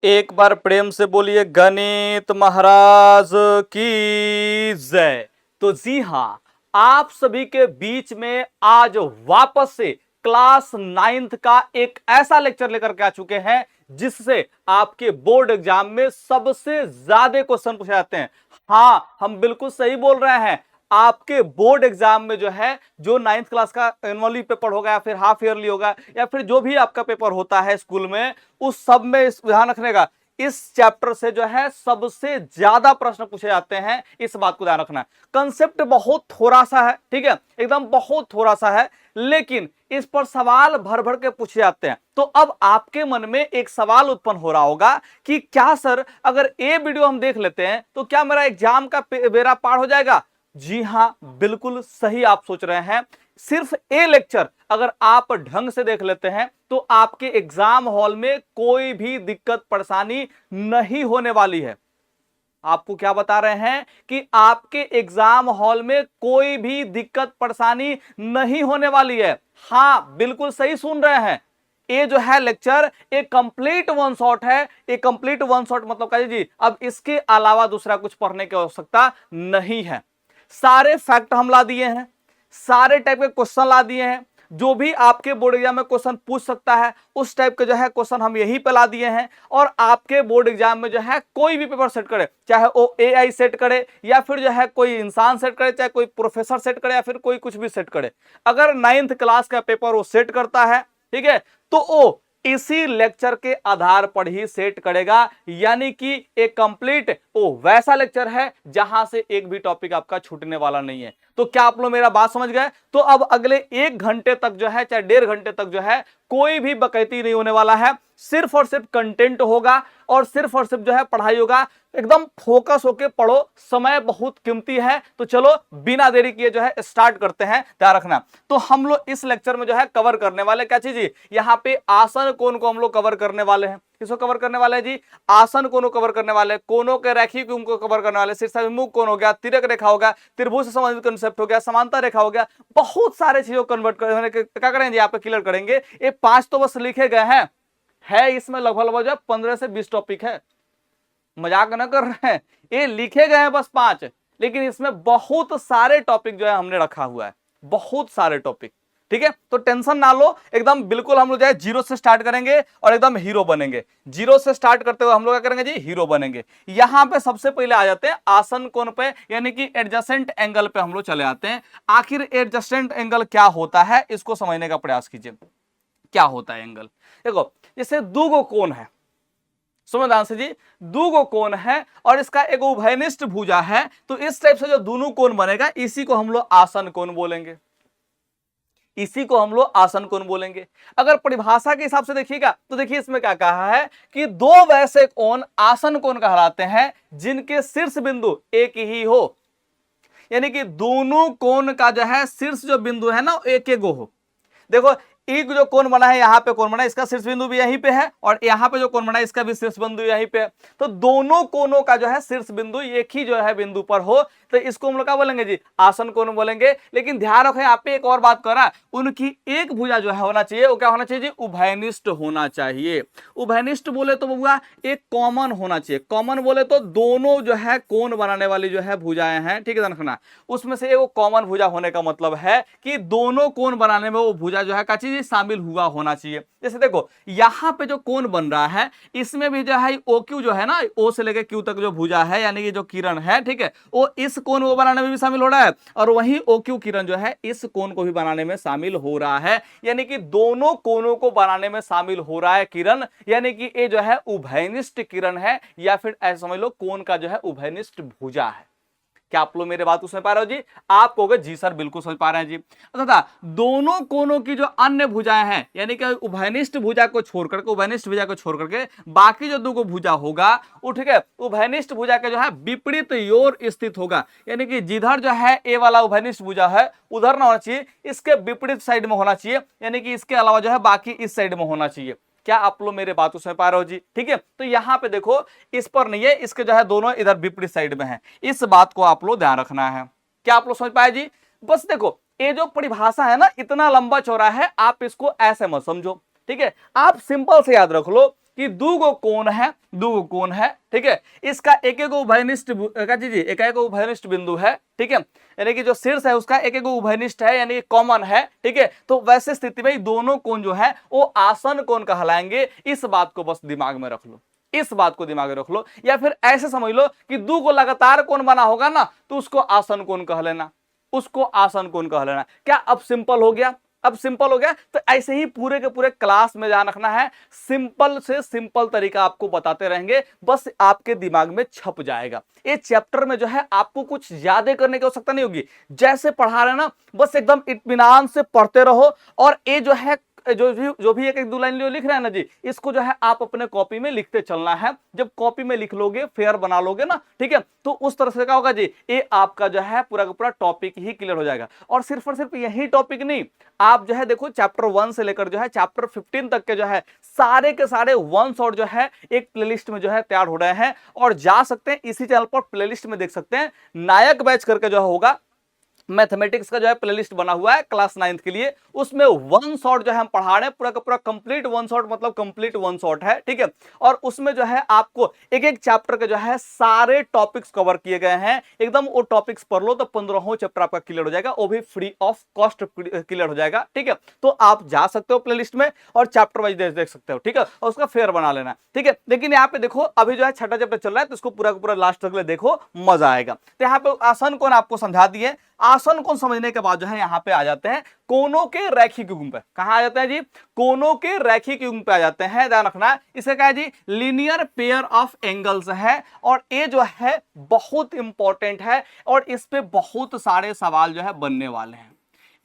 एक बार प्रेम से बोलिए गणित महाराज की जय। तो जी हाँ, आप सभी के बीच में आज वापस से क्लास 9th का एक ऐसा लेक्चर लेकर के आ चुके हैं जिससे आपके बोर्ड एग्जाम में सबसे ज्यादा क्वेश्चन पूछे जाते हैं। हाँ, हम बिल्कुल सही बोल रहे हैं। आपके बोर्ड एग्जाम में जो है, जो 9th क्लास का एनुअली पेपर होगा या फिर हाफ ईयरली होगा या फिर जो भी आपका पेपर होता है स्कूल में, उस सब में इस ध्यान रखने का, इस चैप्टर से जो है सबसे ज्यादा प्रश्न पूछे जाते हैं। इस बात को ध्यान रखना है। कंसेप्ट बहुत थोड़ा सा है, ठीक है, एकदम बहुत थोड़ा सा है, लेकिन इस पर सवाल भर भर के पूछे जाते हैं। तो अब आपके मन में एक सवाल उत्पन्न हो रहा होगा कि क्या सर, अगर ये वीडियो हम देख लेते हैं तो क्या मेरा एग्जाम का बेड़ा पार हो जाएगा? जी हां, बिल्कुल सही आप सोच रहे हैं। सिर्फ ए लेक्चर अगर आप ढंग से देख लेते हैं तो आपके एग्जाम हॉल में कोई भी दिक्कत परेशानी नहीं होने वाली है। आपको क्या बता रहे हैं कि आपके एग्जाम हॉल में कोई भी दिक्कत परेशानी नहीं होने वाली है। हां, बिल्कुल सही सुन रहे हैं। ये जो है लेक्चर एक कंप्लीट वन शॉट है। एक कंप्लीट वन शॉट मतलब कहिए जी, अब इसके अलावा दूसरा कुछ पढ़ने की आवश्यकता नहीं है। सारे फैक्ट हम ला दिए हैं, सारे टाइप के क्वेश्चन ला दिए हैं। जो भी आपके बोर्ड एग्जाम में क्वेश्चन पूछ सकता है उस टाइप के जो है क्वेश्चन हम यहीं पे ला दिए हैं। और आपके बोर्ड एग्जाम में जो है कोई भी पेपर सेट करे, चाहे वो एआई सेट करे या फिर जो है कोई इंसान सेट करे, चाहे कोई प्रोफेसर सेट करे या फिर कोई कुछ भी सेट करे, अगर 9th क्लास का पेपर वो सेट करता है, ठीक है, तो वो इसी लेक्चर के आधार पर ही सेट करेगा। यानी कि एक कंप्लीट वो वैसा लेक्चर है जहां से एक भी टॉपिक आपका छूटने वाला नहीं है। तो क्या आप लोग मेरा बात समझ गए? तो अब अगले 1 घंटे तक जो है, चाहे 1.5 घंटे तक जो है, कोई भी बकैती नहीं होने वाला है। सिर्फ और सिर्फ कंटेंट होगा और सिर्फ जो है पढ़ाई होगा। एकदम फोकस होके पढ़ो, समय बहुत कीमती है। तो चलो बिना देरी किए जो है स्टार्ट करते हैं। ध्यान रखना, तो हम लोग इस लेक्चर में जो है कवर करने वाले क्या चीज, यहाँ पे आसन कोण को हम लोग कवर करने वाले हैं। किसको कवर करने वाले हैं जी? आसन कोणों कवर करने वाले, कोणों के रैखिक उनको कवर करने वाले। शीर्षाभिमुख कोण हो गया, तिर्यक रेखा हो गया, त्रिभुज से संबंधित कंसेप्ट हो गया, समांतर रेखा हो गया, बहुत सारे चीजों को कन्वर्ट करने क्या करेंगे, यहाँ पे क्लियर करेंगे। ये 5 तो बस लिखे गए हैं, है इसमें लगभग जो 15 से 20 टॉपिक है। मजाक न कर रहे हैं, ये लिखे गए हैं बस 5, लेकिन इसमें बहुत सारे टॉपिक जो है हमने रखा हुआ है, बहुत सारे टॉपिक। ठीक है, तो टेंशन ना लो, एकदम बिल्कुल हम लोग जो है जीरो से स्टार्ट करेंगे और एकदम हीरो बनेंगे। जीरो से स्टार्ट करते हुए हम लोग क्या करेंगे जी, हीरो बनेंगे। यहां पे सबसे पहले आ जाते हैं आसन कोण पे, यानी कि एडजस्टेंट एंगल पे हम लोग चले आते हैं। आखिर एडजस्टेंट एंगल क्या होता है, इसको समझने का प्रयास कीजिए। क्या होता है एंगल? देखो, जैसे दो गो कोण है, समझ ध्यान से जी, दो गो कोण है और इसका एक उभयनिष्ठ भुजा है, तो इस टाइप से जो दोनों कोण बनेगा इसी को हम लोग आसन कोण बोलेंगे। इसी को हम लोग आसन कोण बोलेंगे। अगर परिभाषा के हिसाब से देखिएगा तो देखिए इसमें क्या कहा है कि दो वैसे कोण आसन कोण कहलाते हैं जिनके शीर्ष बिंदु एक ही हो। यानी कि दोनों कोण का जो है शीर्ष जो बिंदु है ना, एक एक गो हो। देखो, एक जो कोण बना है, यहाँ पे कोण बना है, इसका शीर्ष बिंदु भी यहीं पे है, और यहाँ पे जो कोण बना है इसका भी शीर्ष बिंदु यहीं पे है। तो दोनों कोणों का जो है शीर्ष बिंदु एक ही जो है बिंदु पर हो, तो इसको हम लोग क्या बोलेंगे जी, आसन कोण बोलेंगे। लेकिन ध्यान रखें, यहाँ पे एक और बात करा, उनकी एक भुजा जो है होना चाहिए, वो क्या होना चाहिए जी, उभयनिष्ठ होना चाहिए। उभयनिष्ठ बोले तो बबुआ एक कॉमन होना चाहिए। कॉमन बोले तो दोनों जो है कोण बनाने वाली जो है भुजाएं हैं, ठीक है, ध्यान रखना, उसमें से एक कॉमन भुजा होने का मतलब है कि दोनों कोण बनाने में वो भुजा जो है क्या चीज शामिल हुआ होना चाहिए। जैसे देखो, यहां पे जो कोण बन रहा है इसमें भी जो है ओ क्यू जो है ना, ओ से लेकर क्यू तक जो भुजा है, यानी कि जो किरण है, ठीक है, वो इस कोण को बनाने में भी शामिल हो रहा है, और वहीं ओ क्यू किरण जो है इस कोण को भी बनाने में शामिल हो रहा है। यानी कि दोनों कोणों को बनाने में शामिल हो रहा है किरण, यानी कि ये जो है उभयनिष्ठ किरण है, या फिर ऐसा समझ लो कोण का जो है उभयनिष्ठ भुजा है। क्या आप लोग मेरे बात को समझ पा रहे हो जी? आप कहोगे जी सर बिल्कुल समझ पा रहे हैं जी। तथा दोनों कोणों की जो अन्य भुजाएं हैं, यानी कि उभयनिष्ठ भुजा को छोड़ करके, उभयनिष्ठ भुजा को छोड़ करके बाकी जो दो भुजा होगा वो, ठीक है, उभयनिष्ठ भुजा के जो है विपरीत ओर स्थित होगा। यानी कि जिधर जो है ए वाला उभयनिष्ठ भुजा है उधर ना होना चाहिए, इसके विपरीत साइड में होना चाहिए। यानी कि इसके अलावा जो है बाकी इस साइड में होना चाहिए। क्या आप लोग मेरे बातों समझ पा रहे हो जी? ठीक है, तो यहां पे देखो इस पर नहीं है, इसके जो है दोनों इधर विपरीत साइड में है। इस बात को आप लोग ध्यान रखना है। क्या आप लोग समझ पाए जी? बस देखो, ये जो परिभाषा है ना, इतना लंबा चौड़ा है, आप इसको ऐसे मत समझो, ठीक है, आप सिंपल से याद रख लो कि दूगो कोण है, ठीक है, इसका एक एक उभयनिष्ठ एक एक उभयनिष्ठ बिंदु है, ठीक है, यानी कि जो शीर्ष है उसका एक एक उभयनिष्ठ है, यानी कॉमन है, ठीक है। तो वैसे स्थिति में दोनों कोण जो है वो आसन कोण कहलाएंगे। इस बात को बस दिमाग में रख लो, इस बात को दिमाग में रख लो। या फिर ऐसे समझ लो कि दो को लगातार कोण बना होगा ना तो उसको आसन कोण कह लेना, उसको आसन कोण कह लेना। क्या अब सिंपल हो गया? अब सिंपल हो गया। तो ऐसे ही पूरे के पूरे क्लास में ध्यान रखना है, सिंपल से सिंपल तरीका आपको बताते रहेंगे, बस आपके दिमाग में छप जाएगा। ये चैप्टर में जो है आपको कुछ ज्यादा करने की आवश्यकता नहीं होगी, जैसे पढ़ा रहे ना बस एकदम इत्मीनान से पढ़ते रहो। और ये जो है जो भी एक एक दो लाइन लिख रहे हैं ना जी, इसको जो है आप अपने कॉपी में लिखते चलना है। जब कॉपी में लिख लोगे, फेयर बना लोगे ना, ठीक है, तो उस तरह से क्या होगा जी, ये आपका जो है पूरा का पूरा टॉपिक ही क्लियर हो जाएगा। और सिर्फ यही टॉपिक नहीं, आप जो है देखो चैप्टर 1 से लेकर जो है चैप्टर 15 तक के जो है सारे के सारे वन शॉट जो है एक प्लेलिस्ट में जो है तैयार हो रहे हैं। और जा सकते हैं इसी चैनल पर प्लेलिस्ट में देख सकते हैं, नायक बैच करके जो होगा मैथमेटिक्स का जो है प्लेलिस्ट बना हुआ है क्लास 9th के लिए, उसमें वन शॉट जो है हम पढ़ा रहे हैं, पूरा का पूरा कंप्लीट वन शॉट, मतलब कंप्लीट वन शॉट है, ठीक है। और उसमें जो है आपको एक एक चैप्टर के जो है सारे टॉपिक्स कवर किए गए हैं, एकदम वो टॉपिक्स पढ़ लो तो 15वां चैप्टर आपका क्लियर हो जाएगा, वो भी फ्री ऑफ कॉस्ट क्लियर हो जाएगा, ठीक है। तो आप जा सकते हो प्लेलिस्ट में और चैप्टर वाइज देख सकते हो, ठीक है, और उसका फेयर बना लेना, ठीक है। लेकिन यहाँ पे देखो अभी जो है छठा चैप्टर चल रहा है, तो इसको पूरा का पूरा लास्ट तक देखो, मजा आएगा। तो यहाँ पे आसन कोण आपको समझा दिए। आसन कोण समझने के बाद जो है यहाँ पे आ जाते हैं कोनों के रैखिक युग्म पे। कहां आ जाते हैं जी? कोनों के रैखिक युग्म पे आ जाते हैं। ध्यान रखना, इसे क्या है जी? लीनियर पेयर ऑफ एंगल्स है। और ये जो है बहुत इंपॉर्टेंट है और इस पे बहुत सारे सवाल जो है बनने वाले हैं,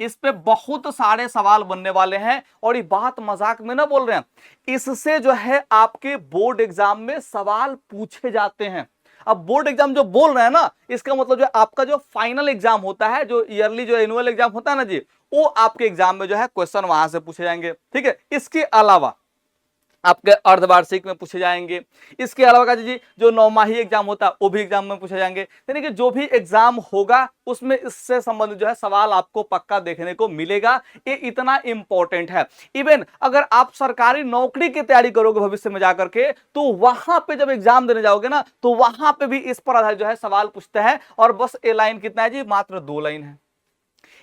इस पे बहुत सारे सवाल बनने वाले हैं। और ये बात मजाक में ना बोल रहे हैं, इससे जो है आपके बोर्ड एग्जाम में सवाल पूछे जाते हैं। अब बोर्ड एग्जाम जो बोल रहे हैं ना, इसका मतलब जो आपका जो फाइनल एग्जाम होता है, जो ईयरली जो एनुअल एग्जाम होता है ना जी, वो आपके एग्जाम में जो है क्वेश्चन वहां से पूछे जाएंगे, ठीक है। इसके अलावा आपके अर्धवार्षिक में पूछे जाएंगे, इसके अलावा का जी जो नौमाही एग्जाम होता है वो भी एग्जाम में पूछे जाएंगे। यानी कि जो भी एग्जाम होगा उसमें इससे संबंधित जो है सवाल आपको पक्का देखने को मिलेगा। ये इतना इंपॉर्टेंट है। इवन अगर आप सरकारी नौकरी की तैयारी करोगे भविष्य में जाकर के, तो वहां पे जब एग्जाम देने जाओगे ना, तो वहां पे भी इस पर आधारित जो है सवाल पूछते हैं। और बस ये लाइन कितना है जी? मात्र 2 लाइन है।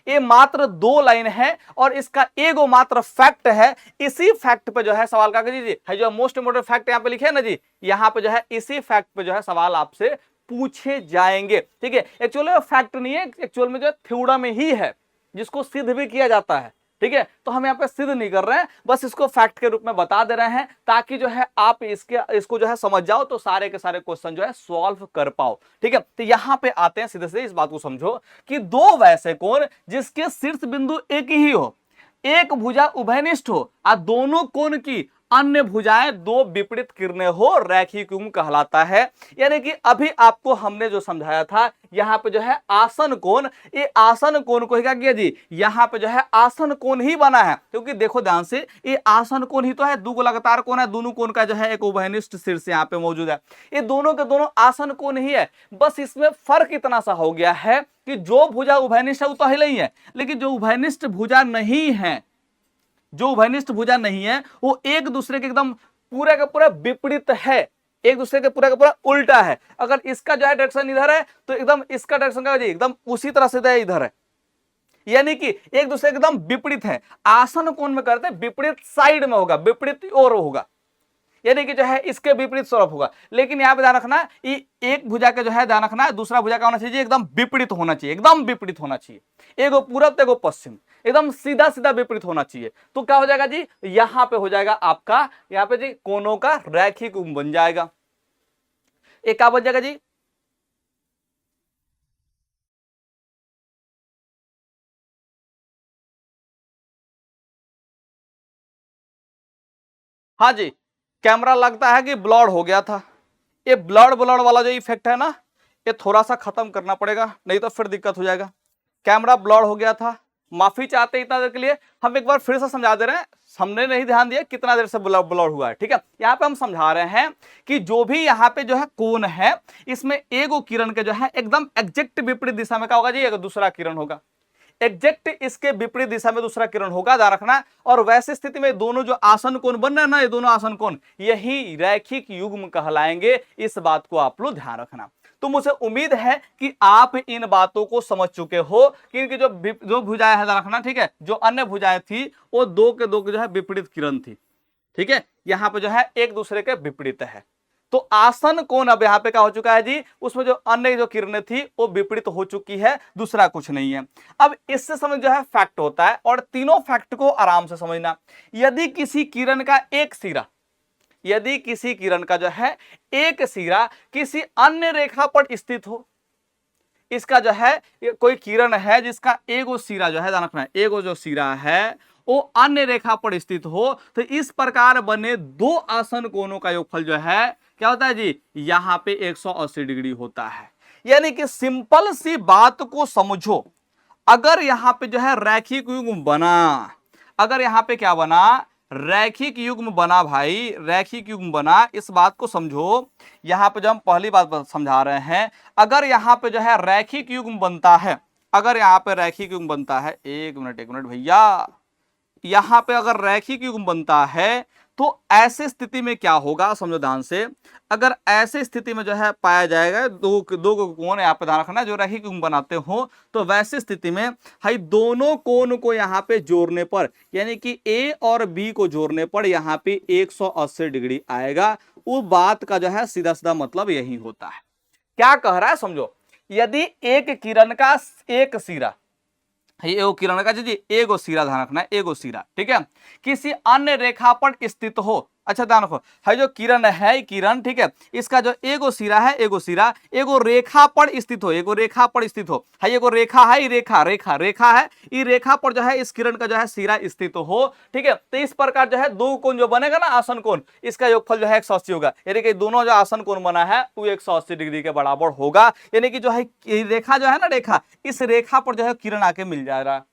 ये मात्र 2 लाइन है और इसका एगो मात्र फैक्ट है। इसी फैक्ट पे जो है सवाल का कीजिए, है जो मोस्ट इंपोर्टेंट फैक्ट यहाँ पे लिखे है ना जी, यहाँ पे जो है इसी फैक्ट पे जो है सवाल आपसे पूछे जाएंगे, ठीक है। एक्चुअली फैक्ट नहीं है, एक्चुअल में जो थ्योरम में ही है, जिसको सिद्ध भी किया जाता है, ठीक है। तो हम यहाँ पे सिद्ध नहीं कर रहे हैं, बस इसको फैक्ट के रूप में बता दे रहे हैं, ताकि जो है आप इसको जो है समझ जाओ, तो सारे के सारे क्वेश्चन जो है सॉल्व कर पाओ, ठीक है। तो यहाँ पे आते हैं सीधे से इस बात को समझो कि दो वैसे कोण जिसके शीर्ष बिंदु एक ही हो, एक भुजा उभयनिष्ठ हो और दोनों कोण की अन्य भुजाएं 2 विपरीत किरणें हो, रैखिक युग्म कहलाता है। यानी कि अभी आपको हमने जो समझाया था, यहाँ पे जो है आसन कोण, ये आसन कोण को क्या किया जी? यहाँ पे जो है आसन कोण ही बना है, क्योंकि देखो ध्यान से, ये आसन कोण ही तो है, दो लगातार कोण है, दोनों कोण का जो है एक उभयनिष्ठ शीर्ष यहाँ पे मौजूद है। ये दोनों के दोनों आसन कोण ही है। बस इसमें फर्क इतना सा हो गया है कि जो भुजा उभयनिष्ठ है वो तो है ही है, लेकिन जो उभयनिष्ठ भुजा नहीं है, जो उभयनिष्ठ भुजा नहीं है, वो एक दूसरे के एकदम पूरा का पूरा विपरीत है, एक दूसरे के पूरा का पूरा उल्टा है। अगर इसका जो है डायरेक्शन इधर है, तो एकदम इसका डायरेक्शन का एकदम उसी तरह से इधर है, यानी कि एक दूसरे के एकदम विपरीत है। आसन कोण में करते विपरीत साइड में होगा, विपरीत ओर होगा, यानी कि जो है इसके विपरीत स्वरूप होगा। लेकिन यहाँ पे ध्यान रखना, ये एक भुजा के जो है ध्यान रखना, दूसरा भुजा का होना चाहिए एकदम विपरीत होना चाहिए, एकदम विपरीत होना चाहिए। एगो पूरब एगो पश्चिम, एकदम सीधा सीधा विपरीत होना चाहिए। तो क्या हो जाएगा जी? यहाँ पे हो जाएगा आपका, यहाँ पे जी कोनों का रैखिक युग्म बन जाएगा। एक क्या बन जाएगा जी? हाँ जी, कैमरा लगता है कि ब्लर हो गया था। ये ब्लर वाला जो इफेक्ट है ना, ये थोड़ा सा खत्म करना पड़ेगा, नहीं तो फिर दिक्कत हो जाएगा। कैमरा ब्लर हो गया था, माफी चाहते हैं इतना देर के लिए। हम एक बार फिर से समझा दे रहे हैं, हमने नहीं ध्यान दिया कितना देर से ब्लर हुआ है, ठीक है। यहाँ पे हम समझा रहे हैं कि जो भी यहाँ पे जो है कोण है, इसमें एगो किरण के जो है एकदम एग्जैक्ट विपरीत दिशा में क्या होगा जी? एक दूसरा किरण होगा। एग्जैक्ट इसके विपरीत दिशा में दूसरा किरण होगा, ध्यान रखना। और वैसे स्थिति में दोनों जो आसन कोण बन रहे हैं ना, ये दोनों आसन कोण यही रैखिक युग्म कहलाएंगे। इस बात को आप लोग ध्यान रखना। तो मुझे उम्मीद है कि आप इन बातों को समझ चुके हो कि इनकी जो भुजाएं है, ध्यान रखना, ठीक है। जो अन्य भुजाएं थी वो दो के जो है विपरीत किरण थी, ठीक है। यहां पे जो है एक दूसरे के विपरीत है। तो आसन कोण अब यहां पे क्या हो चुका है जी, उसमें जो अन्य जो किरणें थी वो विपरीत हो चुकी है, दूसरा कुछ नहीं है। अब इससे समझ जो है फैक्ट होता है, और तीनों फैक्ट को आराम से समझना। यदि किसी किरण का एक सिरा, यदि किसी किरण का जो है एक सिरा किसी अन्य रेखा पर स्थित हो, इसका जो है कोई किरण है जिसका एगो सिरा जो है, ध्यान रखना, एगो जो सिरा है वो अन्य रेखा पर स्थित हो, तो इस प्रकार बने दो आसन कोणों का योगफल जो है क्या होता है जी, यहां पे 180 डिग्री होता है। यानी कि सिंपल सी बात को समझो, अगर यहां पे जो है रैखिक युग्म बना, अगर यहां पे क्या बना, रैखिक युग्म बना भाई, रैखिक युग्म बना, इस बात को समझो। यहां पे जो हम पहली बात समझा रहे हैं, अगर यहां पे जो है रैखिक युग्म बनता है, अगर यहां पे रैखिक युग्म बनता है, एक मिनट भैया, यहां पे अगर रैखिक युग्म बनता है तो ऐसे स्थिति में क्या होगा, समझो ध्यान से। अगर ऐसे स्थिति में जो है पाया जाएगा दो कोण, यहाँ पे ध्यान रखना, जो रैखिक युग्म बनाते हो, तो वैसे स्थिति में भाई दोनों कोण को यहाँ पे जोड़ने पर, यानी कि ए और बी को जोड़ने पर यहाँ पे 180 डिग्री आएगा। उस बात का जो है सीधा सीधा मतलब यही होता है। क्या कह रहा है समझो, यदि एक किरण का एक सिरा, एगो किरण का जी एगो सिरा, ध्यान रखना, एगो सिरा, ठीक है, किसी अन्य रेखा पर स्थित हो। अच्छा ध्यान रखो, है जो किरण है, किरण, ठीक है, इसका जो एगो सिरा है, एगो सिरा एगो रेखा पर स्थित हो, एगो रेखा पर स्थित हो, है एगो रेखा है, रेखा रेखा रेखा है, ये रेखा पर जो है इस किरण का जो है सिरा स्थित हो, ठीक है। तो इस प्रकार जो है दो कोण जो बनेगा ना, आसन कोण, इसका योगफल जो है 180 होगा। यानी कि दोनों जो आसन कोण बना है वो 180 डिग्री के बराबर होगा। यानी कि जो है रेखा जो है ना, रेखा, इस रेखा पर जो है किरण आके मिल जा रहा है।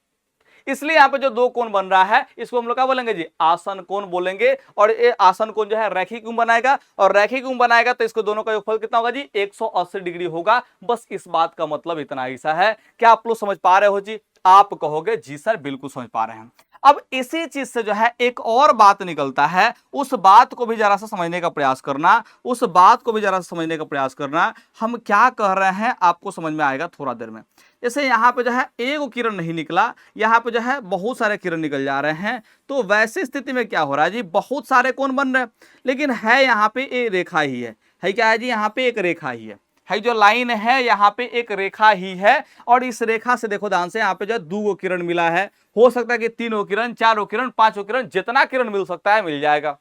इसलिए यहाँ पे जो दो कोण बन रहा है इसको हम लोग क्या बोलेंगे जी, आसन कोण बोलेंगे। और ये आसन कोण जो है रैखिक युग्म बनाएगा, और रैखिक युग्म बनाएगा तो इसको दोनों का योगफल कितना होगा जी, 180 डिग्री होगा। बस इस बात का मतलब इतना ही सा है। क्या आप लोग समझ पा रहे हो जी? आप कहोगे जी सर बिल्कुल समझ पा रहे हैं। अब इसी चीज से जो है एक और बात निकलता है, उस बात को भी जरा सा समझने का प्रयास करना, उस बात को भी जरा सा समझने का प्रयास करना। हम क्या कह रहे हैं आपको समझ में आएगा थोड़ा देर में। जैसे यहाँ पे जो है एगो किरण नहीं निकला, यहाँ पे जो है बहुत सारे किरण निकल जा रहे हैं, तो वैसी स्थिति में क्या हो रहा है जी, बहुत सारे कोण बन रहे हैं, लेकिन है यहाँ पे एक रेखा ही है क्या है जी, यहाँ पे एक रेखा ही है जो लाइन है, यहाँ पे एक रेखा ही है। और इस रेखा से देखो ध्यान से, यहाँ पे जो दो गो किरण मिला है, हो सकता है कि तीनों किरण, चारों किरण, पांचों किरण, जितना किरण मिल सकता है मिल जाएगा।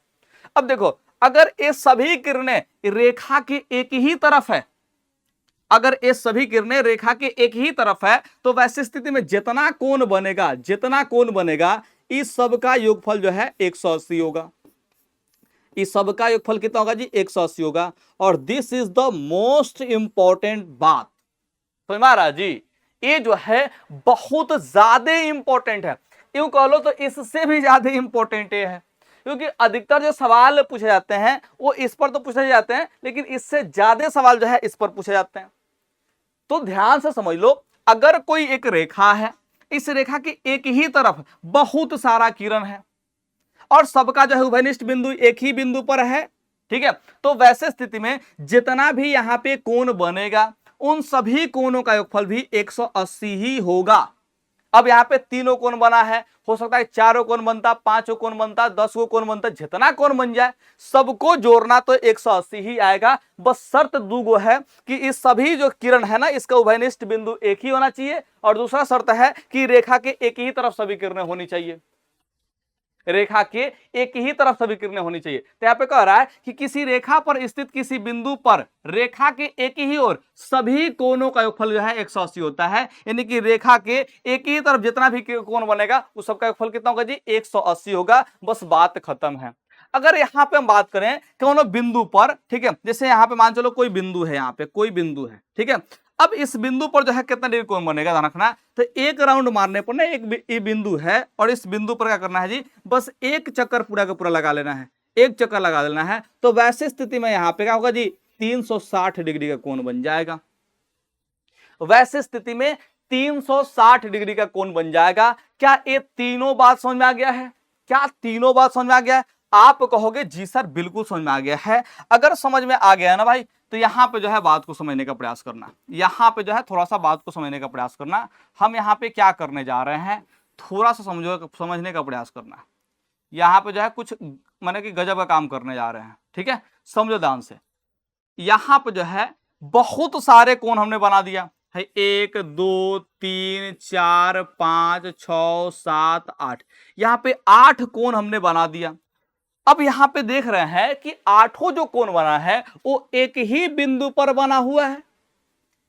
अब देखो, अगर ये सभी किरणें रेखा के एक ही तरफ है, अगर ये सभी किरणें रेखा के एक ही तरफ है, तो वैसी स्थिति में जितना कोण बनेगा, जितना कोण बनेगा, इस सब का योगफल जो है 180 होगा। इस सब का योगफल कितना होगा जी, 180 होगा। और this is the most important बात, समझ में आ रहा जी? ये जो है बहुत ज्यादा इंपॉर्टेंट है, यूं कह लो तो इससे भी ज्यादा इंपॉर्टेंट ये है, क्योंकि अधिकतर जो सवाल पूछे जाते हैं वो इस पर तो पूछे जाते हैं, लेकिन इससे ज्यादा सवाल जो है इस पर पूछे जाते हैं। तो ध्यान से समझ लो, अगर कोई एक रेखा है, इस रेखा की एक ही तरफ बहुत सारा किरण है, और सबका जो है उभयनिष्ठ बिंदु एक ही बिंदु पर है, ठीक है, तो वैसे स्थिति में जितना भी यहां पे कोण बनेगा, उन सभी कोणों का योगफल भी 180 ही होगा। अब यहाँ पे तीनों कोण बना है, हो सकता है चारों कोण बनता, पांचों कोण बनता, 10 कोण बनता, जितना कोण बन जाए सबको जोड़ना तो 180 ही आएगा। बस शर्त दूगो है कि इस सभी जो किरण है ना, इसका उभयनिष्ठ बिंदु एक ही होना चाहिए, और दूसरा शर्त है कि रेखा के एक ही तरफ सभी किरणें होनी चाहिए, रेखा के एक ही तरफ सभी किरणें होनी चाहिए। तो यहाँ पे कह रहा है कि किसी रेखा पर स्थित किसी बिंदु पर रेखा के एक ही ओर सभी कोणों का योगफल जो है 180 होता है। यानी कि रेखा के एक ही तरफ जितना भी कोण बनेगा उस सबका योगफल कितना होगा जी, 180 होगा। बस बात खत्म है। अगर यहाँ पे हम बात करें कोनो बिंदु पर, ठीक है, जैसे यहाँ पे मान चलो कोई बिंदु है, यहाँ पे कोई बिंदु है, ठीक है, अब इस बिंदु पर जो है कितना डिग्री कोण बनेगा, ध्यान रखना। तो एक राउंड मारने पर ना, एक बिंदु है और इस बिंदु पर क्या करना है जी, बस एक चक्कर पूरा का पूरा लगा लेना है, एक चक्कर लगा लेना है। तो वैसे स्थिति में यहाँ पे क्या होगा जी, 360 डिग्री का कोण बन जाएगा। वैसे स्थिति में 360 डिग्री का कोण बन जाएगा। क्या ये तीनों बात समझ में आ गया है? क्या तीनों बात समझ में आ गया है? आप कहोगे जी सर बिल्कुल समझ में आ गया है। अगर समझ में आ गया है ना भाई, तो यहां पे जो है बात को समझने का प्रयास करना, यहां पे जो है थोड़ा सा बात को समझने का प्रयास करना। हम यहां पे क्या करने जा रहे हैं, थोड़ा सा समझने का प्रयास करना। यहां पे जो है कुछ माने कि गजब का काम करने जा रहे हैं, ठीक है, समझो ध्यान से। यहां पे जो है बहुत सारे कोण हमने बना दिया है, 1 2 3 4 5 6 7 8, यहां पे 8 कोण हमने बना दिया। अब यहां पे देख रहे हैं कि आठों जो कोण बना है वो एक ही बिंदु पर बना हुआ है।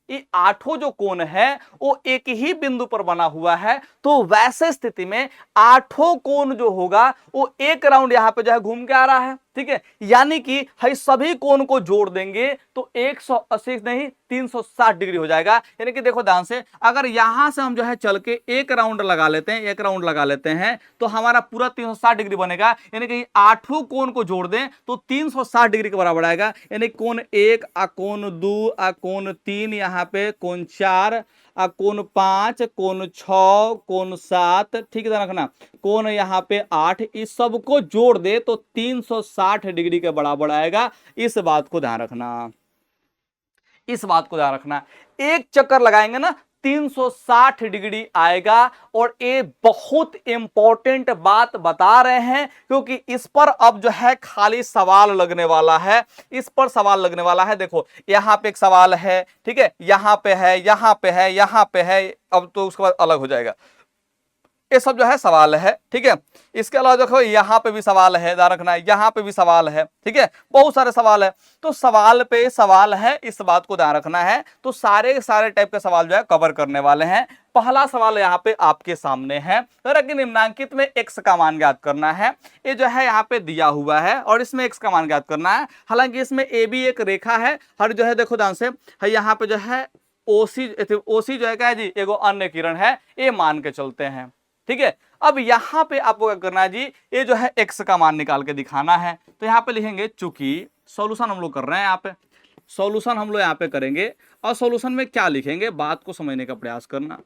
ये आठों जो कोण है वो एक ही बिंदु पर बना हुआ है, तो वैसे स्थिति में आठों कोण जो होगा वो एक राउंड यहां पे जो है घूम के आ रहा है, ठीक है। यानी कि हम सभी कोण को जोड़ देंगे तो 180 नहीं 360 डिग्री हो जाएगा। यानी कि देखो ध्यान से, अगर यहां से हम जो है चल के एक राउंड लगा लेते हैं, एक राउंड लगा लेते हैं, तो हमारा पूरा 360 डिग्री बनेगा। यानी कि आठों कोण को जोड़ दें तो 360 डिग्री के बराबर आएगा। यानी कोण 1 आ कोण 2 आ कोण 3, यहाँ पे कोण 4 आ कोण 5 कोण 6 कोण 7, ठीक है रखना, कोण यहाँ पे 8, इस सबको जोड़ दे तो 360 डिग्री के बराबर आएगा। इस बात को ध्यान रखना, इस बात को ध्यान रखना। एक चक्कर लगाएंगे ना 360 डिग्री आएगा। और ये बहुत इंपॉर्टेंट बात बता रहे हैं, क्योंकि इस पर अब जो है खाली सवाल लगने वाला है, इस पर सवाल लगने वाला है। देखो यहां पे एक सवाल है, ठीक है, यहां पे है, यहां पे है, यहां पे है, अब तो उसके बाद अलग हो जाएगा। ये सब जो है सवाल है, ठीक है। इसके अलावा देखो यहाँ पे भी सवाल है, ध्यान रखना, यहाँ पे भी सवाल है, ठीक है, बहुत सारे सवाल है। तो सवाल पे सवाल है, इस बात को ध्यान रखना है। तो सारे सारे टाइप के सवाल जो है कवर करने वाले हैं। पहला सवाल यहाँ पे आपके सामने है, कि निम्नांकित में x का मान ज्ञात करना है। ये जो है यहाँ पे दिया हुआ है और इसमें x का मान ज्ञात करना है। हालांकि इसमें ए भी एक रेखा है, हर जो है देखो ध्यान से, यहाँ पे जो है ओसी जो है क्या है जी, एगो अन्य किरण है, ये मान के चलते हैं, ठीक है। अब यहां पे आपको क्या करना है जी, ये जो है x का मान निकाल के दिखाना है। तो यहां पे लिखेंगे, चूंकि सॉल्यूशन हम लोग कर रहे हैं, यहाँ पे सॉल्यूशन हम लोग यहाँ पे करेंगे। और सॉल्यूशन में क्या लिखेंगे, बात को समझने का प्रयास करना,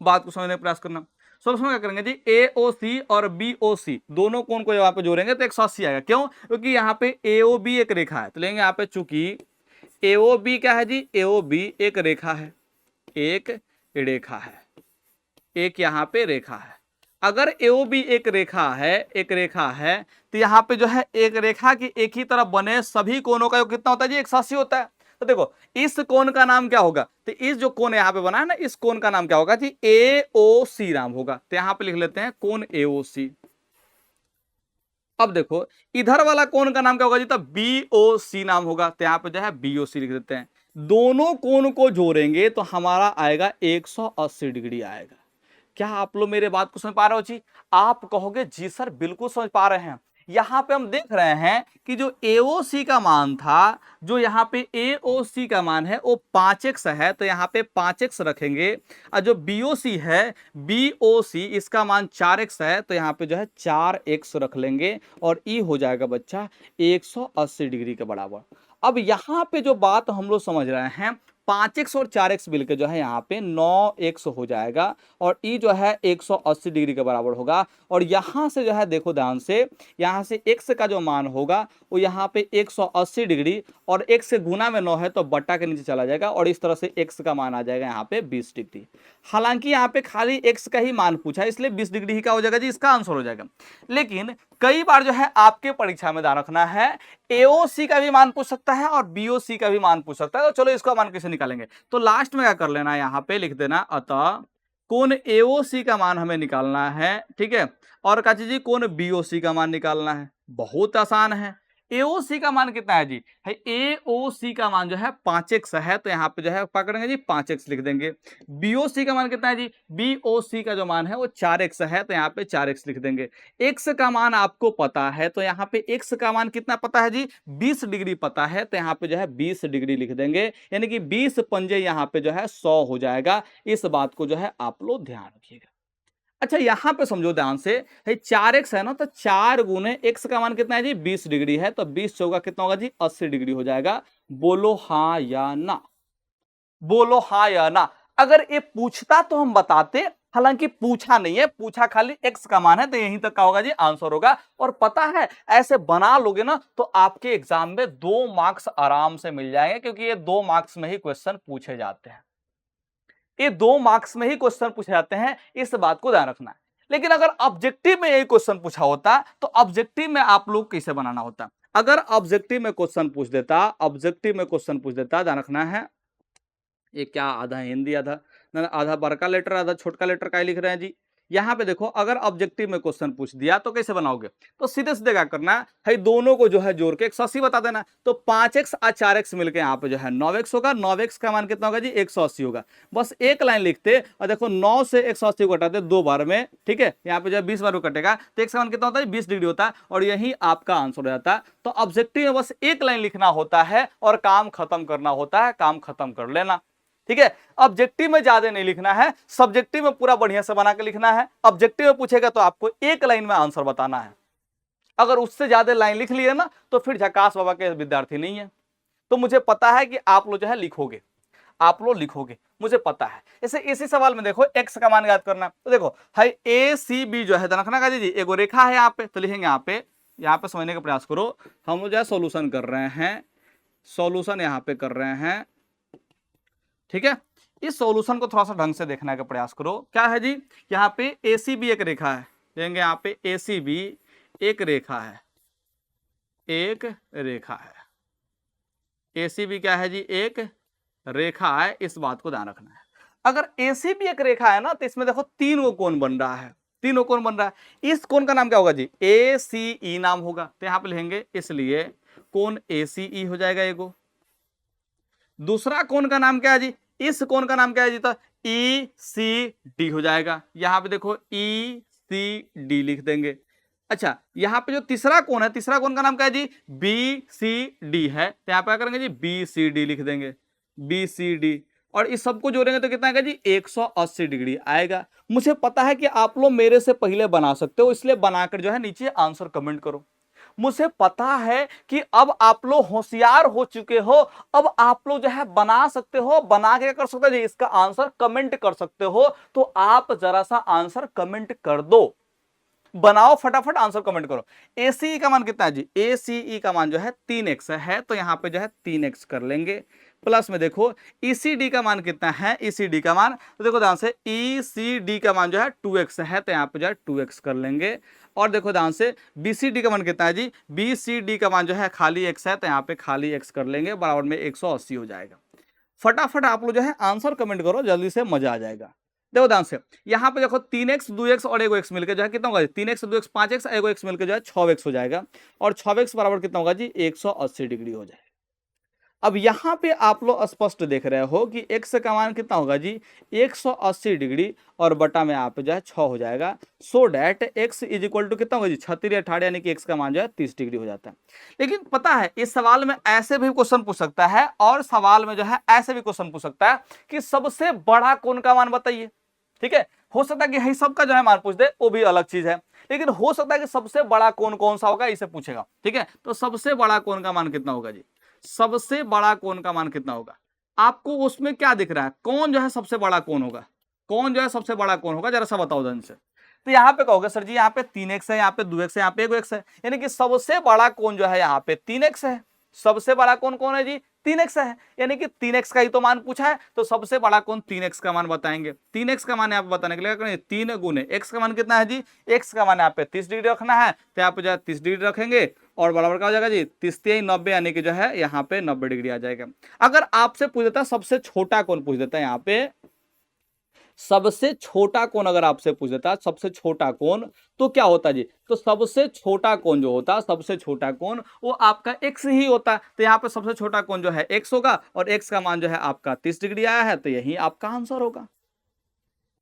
बात को समझने का प्रयास करना। सॉल्यूशन क्या करेंगे जी, AOC और BOC दोनों कोण को यहाँ पे जोड़ेंगे तो 180 आएगा। क्यों? क्योंकि यहाँ पे AOB एक रेखा है, तो लेंगे यहाँ पे, चूंकि AOB क्या है जी, AOB एक रेखा है, एक रेखा है, एक यहाँ पे रेखा है। अगर AOB एक रेखा है, एक रेखा है, तो यहाँ पे जो है एक रेखा की एक ही तरफ बने सभी कोणों का योग कितना होता है जी, 180 होता है। तो देखो इस कोण का नाम क्या होगा, तो इस जो कोण यहाँ पे बना है ना, इस कोण का नाम क्या होगा जी, AOC नाम होगा। तो यहाँ पे लिख लेते हैं कोण AOC। अब देखो इधर वाला कोण का नाम क्या होगा जी, तो BOC नाम होगा। तो यहाँ पे जो है BOC लिख देते हैं। दोनों कोण को जोड़ेंगे तो हमारा आएगा 180 डिग्री आएगा। क्या आप लोग मेरे बात को समझ पा रहे हो जी? आप कहोगे जी सर बिल्कुल समझ पा रहे हैं। यहां पे हम देख रहे हैं कि जो AOC का मान था, जो यहाँ पे AOC का मान है वो 5x है, तो यहाँ पे 5x रखेंगे। और जो BOC है, BOC इसका मान 4x है, तो यहाँ पे जो है 4x रख लेंगे और ये हो जाएगा बच्चा 180 डिग्री के बराबर। अब यहाँ पे जो बात हम लोग समझ रहे हैं, 5x और 4x मिलकर जो है यहाँ पे 9x हो जाएगा और ई जो है 180 डिग्री के बराबर होगा। और यहाँ से जो है देखो ध्यान से, यहाँ से x का जो मान होगा वो यहाँ पे 180 डिग्री और x से गुना में 9 है तो बट्टा के नीचे चला जाएगा और इस तरह से x का मान आ जाएगा यहाँ पे 20 डिग्री। हालांकि यहाँ पे खाली x का ही मान पूछा है, इसलिए 20 डिग्री ही का हो जाएगा जी, इसका आंसर हो जाएगा। लेकिन कई बार जो है आपके परीक्षा में ध्यान रखना है, AOC का भी मान पूछ सकता है और BOC का भी मान पूछ सकता है। तो चलो इसका मान कैसे निकालेंगे, तो लास्ट में क्या कर लेना, यहाँ पे लिख देना, अतः कोण AOC का मान हमें निकालना है, ठीक है। और क्या चीज, कोण BOC का मान निकालना है। बहुत आसान है। AOC का मान कितना है जी, है AOC का मान जो है 5x है, तो यहाँ पे जो है पकड़ेंगे जी 5x लिख देंगे। BOC का मान कितना है जी, BOC का जो मान है वो 4x है, तो यहाँ पे 4x लिख देंगे। x का मान आपको पता है, तो यहाँ पे x का मान कितना पता है जी, 20 डिग्री पता है, तो यहाँ पे जो है 20 डिग्री लिख देंगे। यानी कि 20 पंजे यहाँ पे जो है 100 हो जाएगा। इस बात को जो है आप लोग ध्यान रखिएगा। अच्छा यहां पे समझो ध्यान से, 4x है ना, तो 4 गुने x का मान कितना है जी, 20 डिग्री है, तो 20 चौका कितना होगा जी, 80 डिग्री हो जाएगा। बोलो हाँ या ना, बोलो हाँ या ना। अगर ये पूछता तो हम बताते, हालांकि पूछा नहीं है, पूछा खाली x का मान है, तो यहीं तक का होगा जी आंसर होगा। और पता है ऐसे बना लोगे ना तो आपके एग्जाम में 2 मार्क्स आराम से मिल जाएंगे, क्योंकि ये 2 मार्क्स में ही क्वेश्चन पूछे जाते हैं, ये 2 मार्क्स में ही क्वेश्चन पूछे जाते हैं, इस बात को ध्यान रखना है। लेकिन अगर ऑब्जेक्टिव में यही क्वेश्चन पूछा होता तो ऑब्जेक्टिव में आप लोग कैसे बनाना होता? अगर ऑब्जेक्टिव में क्वेश्चन पूछ देता, ऑब्जेक्टिव में क्वेश्चन पूछ देता, ध्यान रखना है, ये क्या आधा हिंदी आधा ना, आधा बड़का लेटर आधा छोटका लेटर का लिख रहे हैं जी। यहाँ पे देखो, अगर ऑब्जेक्टिव में क्वेश्चन पूछ दिया तो कैसे बनाओगे? तो सीधे सीधे क्या करना है, दोनों को जो है जोड़ के 180 बता देना। तो 5x और 4x मिलके यहाँ पे जो है 9x होगा। 9x का मान कितना होगा जी? 180 होगा। बस एक लाइन लिखते और देखो 9 से 180 को घटाते 2 बार में, ठीक है, यहाँ पे जो है 20 बार को कटेगा तो x का मान कितना होता है? 20 डिग्री होता है, और यही आपका आंसर हो जाता है। तो ऑब्जेक्टिव में बस एक लाइन लिखना होता है और काम खत्म करना होता है, काम खत्म कर लेना, ठीक है। ऑब्जेक्टिव में ज्यादा नहीं लिखना है, सब्जेक्टिव में पूरा बढ़िया से बना के लिखना है। ऑब्जेक्टिव में पूछेगा तो आपको एक लाइन में आंसर बताना है, अगर उससे ज्यादा लाइन लिख लिए ना तो फिर झकास बाबा के विद्यार्थी नहीं है। तो मुझे पता है कि आप लोग जो है लिखोगे, आप लोग लिखोगे, मुझे पता है। ऐसे इसी सवाल में देखो x का मान याद करना, तो देखो है ACB जो है रखना का जी, एक रेखा है यहाँ पे, तो लिखेंगे यहाँ पे समझने का प्रयास करो। हम लोग जो है सोल्यूशन कर रहे हैं, सोल्यूशन यहाँ पे कर रहे हैं, ठीक है। इस सॉल्यूशन को थोड़ा सा ढंग से देखने का प्रयास करो। क्या है जी? यहाँ पे ACB एक रेखा है, देंगे यहाँ पे ACB एक रेखा है, एक रेखा है। ACB क्या है जी? एक रेखा है, इस बात को ध्यान रखना है। अगर ACB एक रेखा है ना तो इसमें देखो 3 गो कोण बन रहा है, 3 गो कोण बन रहा है। इस कोण का नाम क्या होगा जी? ACE नाम होगा, तो यहाँ पे लिखेंगे, इसलिए कोण ACE हो जाएगा एगो। दूसरा कोण का नाम क्या है जी? इस कोण का नाम क्या है जी? तो ECD हो जाएगा। यहां पे देखो ECD लिख देंगे। अच्छा, यहाँ पे जो तीसरा कोण है, तीसरा कोण का नाम क्या है जी? BCD है, तो यहाँ पे क्या करेंगे जी? BCD लिख देंगे, BCD। और इस सबको जोड़ेंगे तो कितना आएगा जी? 180 डिग्री आएगा। मुझे पता है कि आप लोग मेरे से पहले बना सकते हो, इसलिए बनाकर जो है नीचे आंसर कमेंट करो। मुझे पता है कि अब आप लोग होशियार हो चुके हो, अब आप लोग जो है बना सकते हो, बना के कर सकते हो, इसका आंसर कमेंट कर सकते हो। तो आप जरा सा आंसर कमेंट कर दो, बनाओ फटाफट आंसर कमेंट करो। ACE का मान कितना है जी? ACE का मान जो है 3x है, तो यहां पे जो है 3x कर लेंगे। प्लस में देखो ECD का मान कितना है? ECD का मान तो देखो ध्यान से, ECD का मान जो है 2x है, तो यहाँ पे जो है 2x कर लेंगे। और देखो ध्यान से BCD का मान कितना है जी? BCD का मान जो है खाली x है, तो यहाँ पे खाली x कर लेंगे, बराबर में 180 हो जाएगा। फटाफट आप लोग जो है आंसर कमेंट करो, जल्दी से मजा आ जाएगा। देखो ध्यान से, यहाँ पे देखो 3x 2x और एगो x मिलकर जो है कितना होगा? 3x 2x 5x एगो x मिलकर जो है 6x हो जाएगा, और 6x बराबर कितना होगा जी? 180 डिग्री हो जाएगा। अब यहाँ पे आप लोग स्पष्ट देख रहे हो कि x का मान कितना होगा जी? 180 डिग्री, और बटा में आप जो है 6 हो जाएगा। So that x is equal to कितना होगा जी? 36 या 18, यानी कि x का मान जो है 30 डिग्री हो जाता है। लेकिन पता है इस सवाल में ऐसे भी क्वेश्चन पूछ सकता है, और सवाल में जो है ऐसे भी क्वेश्चन पूछ सकता है कि सबसे बड़ा कोण का मान बताइए, ठीक है। हो सकता है कि यही सबका जो है मान पूछ दे, वो भी अलग चीज है, लेकिन हो सकता है कि सबसे बड़ा कोण कौन सा होगा इसे पूछेगा, ठीक है। तो सबसे बड़ा कोण का मान कितना होगा जी? सबसे बड़ा कोण का मान कितना होगा? आपको उसमें क्या दिख रहा है? कौन जो है सबसे बड़ा कोण होगा? कौन जो है सबसे बड़ा कोण होगा, जरा सा बताओ ढंग से। तो यहाँ पे कहोगे सर जी यहाँ पे 3x है, यहाँ पे 2x है, यहाँ पे एगो x है, यानी कि सबसे बड़ा कोण जो है यहाँ पे 3x है। सबसे बड़ा कोण कौन है जी? 3x है, यानी कि 3x का ही तो मान पूछा है, तो सबसे बड़ा कोण 3x का मान बताएंगे। 3x का मान यहाँ पे बताने के लिए क्या करेंगे? 3 गुने x का मान कितना है जी? x का मान यहाँ पे 30 डिग्री रखना है, तो यहाँ पे जो है 30 डिग्री रखेंगे, और बराबर का हो जाएगा जी 30 90, यानी कि जो है यहाँ पे 90 डिग्री आ जाएगा। अगर आपसे पूछ देता सबसे छोटा कोण पूछ देता है, यहाँ पे सबसे छोटा कोण अगर आपसे पूछ देता सबसे छोटा कोण, तो क्या होता जी? तो सबसे छोटा कोण जो होता, सबसे छोटा कोण वो आपका x ही होता। तो यहाँ पे सबसे छोटा कोण जो है x होगा, और x का मान जो है आपका 30 डिग्री आया है, तो यही आपका आंसर होगा।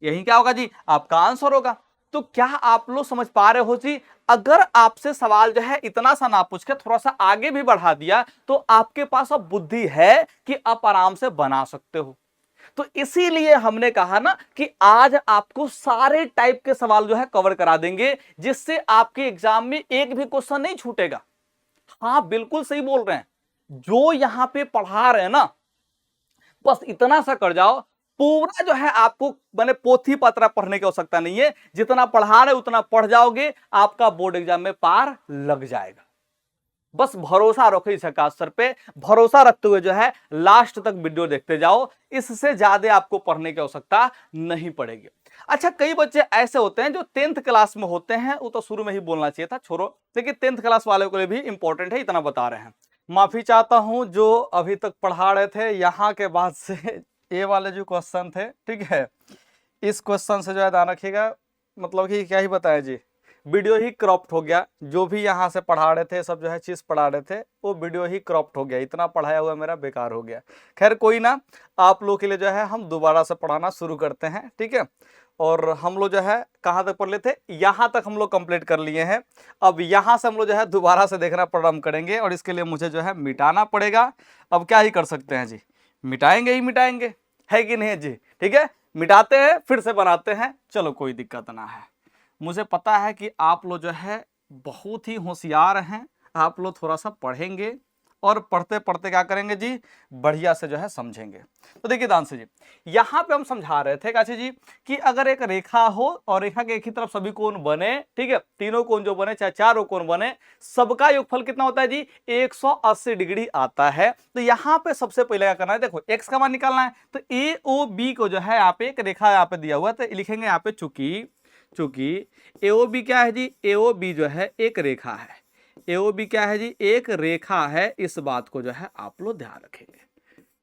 यही क्या होगा जी? आपका आंसर होगा। तो क्या आप लोग समझ पा रहे हो जी? अगर आपसे सवाल जो है इतना सा ना पूछ के थोड़ा सा आगे भी बढ़ा दिया, तो आपके पास अब बुद्धि है कि आप आराम से बना सकते हो। तो इसीलिए हमने कहा ना कि आज आपको सारे टाइप के सवाल जो है कवर करा देंगे, जिससे आपके एग्जाम में एक भी क्वेश्चन नहीं छूटेगा। हाँ बिल्कुल सही बोल रहे हैं, जो यहां पे पढ़ा रहे हैं ना, बस इतना सा कर जाओ, पूरा जो है आपको मैंने पोथी पत्रा पढ़ने की आवश्यकता नहीं है, जितना पढ़ा रहे उतना पढ़ जाओगे, आपका बोर्ड एग्जाम में पार लग जाएगा। बस भरोसा रखो इस आकाश सर पे, भरोसा रखते हुए जो है लास्ट तक वीडियो देखते जाओ, इससे ज्यादा आपको पढ़ने की आवश्यकता नहीं पड़ेगी। अच्छा, कई बच्चे ऐसे होते हैं जो 10th क्लास में होते हैं, वो तो शुरू में ही बोलना चाहिए था, छोड़ो, लेकिन 10th क्लास वालों के लिए भी इंपॉर्टेंट है, इतना बता रहे हैं। माफी चाहता हूं जो अभी तक पढ़ा रहे थे, यहां के बाद से ये वाले जो क्वेश्चन थे, ठीक है, इस क्वेश्चन से जो है ध्यान रखिएगा, मतलब कि क्या ही बताएं जी, वीडियो ही क्रॉप्ड हो गया। जो भी यहाँ से पढ़ा रहे थे, सब जो है चीज पढ़ा रहे थे, वो वीडियो ही क्रॉप्ड हो गया, इतना पढ़ाया हुआ मेरा बेकार हो गया। खैर कोई ना, आप लोग के लिए जो है हम दोबारा से पढ़ाना शुरू करते हैं, ठीक है। और हम लोग जो है कहाँ तक पढ़ लेते, यहाँ तक हम लोग कंप्लीट कर लिए हैं। अब यहाँ से हम लोग जो है दोबारा से देखना प्रारंभ करेंगे, और इसके लिए मुझे जो है मिटाना पड़ेगा। अब क्या ही कर सकते हैं जी, मिटाएंगे ही मिटाएंगे, है कि नहीं जी, ठीक है। मिटाते हैं फिर से बनाते हैं, चलो कोई दिक्कत ना है। मुझे पता है कि आप लोग जो है बहुत ही होशियार हैं, आप लोग थोड़ा सा पढ़ेंगे और पढ़ते पढ़ते क्या करेंगे जी, बढ़िया से जो है समझेंगे। तो देखिए ध्यान से जी, यहाँ पे हम समझा रहे थे काशी जी कि अगर एक रेखा हो और रेखा के एक ही तरफ सभी कोण बने, ठीक है, तीनों कोण जो बने चाहे चारों कोण बने, सबका योगफल कितना होता है जी, 180 डिग्री आता है। तो यहाँ पे सबसे पहले क्या करना है, देखो x का मान निकालना है, तो ए ओ बी को जो है यहाँ पे एक रेखा यहाँ पे दिया हुआ है, तो लिखेंगे यहाँ पे चूंकि एओबी क्या है जी, एओबी जो है एक रेखा है, एओबी क्या है जी, एक रेखा है, इस बात को जो है आप लोग ध्यान रखेंगे,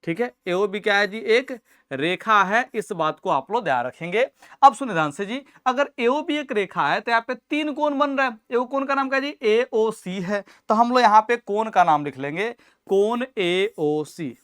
ठीक है। एओबी क्या है जी, एक रेखा है, इस बात को आप लोग ध्यान रखेंगे। अब सुनिए ध्यान से जी, अगर एओबी एक रेखा है तो यहाँ पे तीन कोण बन रहा है, एओ कोण का नाम क्या है जी, एओसी है, तो हम लोग यहाँ पे कोण का नाम लिख लेंगे, कोण एओसी,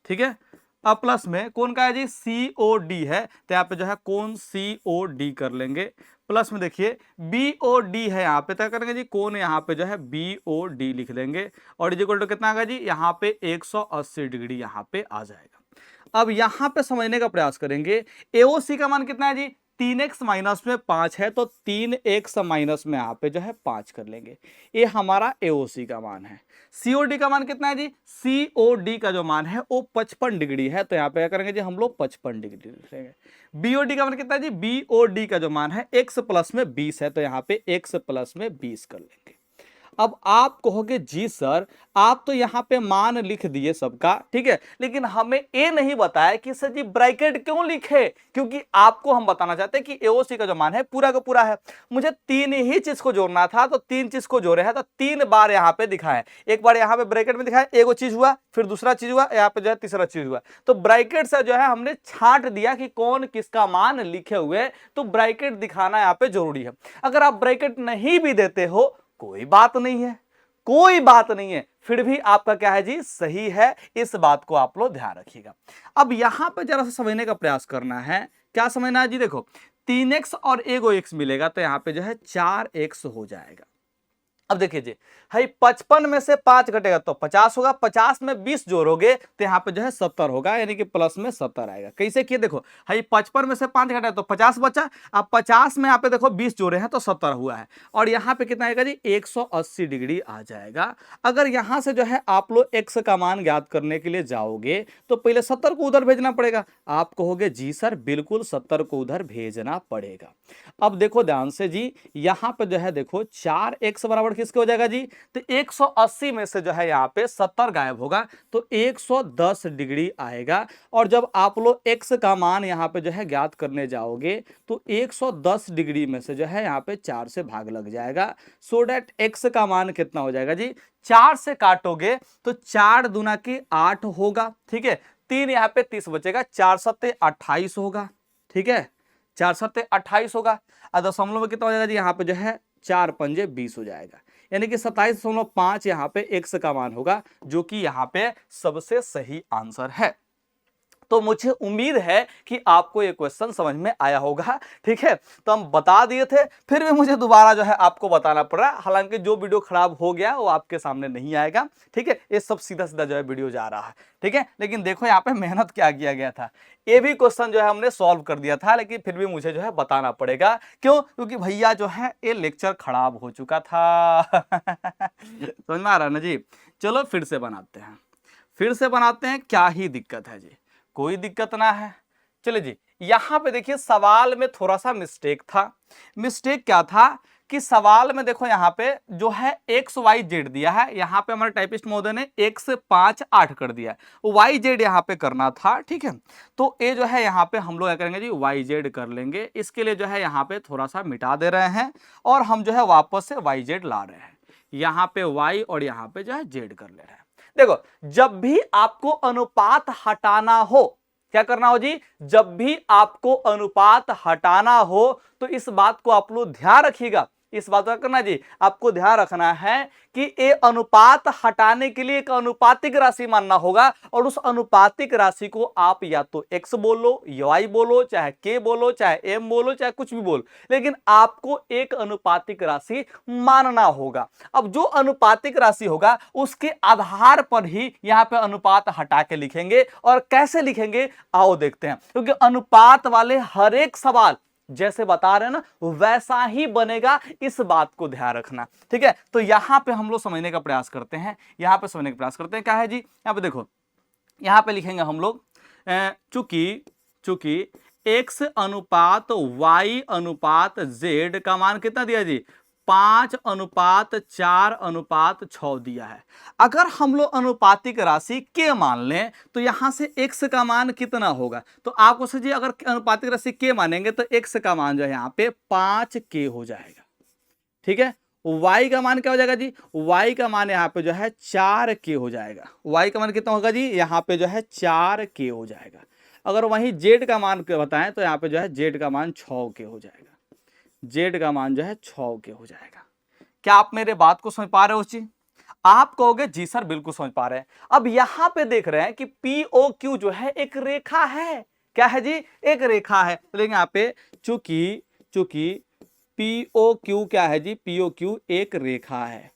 ठीक है। अब प्लस में कोण का है जी, सीओडी है, तो यहाँ पे जो है कोण सीओडी कर लेंगे। प्लस में देखिए बीओडी है, यहाँ पे क्या करेंगे जी, कोण यहाँ पे जो है बीओडी लिख देंगे, और इक्वल टू कितना आएगा जी, यहाँ पे 180 डिग्री यहाँ पे आ जाएगा। अब यहाँ पे समझने का प्रयास करेंगे, एओसी का मान कितना है जी, 3x माइनस में 5 है, तो 3x माइनस में यहाँ पे जो है 5 कर लेंगे, ये हमारा एओसी का मान है। सीओडी का मान कितना है जी, सीओडी का जो मान है वो 55 डिग्री है, तो यहाँ पे क्या करेंगे जी, हम लोग 55 डिग्री लिखेंगे। बीओडी का मान कितना है जी, बीओडी का जो मान है x प्लस में 20 है, तो यहाँ पे x प्लस में 20 कर लेंगे। अब आप कहोगे जी सर आप तो यहाँ पे मान लिख दिए सबका, ठीक है, लेकिन हमें ये नहीं बताया कि सर जी ब्रैकेट क्यों लिखे, क्योंकि आपको हम बताना चाहते हैं कि एओसी का जो मान है पूरा का पूरा है, मुझे तीन ही चीज को जोड़ना था, तो तीन चीज को जोड़े हैं, तो 3 बार यहाँ पे दिखाए, एक बार यहाँ पे ब्रैकेट में दिखाए, एक चीज हुआ, फिर दूसरा चीज हुआ, यहाँ पे जो है तीसरा चीज हुआ, तो ब्रैकेट से जो है हमने छांट दिया कि कौन किसका मान लिखे हुए, तो ब्रैकेट दिखाना यहाँ पे जरूरी है। अगर आप ब्रैकेट नहीं भी देते हो कोई बात नहीं है, कोई बात नहीं है, फिर भी आपका क्या है जी, सही है, इस बात को आप लोग ध्यान रखिएगा। अब यहां पे जरा सा समझने का प्रयास करना है, क्या समझना है जी, देखो 3x और एगो x मिलेगा, तो यहां पे जो है 4x हो जाएगा। अब देखिए जी, है 55 में से 5 घटेगा तो 50 होगा, 50 में 20 जोड़ोगे तो यहाँ पे जो है 70 होगा, यानी कि प्लस में 70 आएगा। कैसे किए देखो, है 55 में से 5 घटा तो 50 बचा, अब 50 में यहाँ पे देखो 20 जोड़े हैं तो 70 हुआ है, और यहाँ पे कितना आएगा जी, 180 डिग्री आ जाएगा। अगर यहाँ से जो है आप लोग x का मान ज्ञात करने के लिए जाओगे तो पहले 70 को उधर भेजना पड़ेगा, आप कहोगे जी सर बिल्कुल 70 को उधर भेजना पड़ेगा। अब देखो ध्यान से जी, यहाँ पे जो है देखो 4x बराबर किसके हो जाएगा जी, तो 180 में से जो है यहाँ पे 70 गायब होगा, तो 110 डिग्री आएगा। और जब आप लोग x का मान यहाँ पे जो है ज्ञात करने जाओगे तो 110 डिग्री में से जो है यहाँ पे 4 से भाग लग जाएगा, सो डेट x का मान कितना हो जाएगा जी, 4 से काटोगे तो 4 दूना की 8 होगा, ठीक है, 3 यहाँ पे 30 बचेगा, 4 सत्ते 28 होगा, ठीक है, 4 सत्ते 28 होगा, और दशमलव में कितना हो जाएगा जी, यहाँ पे जो है 4 पंजे 20 हो जाएगा, यानी कि 27.5 यहाँ पे x का मान होगा, जो कि यहाँ पे सबसे सही आंसर है। तो मुझे उम्मीद है कि आपको ये क्वेश्चन समझ में आया होगा, ठीक है। तो हम बता दिए थे, फिर भी मुझे दोबारा जो है आपको बताना पड़ रहा है, हालांकि जो वीडियो खराब हो गया वो आपके सामने नहीं आएगा, ठीक है, ये सब सीधा सीधा जो है वीडियो जा रहा है, ठीक है। लेकिन देखो यहाँ पे मेहनत क्या किया गया था, ये भी क्वेश्चन जो है हमने सॉल्व कर दिया था, लेकिन फिर भी मुझे जो है बताना पड़ेगा, क्यों, क्योंकि भैया जो है ये लेक्चर खराब हो चुका था समझ में आ रहा है ना जी। चलो फिर से बनाते हैं, क्या ही दिक्कत है जी, कोई दिक्कत ना है, चलिए जी, यहां पे देखिए सवाल में थोड़ा सा मिस्टेक था। मिस्टेक क्या था कि सवाल में देखो यहाँ पे जो है एक्स वाई जेड दिया है, यहाँ पे हमारे टाइपिस्ट महोदय ने एक से 5 8 कर दिया है, वाई जेड यहाँ पे करना था। ठीक है, तो ये जो है यहाँ पे हम लोग क्या करेंगे जी, वाई जेड कर लेंगे। इसके लिए जो है यहाँ पे थोड़ा सा मिटा दे रहे हैं और हम जो है वापस से वाई जेड ला रहे हैं। यहाँ पे वाई और यहाँ पे जो है जेड कर ले रहे हैं। देखो, जब भी आपको अनुपात हटाना हो, क्या करना हो जी, जब भी आपको अनुपात हटाना हो तो इस बात को आप लोग ध्यान रखिएगा। इस बात का करना जी, आपको ध्यान रखना है कि ये अनुपात हटाने के लिए एक अनुपातिक राशि मानना होगा और उस अनुपातिक राशि को आप या तो x बोलो, y बोलो, चाहे k बोलो, चाहे m बोलो, चाहे कुछ भी बोलो, लेकिन आपको एक अनुपातिक राशि मानना होगा। अब जो अनुपातिक राशि होगा उसके आधार पर ही यहां पे अनुपात हटा के लिखेंगे। और कैसे लिखेंगे आओ देखते हैं, क्योंकि अनुपात वाले हर एक सवाल जैसे बता रहे हैं ना वैसा ही बनेगा, इस बात को ध्यान रखना। ठीक है, तो यहां पे हम लोग समझने का प्रयास करते हैं। यहां पे समझने का प्रयास करते हैं क्या है जी, यहां पे देखो, यहां पे लिखेंगे हम लोग चूंकि x अनुपात y अनुपात z का मान कितना दिया जी, 5:4:6 दिया है। अगर हम लोग अनुपातिक राशि के मान लें तो यहां से x का मान कितना होगा, तो आपको सोचिए अगर अनुपातिक राशि के मानेंगे तो x का मान जो है यहाँ पे 5k हो जाएगा। ठीक है, y का मान क्या हो जाएगा जी, y का मान यहाँ पे जो है 4k हो जाएगा। y का मान कितना होगा जी, यहाँ पे जो है 4k हो जाएगा। अगर वहीं z का मान बताएं तो यहाँ पे जो है z का मान 6k हो जाएगा। जेड का मान जो है 6k हो जाएगा। क्या आप मेरे बात को समझ पा रहे हो चीज? आप कहोगे जी सर बिल्कुल समझ पा रहे हैं। अब यहां पे देख रहे हैं कि POQ जो है एक रेखा है। क्या है जी, एक रेखा है। लेकिन यहाँ पे चूंकि POQ क्या है जी, POQ एक रेखा है।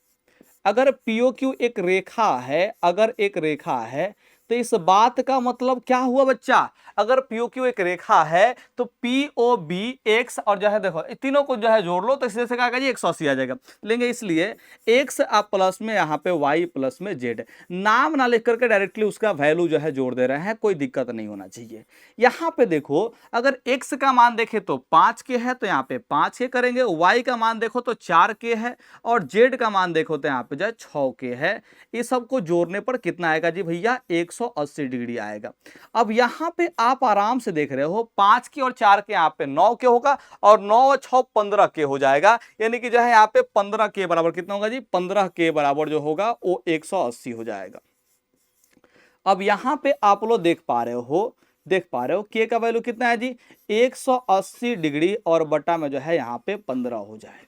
अगर POQ एक रेखा है, अगर एक रेखा है तो इस बात का मतलब क्या हुआ बच्चा, अगर POQ एक रेखा है तो POB x और जो है देखो तीनों को जो है जोड़ लो तो इससे क्या आएगा जी 180 आ जाएगा। लेंगे इसलिए x आप प्लस में यहाँ पे y प्लस में z, नाम ना लिख करके डायरेक्टली उसका वैल्यू जो है जोड़ दे रहे हैं, कोई दिक्कत नहीं होना चाहिए। यहाँ पे देखो अगर x का मान देखे तो 5k है तो यहाँ पे 5k करेंगे, y का मान देखो तो 4k है और z का मान देखो तो यहाँ पे जो है 6k है। इस सबको जोड़ने पर कितना आएगा जी भैया, 180 डिग्री आएगा। अब यहां पे आप आराम से देख रहे हो 5 के और 4 के यहाँ पे 9 के होगा और 9 और 6 15 के हो जाएगा। यानी कि जो है यहाँ पे 15 के बराबर कितना होगा जी, 15 के बराबर जो होगा वो 180 हो जाएगा। अब यहां पे आप लोग देख पा रहे हो के का वैल्यू कितना है जी, 180 डिग्री और बटा में जो है यहाँ पे 15 हो जाएगा।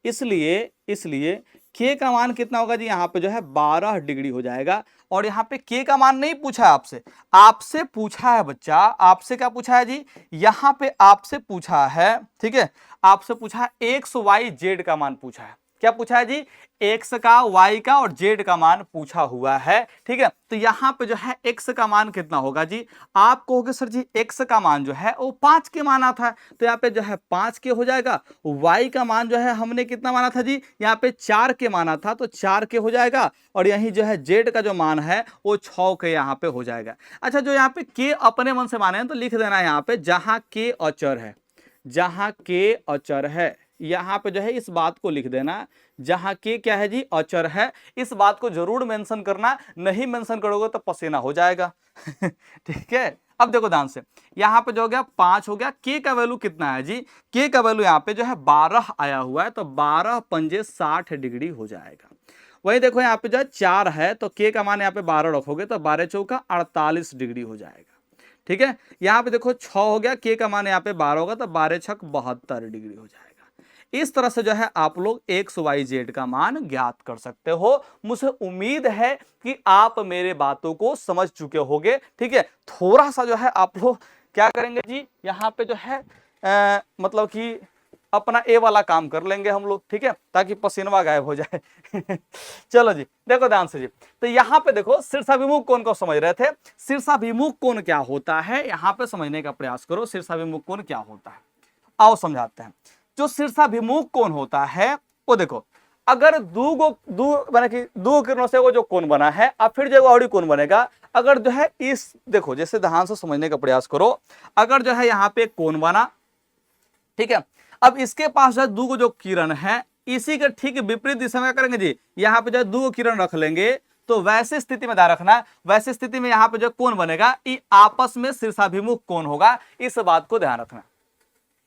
इसलिए के का मान कितना होगा जी, यहाँ पे जो है 12 डिग्री हो जाएगा। और यहाँ पे के का मान नहीं पूछा है आपसे पूछा है बच्चा, आपसे क्या पूछा है जी, यहाँ पे आपसे पूछा है, ठीक है, आपसे पूछा है एक्स वाई जेड का मान पूछा है। क्या पूछा है जी, एक्स का, वाई का और जेड का मान पूछा हुआ है। ठीक है, तो यहाँ पे जो है एक्स का मान कितना होगा जी, आप कहोगे सर जी एक्स का मान जो है वो 5 के माना था तो यहाँ पे जो है 5 के हो जाएगा। वाई का मान जो है हमने कितना माना था जी, यहाँ पे 4 के माना था तो 4 के हो जाएगा। और यही जो है जेड का जो मान है वो 6 के यहाँ पे हो जाएगा। अच्छा, जो यहाँ पे के अपने मन से माने हैं तो लिख देना है यहाँ पे, जहां के अचर है, जहां के अचर है, यहां पे जो है इस बात को लिख देना, जहां के क्या है जी, अचर है। इस बात को जरूर मेंशन करना, नहीं मेंशन करोगे तो पसीना हो जाएगा। ठीक है, अब देखो ध्यान से, यहां पे जो हो गया 5 हो गया, के का वैल्यू कितना है जी, के का वैल्यू यहाँ पे जो है 12 आया हुआ है तो 12 पंजे 60 डिग्री हो जाएगा। वही देखो यहाँ पे जो है 4 है तो के का मान यहाँ पे 12 रखोगे तो 12 चौका 48 डिग्री हो जाएगा। ठीक है, यहाँ पे देखो 6 हो गया, के का मान यहाँ पे 12 होगा तो 12 छक 72 डिग्री हो जाएगा। इस तरह से जो है आप लोग एक्स वाई जेड का मान ज्ञात कर सकते हो। मुझे उम्मीद है कि आप मेरे बातों को समझ चुके होंगे। ठीक है, थोड़ा सा जो है आप लोग क्या करेंगे जी, यहाँ पे जो है मतलब कि अपना ए वाला काम कर लेंगे हम लोग, ठीक है, ताकि पसीनवा गायब हो जाए। चलो जी, देखो ध्यान से जी, तो यहाँ पे देखो शीर्षाभिमुख कोण को समझ रहे थे। शीर्षाभिमुख कोण क्या होता है, यहाँ पे समझने का प्रयास करो। शीर्षाभिमुख कोण क्या होता है, आओ समझाते हैं। जो शीर्षाभिमुख कोण होता है वो देखो, अगर माने कि दो किरणों से वो जो कोण बना है, अब फिर जो और कोण बनेगा, अगर जो है इस देखो जैसे ध्यान से समझने का प्रयास करो, अगर जो है यहाँ पे कोण बना, ठीक है, अब इसके पास जो है दो जो किरण है, इसी के ठीक विपरीत दिशा में क्या करेंगे जी, यहाँ पे जो दो किरण रख लेंगे, तो वैसे स्थिति में ध्यान रखना, वैसे स्थिति में यहाँ पे जो कोण बनेगा ये आपस में शीर्षाभिमुख कोण होगा, इस बात को ध्यान रखना।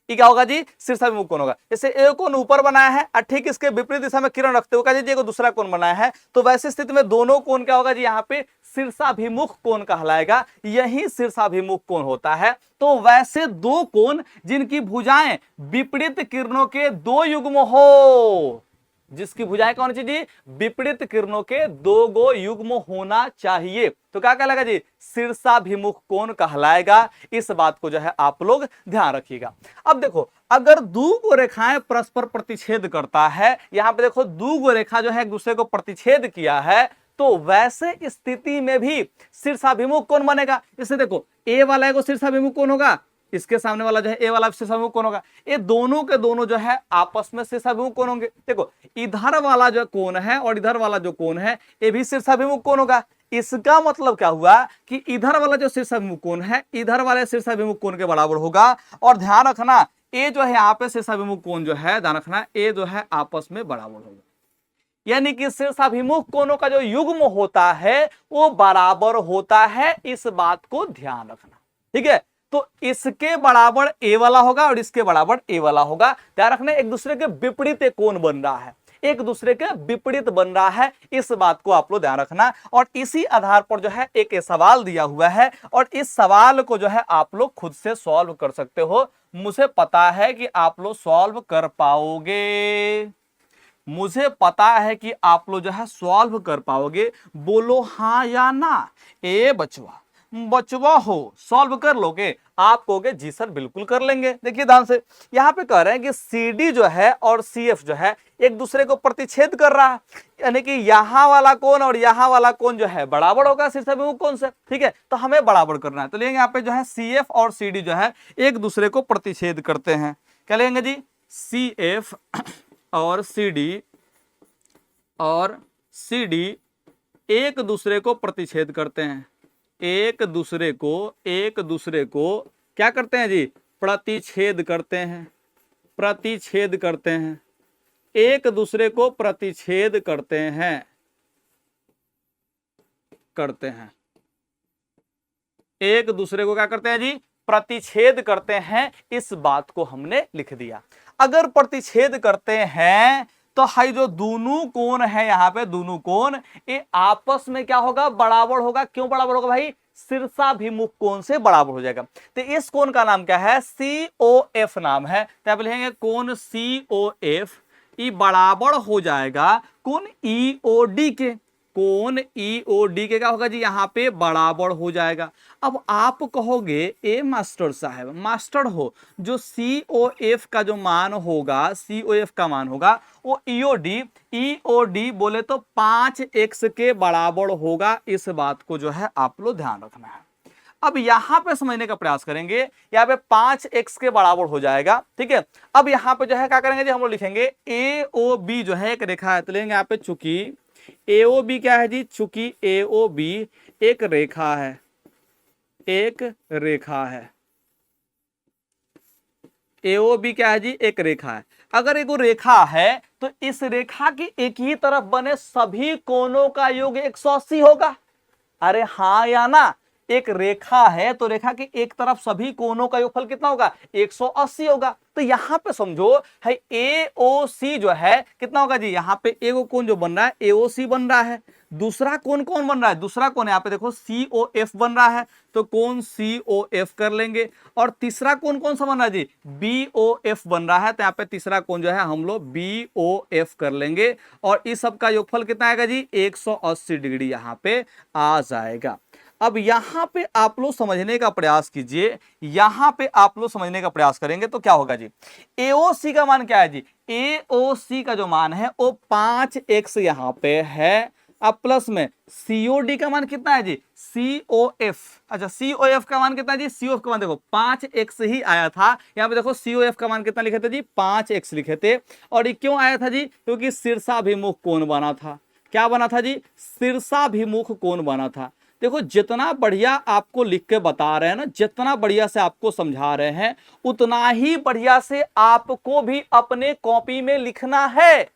ये क्या होगा जी, शीर्षाभिमुख कोण होगा। जैसे एक कोण ऊपर बनाया है और ठीक इसके विपरीत दिशा में किरण रखते हुए जी एक दूसरा कोण बनाया है, तो वैसे स्थिति में दोनों कोण क्या होगा जी, यहाँ पे शीर्षाभिमुख कोण कहलाएगा, यही शीर्षाभिमुख कोण होता है। तो वैसे दो कोण जिनकी भुजाएं विपरीत किरणों के दो युग्म हो, जिसकी भुजाएं कौन सी जी, विपरीत किरणों के दो गो युग्म होना चाहिए, तो क्या कहलाएगा जी, शीर्षाभिमुख कोण कहलाएगा। इस बात को जो है आप लोग ध्यान रखिएगा। अब देखो अगर दो गो रेखाएं परस्पर प्रतिच्छेद करता है, यहां पे देखो दो गो रेखा जो है एक दूसरे को प्रतिच्छेद किया है, तो वैसे स्थिति में भी शीर्षाभिमुख कोण बनेगा। इसे देखो ए वाला एगो शीर्षाभिमुख कोण होगा, इसके सामने वाला जो है ए वाला शीर्षाभिमुख कोण होगा, ये दोनों के दोनों जो है आपस में शीर्षाभिमुख कोण होंगे। देखो इधर वाला जो कोण है और इधर वाला जो कोण है ये भी शीर्षाभिमुख कोण होगा। इसका मतलब क्या हुआ कि इधर वाला जो शीर्षाभिमुख कोण है इधर वाले शीर्षाभिमुख कोण के बराबर होगा। और ध्यान रखना ये जो है यहाँ पे शीर्षाभिमुख कोण जो है, ध्यान रखना ये जो है आपस में बराबर होगा, यानी कि शीर्षाभिमुख कोणों का जो युग्म होता है वो बराबर होता है, इस बात को ध्यान रखना, ठीक है। तो इसके बराबर ए वाला होगा और इसके बराबर ए वाला होगा, ध्यान रखना एक दूसरे के विपरीत कोण बन रहा है, एक दूसरे के विपरीत बन रहा है, इस बात को आप लोग ध्यान रखना। और इसी आधार पर जो है एक सवाल दिया हुआ है और इस सवाल को जो है आप लोग खुद से सॉल्व कर सकते हो। मुझे पता है कि आप लोग सॉल्व कर पाओगे, मुझे पता है कि आप लोग जो है सॉल्व कर पाओगे, बोलो हाँ या ना। ए बचवा बचवा हो, सॉल्व कर लोगे? आप कहोगे जी सर बिल्कुल कर लेंगे। देखिए ध्यान से यहाँ पे कह रहे हैं कि CD जो है और CF जो है एक दूसरे को प्रतिच्छेद कर रहा है, यानी कि यहाँ वाला कोण और यहाँ वाला कोण जो है बराबर होगा शीर्षाभिमुख कोण से, ठीक है। तो हमें बराबर करना है, तो लेंगे यहाँ पे जो है CF और CD जो है एक दूसरे को प्रतिच्छेद करते हैं। क्या लेंगे जी, CF और CD एक दूसरे को प्रतिच्छेद करते हैं, एक दूसरे को क्या करते हैं जी, प्रतिच्छेद करते हैं, प्रतिच्छेद करते हैं, एक दूसरे को प्रतिच्छेद करते हैं, एक दूसरे को क्या करते हैं जी, प्रतिच्छेद करते हैं। इस बात को हमने लिख दिया। अगर प्रतिच्छेद करते हैं तो हाई जो दोनों कोण है, यहाँ पे दोनों कोण ये आपस में क्या होगा, बराबर होगा। क्यों बराबर होगा भाई, शीर्षाभिमुख कोण से बराबर हो जाएगा। तो इस कोण का नाम क्या है, COF नाम है। तो आप लिखेंगे कोण COF, ये बराबर हो जाएगा कोण EOD के, कोण EOD के क्या होगा जी, यहाँ पे बराबर हो जाएगा। अब आप कहोगे ए मास्टर साहब, मास्टर हो, जो COF का जो मान होगा, COF का मान होगा वो EOD बोले तो 5x के बराबर होगा। इस बात को जो है आप लोग ध्यान रखना है। अब यहां पे समझने का प्रयास करेंगे, यहाँ पे 5x के बराबर हो जाएगा, ठीक है। अब यहाँ पे जो है क्या करेंगे जी, हम लोग लिखेंगे AOB जो है एक रेखा है, तो लेंगे यहाँ पे चूंकि AOB क्या है जी, चूंकि AOB एक रेखा है, एक रेखा है, AOB क्या है जी, एक रेखा है। अगर एक रेखा है तो इस रेखा की एक ही तरफ बने सभी कोणों का योग 180 होगा। अरे हाँ या ना, एक रेखा है तो रेखा की एक तरफ सभी कोणों का योगफल कितना होगा, 180 होगा। तो यहाँ पे समझो है AOC जो है कितना होगा जी, यहाँ पे एगो कोण जो बन रहा है AOC बन रहा है, दूसरा कोण कौन बन रहा है, दूसरा कोण यहाँ पे देखो COF बन रहा है, तो कोण COF कर लेंगे। और तीसरा कोण कौन सा बन रहा है जी, BOF बन रहा है, तो यहाँ पे तीसरा कोण जो है हम लोग BOF कर लेंगे। और इस सब का योगफल कितना आएगा जी, 180 डिग्री यहाँ पे आ जाएगा। अब यहां पे आप लोग समझने का प्रयास कीजिए, यहां पे आप लोग समझने का प्रयास करेंगे तो क्या होगा जी, AOC का मान क्या है जी, AOC का जो मान है वो 5x यहां पे है अब प्लस में COD का मान कितना है जी, COF। अच्छा COF का मान कितना है जी, COF का मान देखो 5x ही आया था। यहाँ पे देखो COF का मान कितना लिखे थे जी, 5x लिखे थे। और ये क्यों आया था जी, क्योंकि शीर्षाभिमुख कोण बना था। क्या बना था जी, शीर्षाभिमुख कोण बना था। देखो जितना बढ़िया आपको लिख के बता रहे हैं ना, जितना बढ़िया से आपको समझा रहे हैं, उतना ही बढ़िया से आपको भी अपने कॉपी में लिखना है।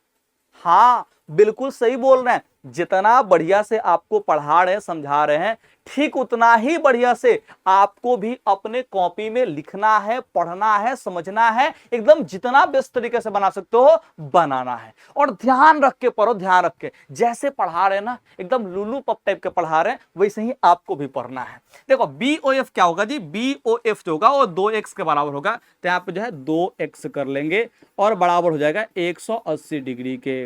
हाँ बिल्कुल सही बोल रहे हैं, जितना बढ़िया से आपको पढ़ा रहे हैं, समझा रहे हैं, ठीक उतना ही बढ़िया से आपको भी अपने कॉपी में लिखना है, पढ़ना है, समझना है, एकदम जितना बेस्ट तरीके से बना सकते हो बनाना है। और ध्यान रख के पढ़ो, ध्यान रख के, जैसे पढ़ा रहे हैं ना, एकदम लुलू पप टाइप के पढ़ा रहे हैं, वैसे ही आपको भी पढ़ना है। देखो BOF क्या होगा जी, BOF जो होगा वो 2x के बराबर होगा, तो यहाँ पे जो है 2x कर लेंगे और बराबर हो जाएगा 180 डिग्री के।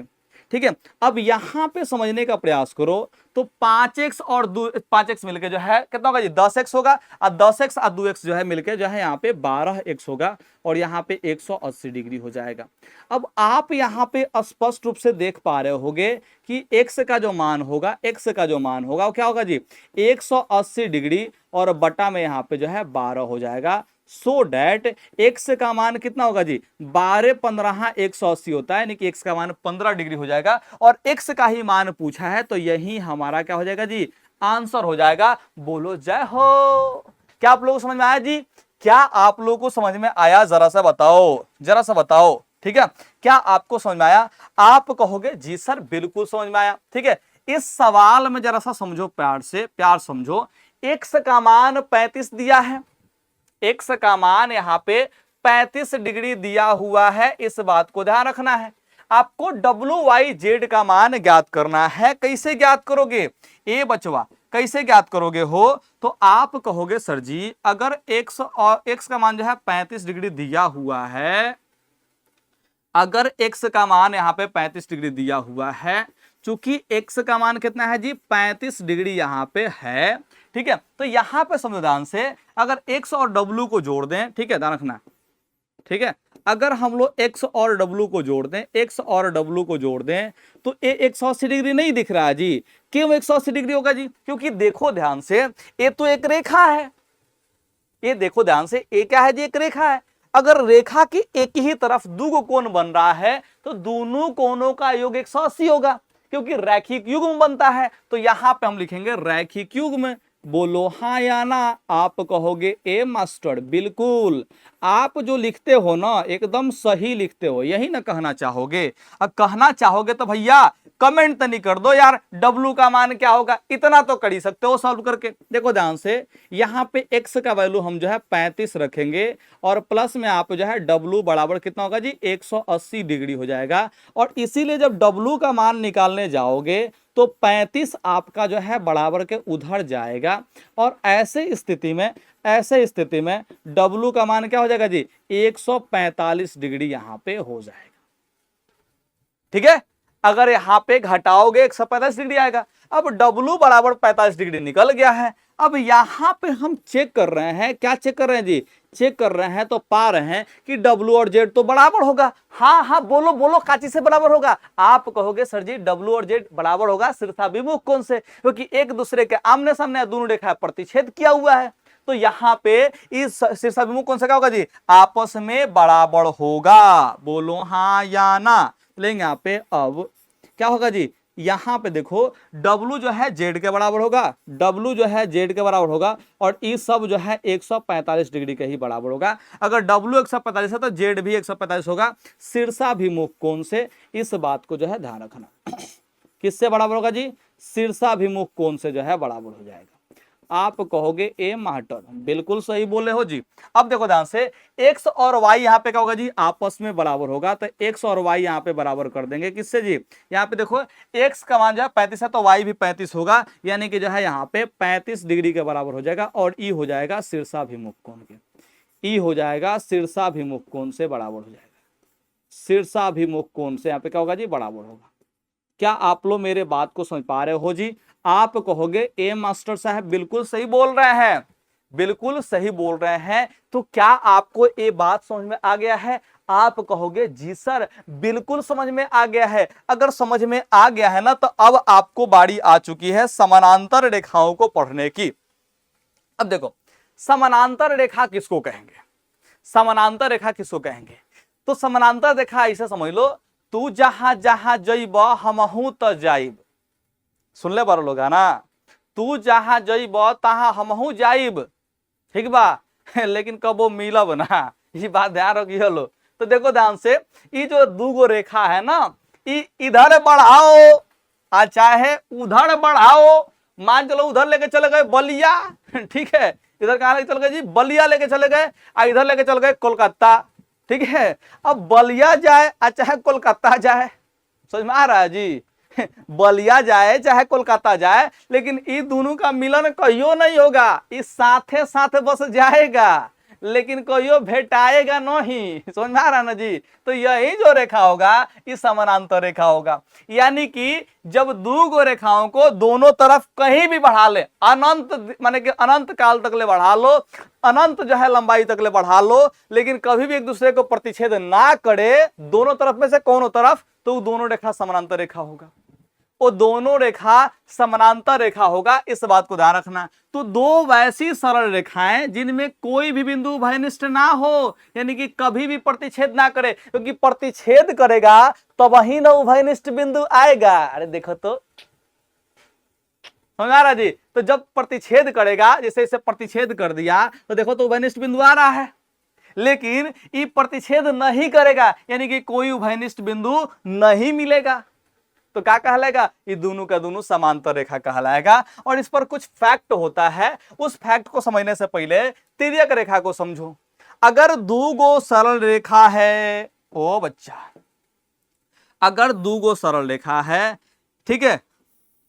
ठीक है, अब यहां पे समझने का प्रयास करो, तो 5x और 5x मिलके जो है कितना होगा जी, 10x होगा। और 10x और 2x जो है मिलके जो है यहाँ पे 12x होगा, और यहाँ पे 180 डिग्री हो जाएगा। अब आप यहाँ पे स्पष्ट रूप से देख पा रहे होगे कि x का जो मान होगा, x का जो मान होगा वो क्या होगा जी, 180 डिग्री और बटा में यहाँ पे जो है 12 हो जाएगा। सो डैट x का मान कितना होगा जी, 12 15 180 होता है, यानी कि x का मान 15 डिग्री हो जाएगा। और x का ही मान पूछा है, तो यही हमारा क्या हो जाएगा जी, आंसर हो जाएगा। बोलो जय हो। क्या आप लोगों को समझ में आया जी, क्या आप लोगों को समझ में आया, जरा सा बताओ, जरा सा बताओ। ठीक है, क्या आपको समझ में आया? आप कहोगे जी सर बिल्कुल समझ में आया। ठीक है, इस सवाल में जरा सा समझो, प्यार से, प्यार समझो। x का मान 35 दिया है, x का मान यहाँ पे 35 डिग्री दिया हुआ है, इस बात को ध्यान रखना है। आपको WYZ का मान ज्ञात करना है। कैसे ज्ञात करोगे ए बचवा, कैसे ज्ञात करोगे हो? तो आप कहोगे सर जी अगर x और x का मान जो है 35 डिग्री दिया हुआ है, अगर x का मान यहाँ पे 35 डिग्री दिया हुआ है, चूंकि x का मान कितना है जी, 35 डिग्री यहाँ पे है। ठीक है, तो यहाँ पे संविधान से अगर x और w को जोड़ दें, ठीक है ध्यान रखना, ठीक है, अगर हम लोग x और w को जोड़ दें, x और w को जोड़ दें, तो ये 180 डिग्री नहीं दिख रहा है जी। क्यों 180 डिग्री होगा जी? क्योंकि देखो ध्यान से, ये तो एक रेखा है, ये देखो ध्यान से, ये क्या है जी, एक रेखा है। अगर रेखा की एक ही तरफ दो कोण बन रहा है, तो दोनों कोणों का योग 180 होगा, क्योंकि रैखिक युग्म बनता है। तो यहां पे हम लिखेंगे रैखिक युग्म। बोलो हाँ या ना? आप कहोगे ए मास्टर बिल्कुल, आप जो लिखते हो ना एकदम सही लिखते हो, यही ना कहना चाहोगे? अब कहना चाहोगे तो भैया कमेंट तो नहीं कर दो यार, W का मान क्या होगा, इतना तो कर ही सकते हो सॉल्व करके। देखो ध्यान से, यहाँ पे x का वैल्यू हम जो है 35 रखेंगे, और प्लस में आप जो है W बराबर कितना होगा जी, 180 डिग्री हो जाएगा। और इसीलिए जब W का मान निकालने जाओगे तो 35 आपका जो है बराबर के उधर जाएगा, और ऐसे स्थिति में, ऐसे स्थिति में W का मान क्या हो जाएगा जी, 145 डिग्री यहाँ पे हो जाएगा। ठीक है, अगर यहां पे घटाओगे 145 डिग्री आएगा। अब W बराबर 45 डिग्री निकल गया है। अब यहां पे हम चेक कर रहे हैं, क्या चेक कर रहे हैं जी, चेक कर रहे हैं तो पा रहे हैं कि W और Z तो बराबर होगा। हाँ हाँ बोलो बोलो, काची से बराबर होगा? आप कहोगे सर जी W और Z बराबर होगा शीर्षाभिमुख कोण से, क्योंकि एक दूसरे के आमने सामने दोनों रेखा प्रतिच्छेद किया हुआ है। तो यहाँ पे इस शीर्षाभिमुख कोण से क्या होगा जी, आपस में बराबर होगा। बोलो हाँ या ना? लेंगे यहाँ पे, अब क्या होगा जी, यहाँ पे देखो W जो है Z के बराबर होगा, W जो है Z के बराबर होगा, और ये सब जो है 145 डिग्री के ही बराबर होगा। अगर W 145 है तो Z भी 145 होगा शीर्षाभिमुख कोण से। इस बात को जो है ध्यान रखना। किससे बराबर होगा जी? शीर्षाभिमुख कोण से जो है बराबर हो जाएगा। आप कहोगे ए मास्टर बिल्कुल सही बोले हो जी। अब देखो ध्यान से, x और y यहाँ पे क्या होगा जी, आपस में बराबर होगा, तो x और y यहाँ पे बराबर कर देंगे। किससे जी? यहाँ पे देखो x का मान जो है 35 है, तो y भी 35 होगा, यानी कि जो है यहाँ पे 35 डिग्री के बराबर हो जाएगा, और ई हो जाएगा शीर्षाभिमुख कोण के, ई हो जाएगा शीर्षाभिमुख कोण से बराबर हो जाएगा। शीर्षाभिमुख कोण से यहाँ पे क्या होगा जी, बराबर होगा। क्या आप लोग मेरे बात को समझ पा रहे हो जी? आप कहोगे ए मास्टर साहब बिल्कुल सही बोल रहे हैं, बिल्कुल सही बोल रहे हैं। तो क्या आपको ये बात समझ में आ गया है? आप कहोगे जी सर बिल्कुल समझ में आ गया है। अगर समझ में आ गया है ना, तो अब आपको बारी आ चुकी है समानांतर रेखाओं को पढ़ने की। अब देखो, समानांतर रेखा किसको कहेंगे, समानांतर रेखा किसको कहेंगे? तो समानांतर रेखा ऐसे समझ लो, तू जहां जहां जइब हमहू त जाइब। सुन ले बारो लोग ना, तू जहां जइब तहां हमहू जाइब, ठीक बा लेकिन कबो मिलब ना, ये बात ध्यान रखिए लो। तो देखो ध्यान से, ये जो दूगो रेखा है ना, इधर बढ़ाओ आ चाहे उधर बढ़ाओ। मान चलो उधर लेके चले गए बलिया, ठीक है, इधर कहां लेके चले गए जी, बलिया लेके चले गए, आ इधर लेके चले गए कोलकाता, ठीक है। अब बलिया जाए आ चाहे कोलकाता जाए, समझ में आ रहा है जी बलिया जाए चाहे कोलकाता जाए, लेकिन ये दोनों का मिलन कहियो नहीं होगा, इस साथे साथे बस जाएगा, लेकिन कहियो भेटाएगा नहीं। समझ में आ रहा ना जी? तो यही जो रेखा होगा ये समानांतर रेखा होगा। यानी कि जब दो रेखाओं को दोनों तरफ कहीं भी बढ़ा ले, अनंत माने कि अनंत काल तक ले बढ़ा लो, अनंत जो है लंबाई तक ले बढ़ा लो, लेकिन कभी भी एक दूसरे को प्रतिच्छेद ना करे दोनों तरफ में से कोनो तरफ, तो दोनों रेखा समानांतर रेखा होगा। वो दोनों रेखा समानांतर रेखा होगा, इस बात को ध्यान रखना। तो दो वैसी सरल रेखाएं जिनमें कोई भी बिंदु उभयनिष्ठ ना हो, यानी कि कभी भी प्रतिच्छेद ना करे, क्योंकि प्रतिच्छेद करेगा तो वही ना उभयनिष्ठ बिंदु आएगा। अरे देखो तो समझा जी, तो जब प्रतिच्छेद करेगा, जैसे इसे प्रतिच्छेद कर दिया तो देखो तो उभयनिष्ठ बिंदु आ रहा है, लेकिन ये प्रतिच्छेद नहीं करेगा, यानी कि कोई उभयनिष्ठ बिंदु नहीं मिलेगा, तो क्या कहलाएगा, ये दोनों का दोनों समांतर रेखा कहलाएगा। और इस पर कुछ फैक्ट होता है, उस फैक्ट को समझने से पहले तिर्यक रेखा को समझो। अगर दो सरल रेखा है, ओ बच्चा, अगर दो सरल रेखा है, ठीक है,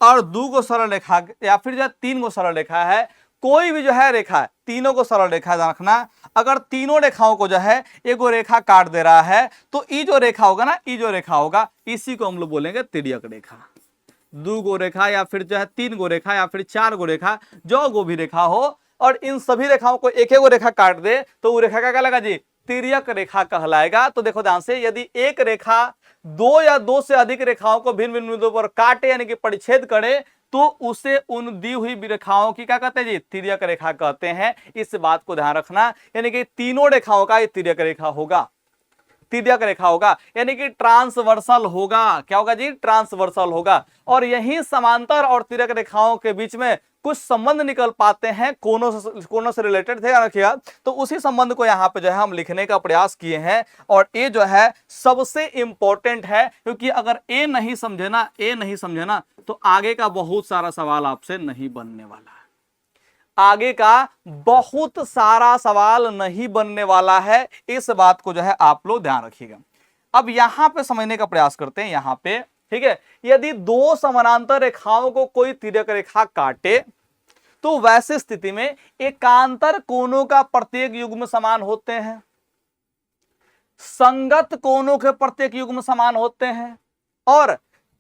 और दो सरल रेखा या फिर जो 3 सरल रेखा है, कोई भी जो है रेखा है, तीनों को सरल रेखा रखना, अगर तीनों रेखाओं को जो है एगो रेखा काट दे रहा है, तो ये जो रेखा होगा ना, ये जो रेखा होगा, इसी को हम लोग बोलेंगे तिर्यक रेखा। 2 रेखा या फिर जो है 3 रेखा या फिर 4 रेखा, जो भी रेखा हो, और इन सभी रेखाओं को एक एक रेखा काट दे, तो वो रेखा क्या कहलाएगा जी, तिर्यक रेखा कहलाएगा। तो देखो ध्यान से, यदि एक रेखा 2 या 2 से अधिक रेखाओं को भिन्न भिन्न बिंदुओं पर काटे, यानी कि परिच्छेद करे, तो उसे उन दी हुई रेखाओं की क्या कहते हैं जी, तिर्यक रेखा कहते हैं। इस बात को ध्यान रखना, यानी कि तीनों रेखाओं का ये तिर्यक रेखा होगा, तिर्यक रेखा होगा, यानी कि ट्रांसवर्सल होगा। क्या होगा जी, ट्रांसवर्सल होगा। और यही समांतर और तिर्यक रेखाओं के बीच में कुछ संबंध निकल पाते हैं, कोनों से रिलेटेड थे, रखिएगा। तो उसी संबंध को यहाँ पे जो है हम लिखने का प्रयास किए हैं, और ये जो है सबसे इंपॉर्टेंट है, क्योंकि अगर ए नहीं समझे ना, तो आगे का बहुत सारा सवाल आपसे नहीं बनने वाला है, आगे का बहुत सारा सवाल नहीं बनने वाला है। इस बात को जो है आप लोग ध्यान रखिएगा। अब यहां पे समझने का प्रयास करते हैं, यहां पे ठीक है, यदि 2 समानांतर रेखाओं को कोई तिर्यक रेखा काटे, तो वैसे स्थिति में एकांतर कोणों का प्रत्येक युग्म समान होते हैं, संगत कोणों के प्रत्येक युग्म समान होते हैं, और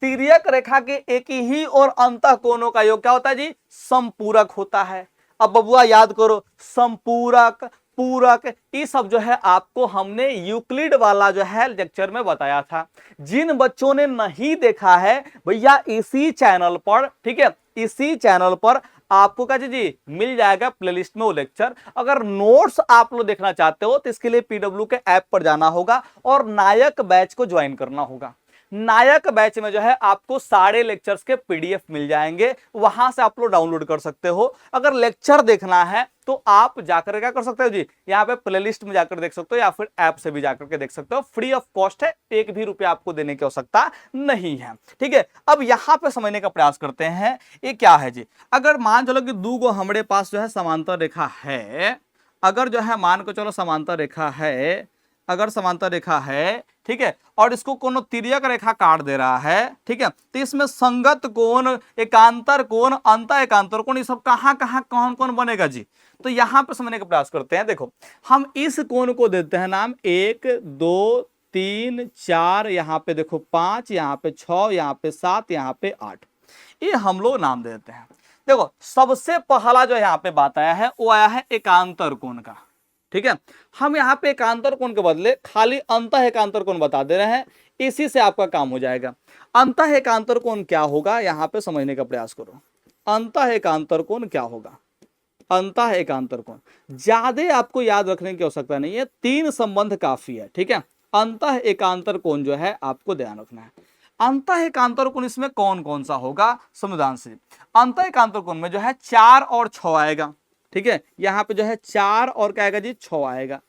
तिर्यक रेखा के एक ही और अंतः कोणों का योग क्या होता है जी, संपूरक होता है। अब बबुआ याद करो, संपूरक, पूरक, ये सब जो है आपको हमने यूक्लिड वाला जो है लेक्चर में बताया था। जिन बच्चों ने नहीं देखा है भैया, इसी चैनल पर, ठीक है, इसी चैनल पर आपको क्या जी मिल जाएगा प्लेलिस्ट में वो लेक्चर। अगर नोट्स आप लोग देखना चाहते हो तो इसके लिए पीडब्ल्यू के ऐप पर जाना होगा और नायक बैच को ज्वाइन करना होगा। नायक बैच में जो है आपको सारे लेक्चर्स के पीडीएफ मिल जाएंगे, वहां से आप लोग डाउनलोड कर सकते हो। अगर लेक्चर देखना है तो आप जाकर क्या कर सकते हो जी, यहाँ पे प्लेलिस्ट में जाकर देख सकते हो, या फिर ऐप से भी जाकर के देख सकते हो, फ्री ऑफ कॉस्ट है, 1 भी रुपया आपको देने की आवश्यकता नहीं है, ठीक है। अब यहाँ पे समझने का प्रयास करते हैं, ये क्या है जी। अगर मान चलो कि 2 हमारे पास जो है समांतर रेखा है, अगर जो है मान को चलो समांतर रेखा है, अगर समांतर रेखा है, ठीक है, और इसको कोनो तिर्यक रेखा काट दे रहा है, ठीक है, तो इसमें संगत कोण, एकांतर कोण, अंतः एकांतर कोण, ये सब कहां कहां कौन कौन बनेगा जी। तो यहां पे समझने का प्रयास करते हैं। देखो, हम इस कोण को देते हैं नाम 1 2 3 4, यहाँ पे देखो 5, यहाँ पे 6, यहाँ पे 7, यहाँ पे 8, ये हम लोग नाम दे देते हैं। देखो, सबसे पहला जो यहाँ पे बात आया है वो आया है एकांतर कोण का, ठीक है। हम यहाँ पे एकांतर कोण के बदले खाली अंतः एकांतर कोण बता दे रहे हैं, इसी से आपका काम हो जाएगा। अंतः एकांतर कोण क्या होगा, यहाँ पे समझने का प्रयास करो। अंतः एकांतर कोण क्या होगा, अंतः एकांतर कोण ज्यादा आपको याद रखने की आवश्यकता नहीं है, 3 संबंध काफी है, ठीक है। अंतः एकांतर कोण जो है आपको ध्यान रखना है। अंतः एकांतर कोण इसमें कौन कौन सा होगा, समझदान से। अंतः एकांतर कोण में जो है 4 और 6 आएगा, ठीक है। यहाँ पे जो है 4 और क्या आएगा जी, 6 आएगा।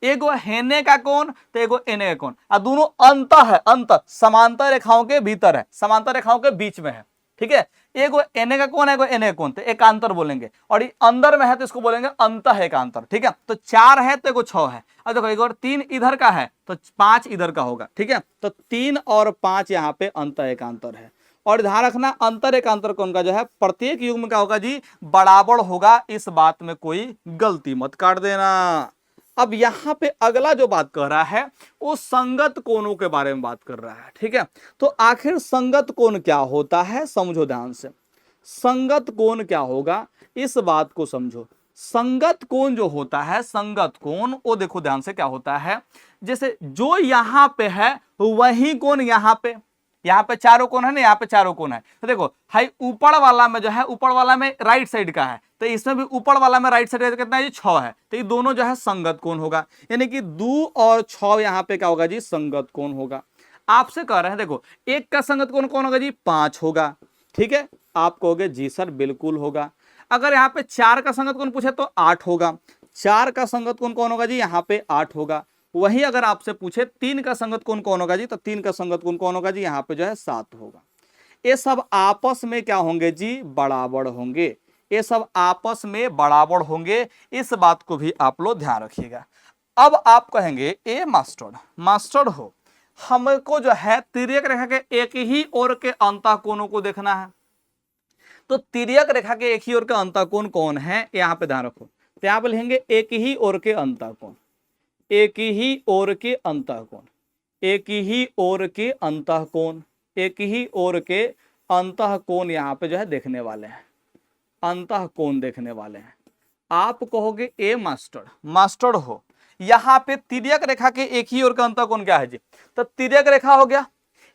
एगो हेने का कोण तो एगो एने का कोण, और दोनों अंत है, अंत समांतर रेखाओं के भीतर है, समांतर रेखाओं के बीच में है, ठीक है। एगो एने का कोण है, एगो एने का कोण, तो एकांतर बोलेंगे, और ये अंदर में है तो इसको बोलेंगे अंतः एकांतर, ठीक है। तो 4 है तो एगो 6 है, और देखो एगो 3 इधर का है तो 5 इधर का होगा, ठीक है। तो 3 और 5 यहाँ पे अंतः एकांतर है। और ध्यान रखना अंतर एकांतर कोण का जो है प्रत्येक युग्म का होगा जी बराबर होगा, इस बात में कोई गलती मत काट देना। अब यहां पे अगला जो बात कर रहा है वो संगत कोणों के बारे में बात कर रहा है, ठीक है। तो आखिर संगत कोण क्या होता है, समझो ध्यान से। संगत कोण क्या होगा इस बात को समझो। संगत कोण जो होता है, संगत कोण वो देखो ध्यान से क्या होता है, जैसे जो यहां पे है वही कोण यहाँ पे चारों कोण है ना, यहाँ पे चारों कोण है, तो देखो हाई ऊपर वाला में जो है, ऊपर वाला में राइट साइड का है, तो इसमें भी ऊपर वाला में राइट साइड का कितना है जी, 6 है, तो ये दोनों जो है संगत कोण होगा, यानी कि 2 और 6 यहाँ पे क्या होगा जी, संगत कोण होगा। आपसे कह रहे हैं देखो एक का संगत कोण कौन होगा जी, 5 होगा, ठीक है। आप कहोगे जी सर बिल्कुल होगा। अगर यहाँ पे 4 का संगत कोण पूछे तो 8 होगा, 4 का संगत कोण कौन होगा जी, यहाँ पे 8 होगा। वही अगर आपसे पूछे 3 का संगत कोण कौन होगा जी, तो 3 का संगत कोण कौन होगा जी, यहाँ पे जो है 7 होगा। ये सब आपस में क्या होंगे जी, बराबर होंगे, ये सब आपस में बराबर होंगे, इस बात को भी आप लोग ध्यान रखिएगा। अब आप कहेंगे ए मास्टर हो, हमको जो है तिर्यक रेखा के एक ही ओर के अंतः कोणों को देखना है, तो तिर्यक रेखा के एक ही ओर के अंतः कोण कौन है, यहाँ पे ध्यान रखो। तो यहाँ पे लिखेंगे एक ही ओर के अंतः कोण, एक ही ओर के अंतः कोण, एक ही ओर के अंतः कोण, एक ही ओर के अंतः कोण यहाँ पे जो है देखने वाले हैं, अंतः कोण देखने वाले हैं। आप कहोगे ए मास्टर हो, यहाँ पे तिर्यक रेखा के एक ही ओर का अंतः कोण क्या है जी, तो तिर्यक रेखा हो गया,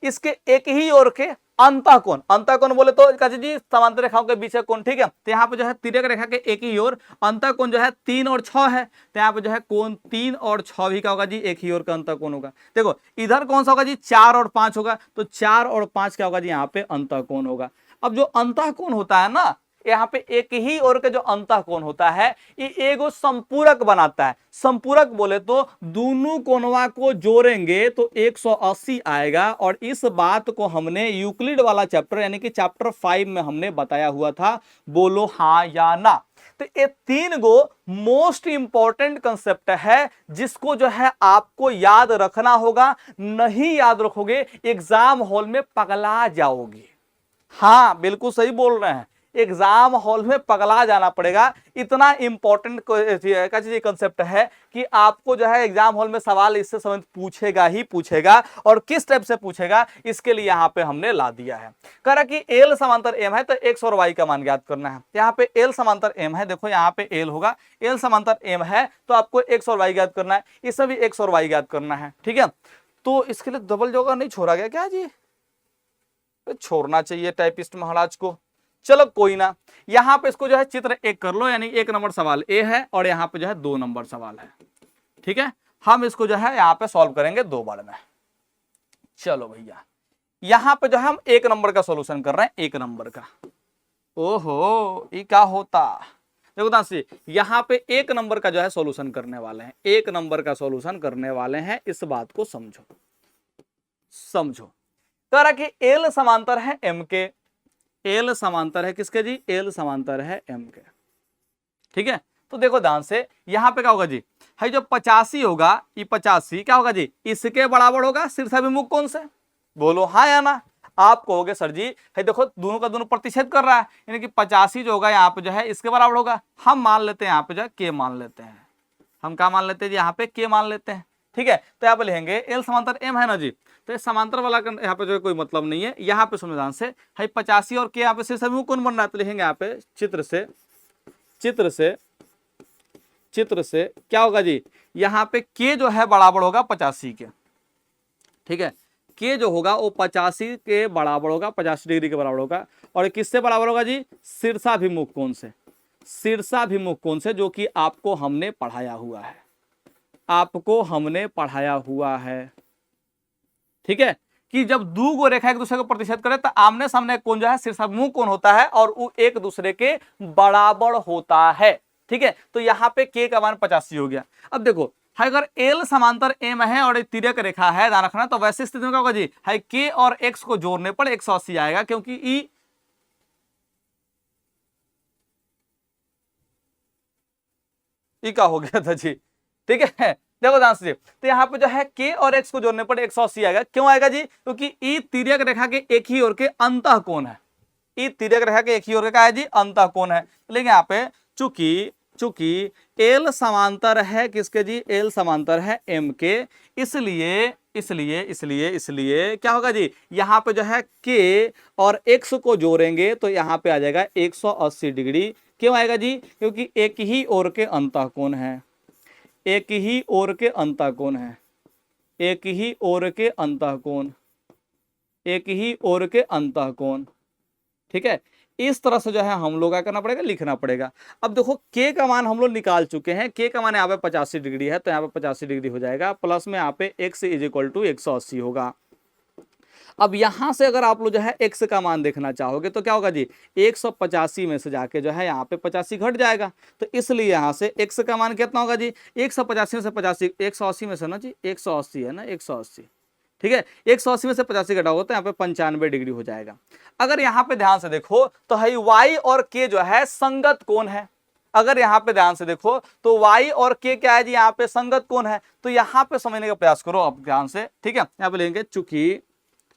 इसके एक ही ओर के अंतः कोण बोले तो कहते जी समांतर रेखाओं के बीच का कोण, ठीक है। तो यहाँ पे जो है तिर्यक रेखा के एक ही ओर अंतः कोण जो है 3 और 6 है, तो यहाँ पे जो है कोण 3 और 6 भी क्या होगा जी, एक ही ओर का अंतः कोण होगा। देखो इधर कौन सा होगा जी, 4 और 5 होगा, तो 4 और 5 क्या होगा जी, यहाँ पे अंतः कोण होगा। अब जो अंतः कोण होता है ना, यहाँ पे एक ही ओर के जो अंतः कोण होता है ये एगो संपूरक बनाता है। संपूरक बोले तो दोनों कोणवा को जोड़ेंगे तो 180 आएगा, और इस बात को हमने यूक्लिड वाला चैप्टर यानी कि चैप्टर 5 में हमने बताया हुआ था, बोलो हाँ या ना। तो ये 3 गो मोस्ट इंपॉर्टेंट कंसेप्ट है जिसको जो है आपको याद रखना होगा, नहीं याद रखोगे एग्जाम हॉल में पगला जाओगे। हाँ बिल्कुल सही बोल रहे हैं, एग्जाम हॉल में पगला जाना पड़ेगा, इतना इंपॉर्टेंट कंसेप्ट है कि आपको जो है एग्जाम हॉल में सवाल इससे संबंधित पूछेगा ही पूछेगा, और किस टाइप से पूछेगा इसके लिए यहाँ पे हमने ला दिया है। कह रहा कि एल समांतर एम है तो एक्स और वाई का मान ज्ञात करना है। यहाँ पे एल समांतर एम है, देखो यहाँ पे एल होगा, एल समांतर एम है तो आपको एक्स और वाई ज्ञात करना है, इसमें भी एक्स और वाई ज्ञात करना है, ठीक है। तो इसके लिए डबल जगह नहीं छोड़ा गया क्या जी, छोड़ना चाहिए टाइपिस्ट महाराज को। चलो कोई ना, यहां पे इसको जो है चित्र 1 कर लो, यानी 1 नंबर सवाल ए है और यहां पे जो है 2 नंबर सवाल है, ठीक है। हम इसको जो है यहां पे सॉल्व करेंगे 2 बार में। चलो भैया यहां पे जो है हम 1 नंबर का सॉल्यूशन कर रहे हैं, 1 नंबर का। ओहो ये क्या होता, देखो दासी यहां पे 1 नंबर का जो है सॉल्यूशन करने वाले हैं, 1 नंबर का सॉल्यूशन करने वाले हैं, इस बात को समझो। कह रहा कि एल समांतर है एम के, एल समांतर है किसके जी, एल समांतर है एम के, ठीक है। तो देखो ध्यान से यहां पे क्या होगा जी, है जो 85 होगा, ये 85 क्या होगा जी, इसके बराबर होगा शीर्षाभिमुख कोण से, बोलो हाँ या ना। आप कहोगे सर जी है देखो दोनों का दोनों प्रतिच्छेद कर रहा है, यानी कि 85 जो होगा यहाँ पे जो है इसके बराबर होगा। हम मान लेते हैं यहाँ पे जो है के मान लेते हैं, हम क्या मान लेते हैं जी, यहाँ पे के मान लेते हैं, ठीक है। तो यहाँ पे लिखेंगे एल समांतर एम है ना जी, तो ये समांतर वाला यहाँ पे जो कोई मतलब नहीं है। यहाँ पे संविधान से है 85 और के यहाँ पे शीर्षाभिमुख कोण बन रहा है, तो लिखेंगे यहाँ पे चित्र चित्र से क्या होगा जी, यहाँ पे के जो है बराबर होगा 85 के, ठीक है, के जो होगा वो 85 के बराबर होगा, 50 डिग्री के बराबर होगा। और किससे बराबर होगा जी, शीर्षाभिमुख कोण से, शीर्षाभिमुख कोण से, जो कि आपको हमने पढ़ाया हुआ है, आपको हमने पढ़ाया हुआ है, ठीक है, कि जब दो गो रेखा एक दूसरे को प्रतिच्छेद करे तो आमने सामने कोण जो है शीर्षाभिमुख कोण होता है और वो एक दूसरे के बराबर होता है, ठीक है। तो यहाँ पे के का मान 85 हो गया। अब देखो अगर एल समांतर एम है और एक तिर्यक रेखा है, ध्यान रखना, तो वैसे स्थिति में क्या होगा जी, है के और एक्स को जोड़ने पर 180 आएगा, क्योंकि ई का हो गया था जी, ठीक है। देखो ध्यान से, तो यहाँ पे जो है के और एक्स को जोड़ने पर 180 आएगा। क्यों आएगा जी, क्योंकि ई तिर्यक रेखा के एक ही ओर के अंतः कोण है, ई तिर्यक रेखा के एक ही ओर के क्या है जी, अंतः कोण है। लेकिन यहाँ पे चूंकि एल समांतर है किसके जी, एल समांतर है एम के, इसलिए क्या होगा जी, यहाँ पे जो है के और एक्स को जोड़ेंगे तो यहाँ पे आ जाएगा 180 डिग्री। क्यों आएगा जी, क्योंकि एक ही ओर के अंतः कोण है, एक ही ओर के अंतः कोण है, एक ही ओर के अंतः कोण, एक ही ओर के अंतः कोण, ठीक है। इस तरह से जो है हम लोग क्या करना पड़ेगा, लिखना पड़ेगा। अब देखो के का मान हम लोग निकाल चुके हैं, के का मान यहाँ पे 85 डिग्री है, तो यहाँ पे 85 डिग्री हो जाएगा, प्लस में यहाँ पे x = 180 होगा। अब यहां से अगर आप लोग जो है x का मान देखना चाहोगे तो क्या होगा जी, 185 में से जाके जो है यहाँ पे 85 घट जाएगा, तो इसलिए यहाँ से x का मान कितना होगा जी, 185 में से 85, 180 में से ना जी, 180 है ना, 180, ठीक है, 180 में से 85 घटाओगे तो यहाँ पे 95 डिग्री हो जाएगा। अगर यहाँ पे ध्यान से देखो तो है y और k जो है संगत कोण है, अगर यहाँ पे ध्यान से देखो तो y और k क्या है जी, यहाँ पे संगत कोण है। तो यहाँ पे समझने का प्रयास करो अब ध्यान से, ठीक है। यहाँ पे लेंगे चूंकि,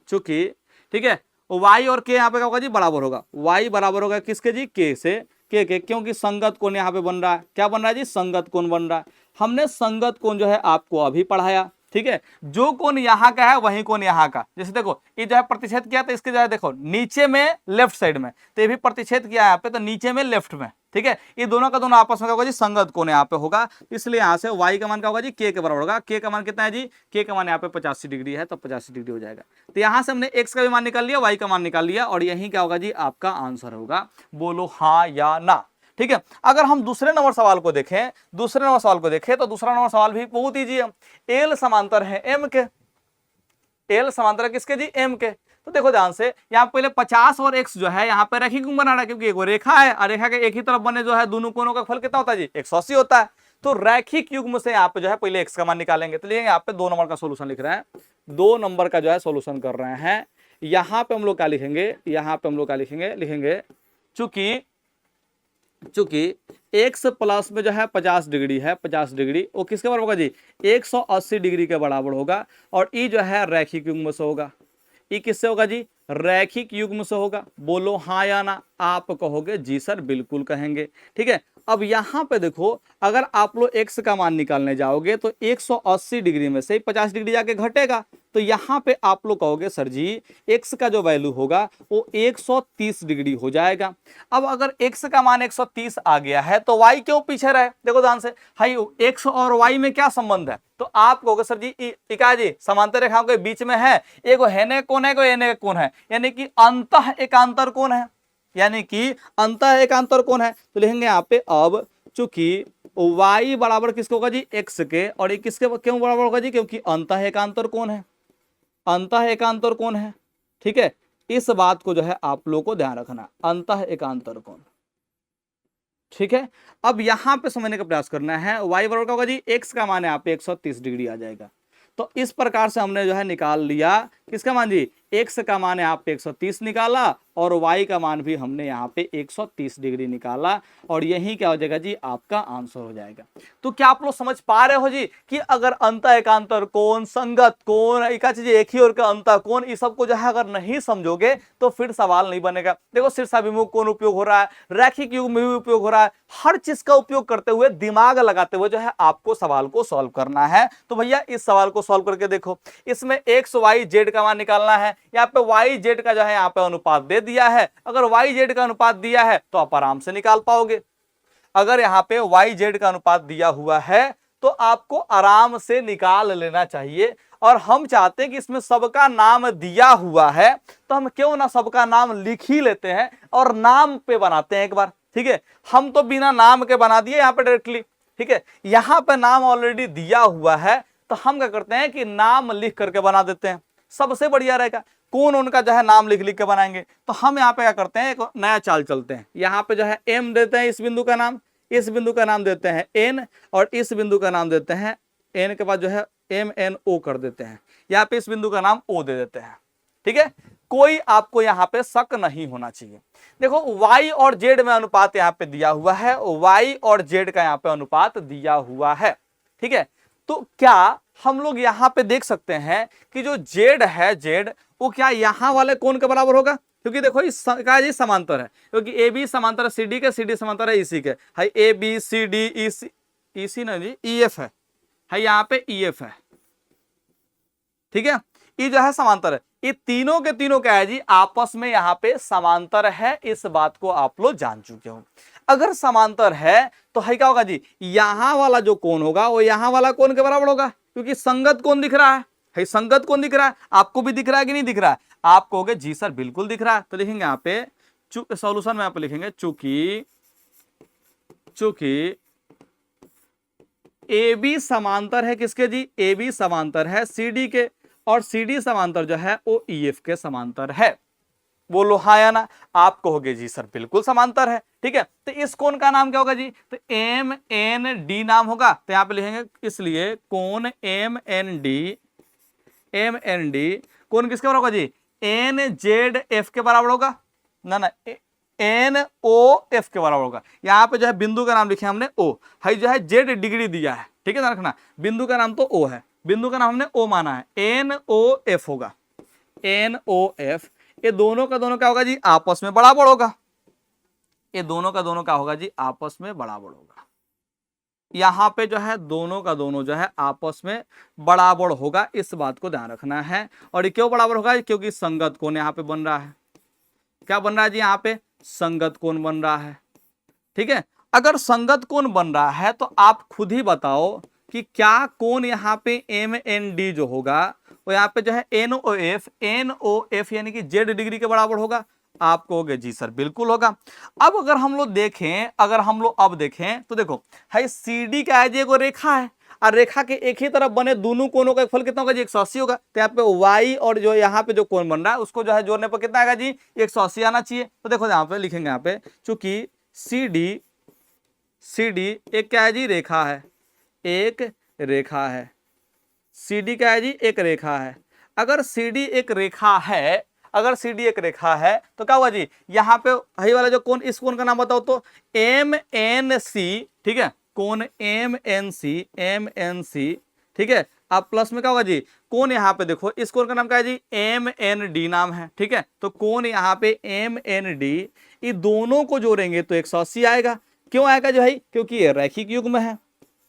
ठीक है, y और k यहाँ पे क्या होगा जी, बराबर होगा, y बराबर होगा किसके जी, k से, के, क्योंकि संगत कोण यहाँ पे बन रहा है, क्या बन रहा है जी, संगत कोण बन रहा है। हमने संगत कोण जो है आपको अभी पढ़ाया, ठीक है, जो कोण यहाँ का है वही कोण यहाँ का। जैसे देखो ये जो है प्रतिच्छेद किया तो इसके जो है देखो नीचे में लेफ्ट साइड में, तो ये भी प्रतिच्छेद किया है यहाँ पे तो नीचे में लेफ्ट में, ठीक है, ये दोनों का दोनों आपस में क्या होगा जी, संगत कोण यहाँ पे होगा। इसलिए यहाँ से y का मान क्या होगा जी, k के बराबर होगा। k का मान कितना है जी, k का मान यहाँ पे 85 डिग्री है, तो 85 डिग्री हो जाएगा। तो यहाँ से हमने x का भी मान निकाल लिया, y का मान निकाल लिया, और यही क्या होगा जी, आपका आंसर होगा। बोलो हाँ या ना, ठीक है। अगर हम दूसरे नंबर सवाल को देखें, तो दूसरा नंबर सवाल भी बहुत ईजी है। एल समांतर है एम के, एल समांतर है किसके जी, एम के। तो देखो ध्यान से, यहाँ पहले 50 और x जो है यहाँ पे रैखिक युग्म बना रहा है, क्योंकि एक रेखा है और रेखा के एक ही तरफ बने जो है दोनों कोनों का फल कितना होता है जी, 180 होता है। तो रैखिक युग्म से यहाँ पे जो है पहले x का मान निकालेंगे। तो यहाँ पे 2 नंबर का सोल्यूशन लिख रहे हैं, 2 नंबर का जो है सोल्यूशन कर रहे हैं। यहाँ पे हम लोग क्या लिखेंगे, लिखेंगे चूंकि x प्लस में जो है 50 डिग्री है, 50 डिग्री वो किसके बराबर होगा जी, 180 डिग्री के बराबर होगा, और ई जो है रैखिक युग्म से होगा। ई किससे होगा जी, रैखिक युग्म से होगा। बोलो हाँ या ना, आप कहोगे जी सर बिल्कुल कहेंगे, ठीक है। अब यहाँ पे देखो, अगर आप लोग x का मान निकालने जाओगे तो 180 डिग्री में से 50 डिग्री जाके घटेगा, तो यहाँ पे आप लोग कहोगे सर जी x का जो वैल्यू होगा वो 130 डिग्री हो जाएगा। अब अगर x का मान 130 आ गया है तो y क्यों पीछे रहे, देखो ध्यान से, हाई x और y में क्या संबंध है, तो आप कहोगे सर जी इका जी समांतर रेखाओं के बीच में है, एक हेने कोण है, एने कोण है, यानी कि अंतः एकांतर कोण है, यानी कि अंतः एकांतर कोण है। तो लिखेंगे यहाँ पे, अब चूंकि y बराबर किसको होगा जी, x के, और ये किसके क्यों बराबर होगा जी, क्योंकि अंतः एकांतर कोण है, अंतः एकांतर कोण है, ठीक है। इस बात को जो है आप लोगों को ध्यान रखना, अंतः एकांतर कोण, ठीक है। अब यहां पे समझने का प्रयास करना है, y बराबर का होगा जी, x का मान यहाँ पे 130 डिग्री आ जाएगा। तो इस प्रकार से हमने जो है निकाल लिया किसका मान जी, x का मान यहाँ पे 130 निकाला, और y का मान भी हमने यहाँ पे 130 डिग्री निकाला, और यही क्या हो जाएगा जी, आपका आंसर हो जाएगा। तो क्या आप लोग समझ पा रहे हो जी कि अगर अंतः एकांतर कोण, संगत कोण, एक चीज एक ही ओर का अंतः कोण, इस सब को जो है अगर नहीं समझोगे तो फिर सवाल नहीं बनेगा। देखो शीर्षाभिमुख कोण उपयोग हो रहा है, रैखिक युग्म में भी उपयोग हो रहा है, हर चीज का उपयोग करते हुए, दिमाग लगाते हुए जो है आपको सवाल को सॉल्व करना है। तो भैया इस सवाल को सॉल्व करके देखो, इसमें x y z का मान निकालना है, यहाँ पे y z का जो है यहाँ पे अनुपात दे दिया है, अगर y z का अनुपात दिया है तो आप आराम से निकाल पाओगे। अगर यहाँ पे वाई जेड का अनुपात दिया हुआ है तो आपको आराम से निकाल लेना चाहिए। और हम चाहते हैं कि इसमें सबका नाम दिया हुआ है तो हम क्यों ना सबका नाम लिख ही लेते हैं और नाम पे बनाते हैं एक बार। ठीक है, हम तो बिना नाम के बना दिए यहाँ पे डायरेक्टली। ठीक है, यहाँ पे नाम ऑलरेडी दिया हुआ है तो हम क्या करते हैं कि नाम लिख करके बना देते हैं, सबसे बढ़िया रहेगा। कौन उनका जो है नाम लिख लिख के बनाएंगे, तो हम यहाँ पे क्या करते हैं, एक नया चाल चलते हैं। यहाँ पे जो है एम देते हैं, इस बिंदु का नाम, इस बिंदु का नाम देते हैं एन, और इस बिंदु का नाम देते हैं एन के बाद जो है एम एन ओ कर देते हैं। यहाँ पे इस बिंदु का नाम ओ दे देते हैं। ठीक है, कोई आपको यहाँ पे शक नहीं होना चाहिए। देखो y और z में अनुपात यहाँ पे दिया हुआ है, y और z का यहाँ पे अनुपात दिया हुआ है। ठीक है, तो क्या हम लोग यहाँ पे देख सकते हैं कि जो z है, z वो क्या यहाँ वाले कोण के बराबर होगा, क्योंकि देखो इस का जी समांतर है, क्योंकि ए बी समांतर है सी डी के, सी डी समांतर है इसी के, है A B C D E सी ना जी ई एफ है यहाँ पे ई एफ है। ठीक है, ये जो है समांतर है, ये तीनों के तीनों क्या है जी, आपस में यहाँ पे समांतर है। इस बात को आप लोग जान चुके हो। अगर समांतर है तो है क्या होगा जी, यहाँ वाला जो कोण होगा वो यहाँ वाला कोण के बराबर होगा, क्योंकि संगत कोण दिख रहा है संगत कोण दिख रहा है। आपको भी दिख रहा है कि नहीं दिख रहा है? आप कहोगे जी सर बिल्कुल दिख रहा है। तो लिखेंगे यहाँ पे सॉल्यूशन में यहाँ पे लिखेंगे चूंकि ए बी समांतर है किसके जी, ए बी समांतर है सी डी के, और सी डी समांतर जो है वो ई एफ के समांतर है। बोलो हाँ या ना? आप कहोगे जी सर बिल्कुल समांतर है। ठीक है, तो इस कोण का नाम क्या होगा जी, तो एम एन डी नाम होगा। तो यहाँ पे लिखेंगे इसलिए कोण एम एन डी कोण किसके बराबर होगा जी, एन जेड एफ के बराबर होगा ना एन ओ एफ के बराबर होगा। यहाँ पे जो है बिंदु का नाम लिखे हमने ओ, है जो है जेड डिग्री दिया है। ठीक है ना, रखना बिंदु का नाम तो ओ है, बिंदु का नाम हमने ओ माना है, एन ओ एफ होगा, एन ओ एफ। ये दोनों का दोनों क्या होगा जी, आपस में बराबर होगा। ये दोनों का दोनों क्या होगा जी, आपस में बराबर होगा। यहाँ पे जो है दोनों का दोनों जो है आपस में बराबर होगा, इस बात को ध्यान रखना है। और ये क्यों बराबर होगा, क्योंकि संगत कोण यहाँ पे बन रहा है। क्या बन रहा है जी, यहाँ पे संगत कोण बन रहा है। ठीक है, अगर संगत कोण बन रहा है तो आप खुद ही बताओ कि क्या कोण यहाँ पे एम एन डी जो होगा वो यहाँ पे जो है एन ओ एफ यानी कि जेड डिग्री के बराबर होगा। आप कहोगे जी सर बिल्कुल होगा। अब अगर हम लोग देखें तो देखो है सी डी क्या है जी, एक रेखा है, और रेखा के एक ही तरफ बने दोनों कोणों का फल कितना होगा जी, 180 होगा। तो यहाँ पे y और जो यहाँ पे जो कोण बन रहा है उसको जो है जोड़ने पर कितना आएगा जी, 180 आना चाहिए। तो देखो यहाँ पे लिखेंगे, यहाँ पे चूंकि सी डी एक क्या है जी, रेखा है, एक रेखा है। सी डी क्या है जी, एक रेखा है। अगर सी डी एक रेखा है, तो क्या हुआ जी, यहाँ पे यही वाला जो कोण, इस कोण का नाम बताओ तो एम एन सी। ठीक है, कोण एम एन सी। ठीक है, अब प्लस में क्या होगा जी, कोण यहाँ पे देखो इस कोण का नाम क्या है जी, एम एन डी नाम है। ठीक है, तो कोण यहाँ पे एम एन डी, ये दोनों को जोड़ेंगे तो 180 आएगा। क्यों आएगा जो भाई, क्योंकि ये रैखिक युग्म है।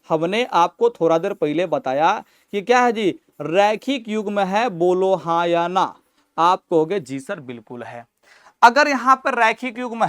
हमने आपको थोड़ा देर पहले बताया कि क्या है जी, रैखिक युग्म है। बोलो हाँ या ना? आप कहोगे जी सर बिल्कुल है। अगर यहाँ पर रैखिक युग्म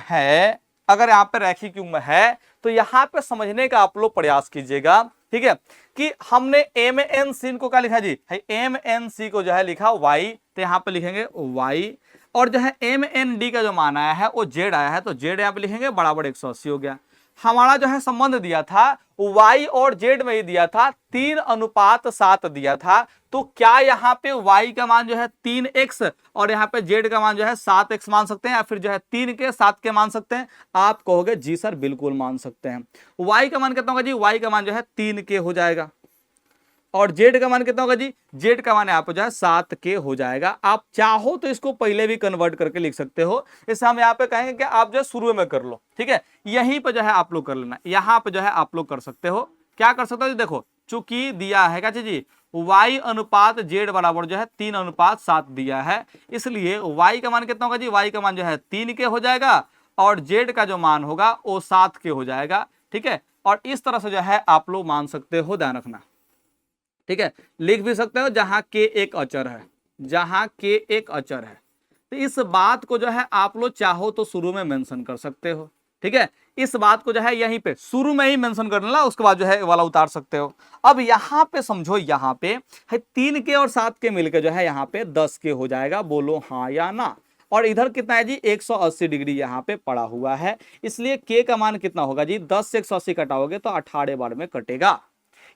है, तो यहाँ पे समझने का आप लोग प्रयास कीजिएगा। ठीक है, कि हमने एम एन सी को क्या लिखा जी, एम एन सी को जो है लिखा y, तो यहाँ पे लिखेंगे y, और जो है एम एन डी का जो मान आया है वो z आया है, तो z यहाँ पे लिखेंगे बराबर 180 हो गया। हमारा जो है संबंध दिया था y और z में ही दिया था, 3:7 दिया था। तो क्या यहाँ पे y का मान जो है 3x और यहाँ पे z का मान जो है 7x मान सकते हैं, या फिर जो है 3 के 7 के मान सकते हैं? आप कहोगे जी सर बिल्कुल मान सकते हैं। y का मान कितना होगा जी, y का मान जो है 3 के हो जाएगा, और z का मान कितना होगा जी, z का मान यहाँ पे जो है 7 के हो जाएगा। आप चाहो तो इसको पहले भी कन्वर्ट करके लिख सकते हो, इसे हम यहाँ पे कहेंगे कि आप जो है शुरू में कर लो। ठीक है, यहीं पे जो है आप लोग कर लेना, यहाँ पे जो है आप लोग कर सकते हो। क्या कर सकते हो, देखो चूंकि दिया है क्या जी, y अनुपात z बराबर जो है 3:7 दिया है, इसलिए y का मान कितना होगा जी, y का मान जो है 3 के हो जाएगा, और z का जो मान होगा वो 7 के हो जाएगा। ठीक है, और इस तरह से जो है आप लोग मान सकते हो, ध्यान रखना। ठीक है, लिख भी सकते हो जहां k एक अचर है, तो इस बात को जो है आप लोग चाहो तो शुरू में मेंशन कर सकते हो। ठीक है, इस बात को जो है यहीं पे शुरू में ही मेंशन कर लेना, उसके बाद जो है वाला उतार सकते हो। अब यहाँ पे समझो, यहाँ पे है 3 के और 7 के मिलकर जो है यहाँ पे 10 के हो जाएगा, बोलो हाँ या ना। और इधर कितना है जी 180 डिग्री यहाँ पे पड़ा हुआ है, इसलिए के का मान कितना होगा जी 10 से 180 कटाओगे तो 18 बार में कटेगा,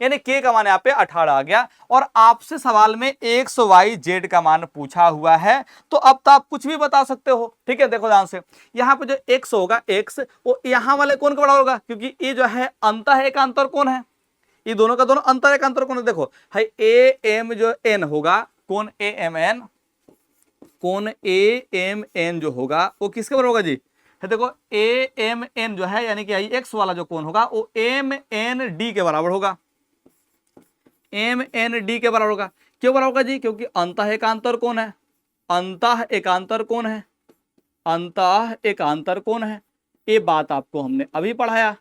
यानी के का मान यहाँ पे 18 आ गया। और आपसे सवाल में एक्स वाई जेड का मान पूछा हुआ है, तो अब तो आप कुछ भी बता सकते हो, ठीक है। देखो ध्यान से, यहाँ पे जो एक्स होगा, एक्स वो यहाँ वाले कौन का बड़ा होगा, क्योंकि ये जो है अंत है एक अंतर कौन है, ये दोनों का दोनों अंतर एक अंतर कौन है। देखो है ए एम जो एन होगा, कौन ए एम एन, कौन ए एम एन जो होगा वो किसके बराबर होगा जी, है देखो ए एम एन जो है यानी कि एक्स वाला जो कौन होगा वो एम एन डी के बराबर होगा, एम एन डी के बराबर होगा। क्यों बराबर होगा जी, क्योंकि अंतः एकांतर कौन है, अंतः एकांतर कौन है, अंतः एकांतर कौन है, ये बात आपको हमने अभी पढ़ाया।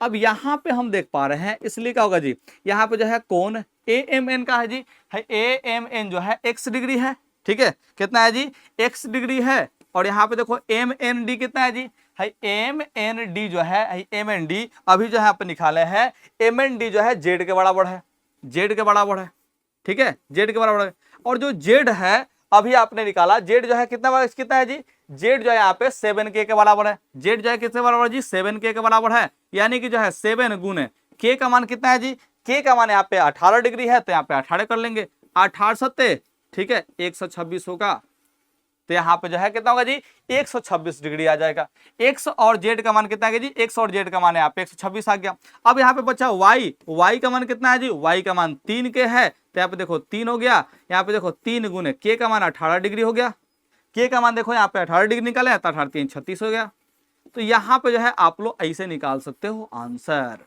अब यहाँ पे हम देख पा रहे हैं, इसलिए क्या होगा जी, यहाँ पे जो है कौन ए एम एन का है जी, है ए एम एन जो है एक्स डिग्री है, ठीक है, कितना है जी एक्स डिग्री है। और यहाँ पे देखो एम एन डी कितना है जी, है एम एन डी जो है एम एन डी अभी जो है आप निकाले हैं, एम एन डी जो है जेड के बराबर है, जेड के बराबर है, ठीक है, जेड के बराबर है। और जो जेड है अभी आपने निकाला, जेड जो है कितना है जी, जेड जो है यहाँ पे 7k के बराबर है, जेड जो है किसके बराबर जी 7k के बराबर है, यानी कि जो है 7 गुने k का मान कितना है जी, k का मान यहाँ पे 18 डिग्री है, तो यहाँ पे 18 कर लेंगे, 18 सत्ते, ठीक है 126 होगा, तो यहाँ पे जो है कितना होगा जी 126 डिग्री आ जाएगा। एक्स और जेड का मान कितना है जी, एक्स और जेड का मान यहाँ पे 126 आ गया। अब यहाँ पे बचा वाई, वाई का मान कितना है जी, वाई का मान 3 के है, तो यहाँ पे देखो 3 हो गया, यहाँ पे देखो 3 गुने के का मान 18 डिग्री हो गया, के का मान देखो यहाँ पे 18 डिग्री निकाले तो 18 3 36 हो गया। तो यहाँ पे जो है आप लोग ऐसे निकाल सकते हो आंसर।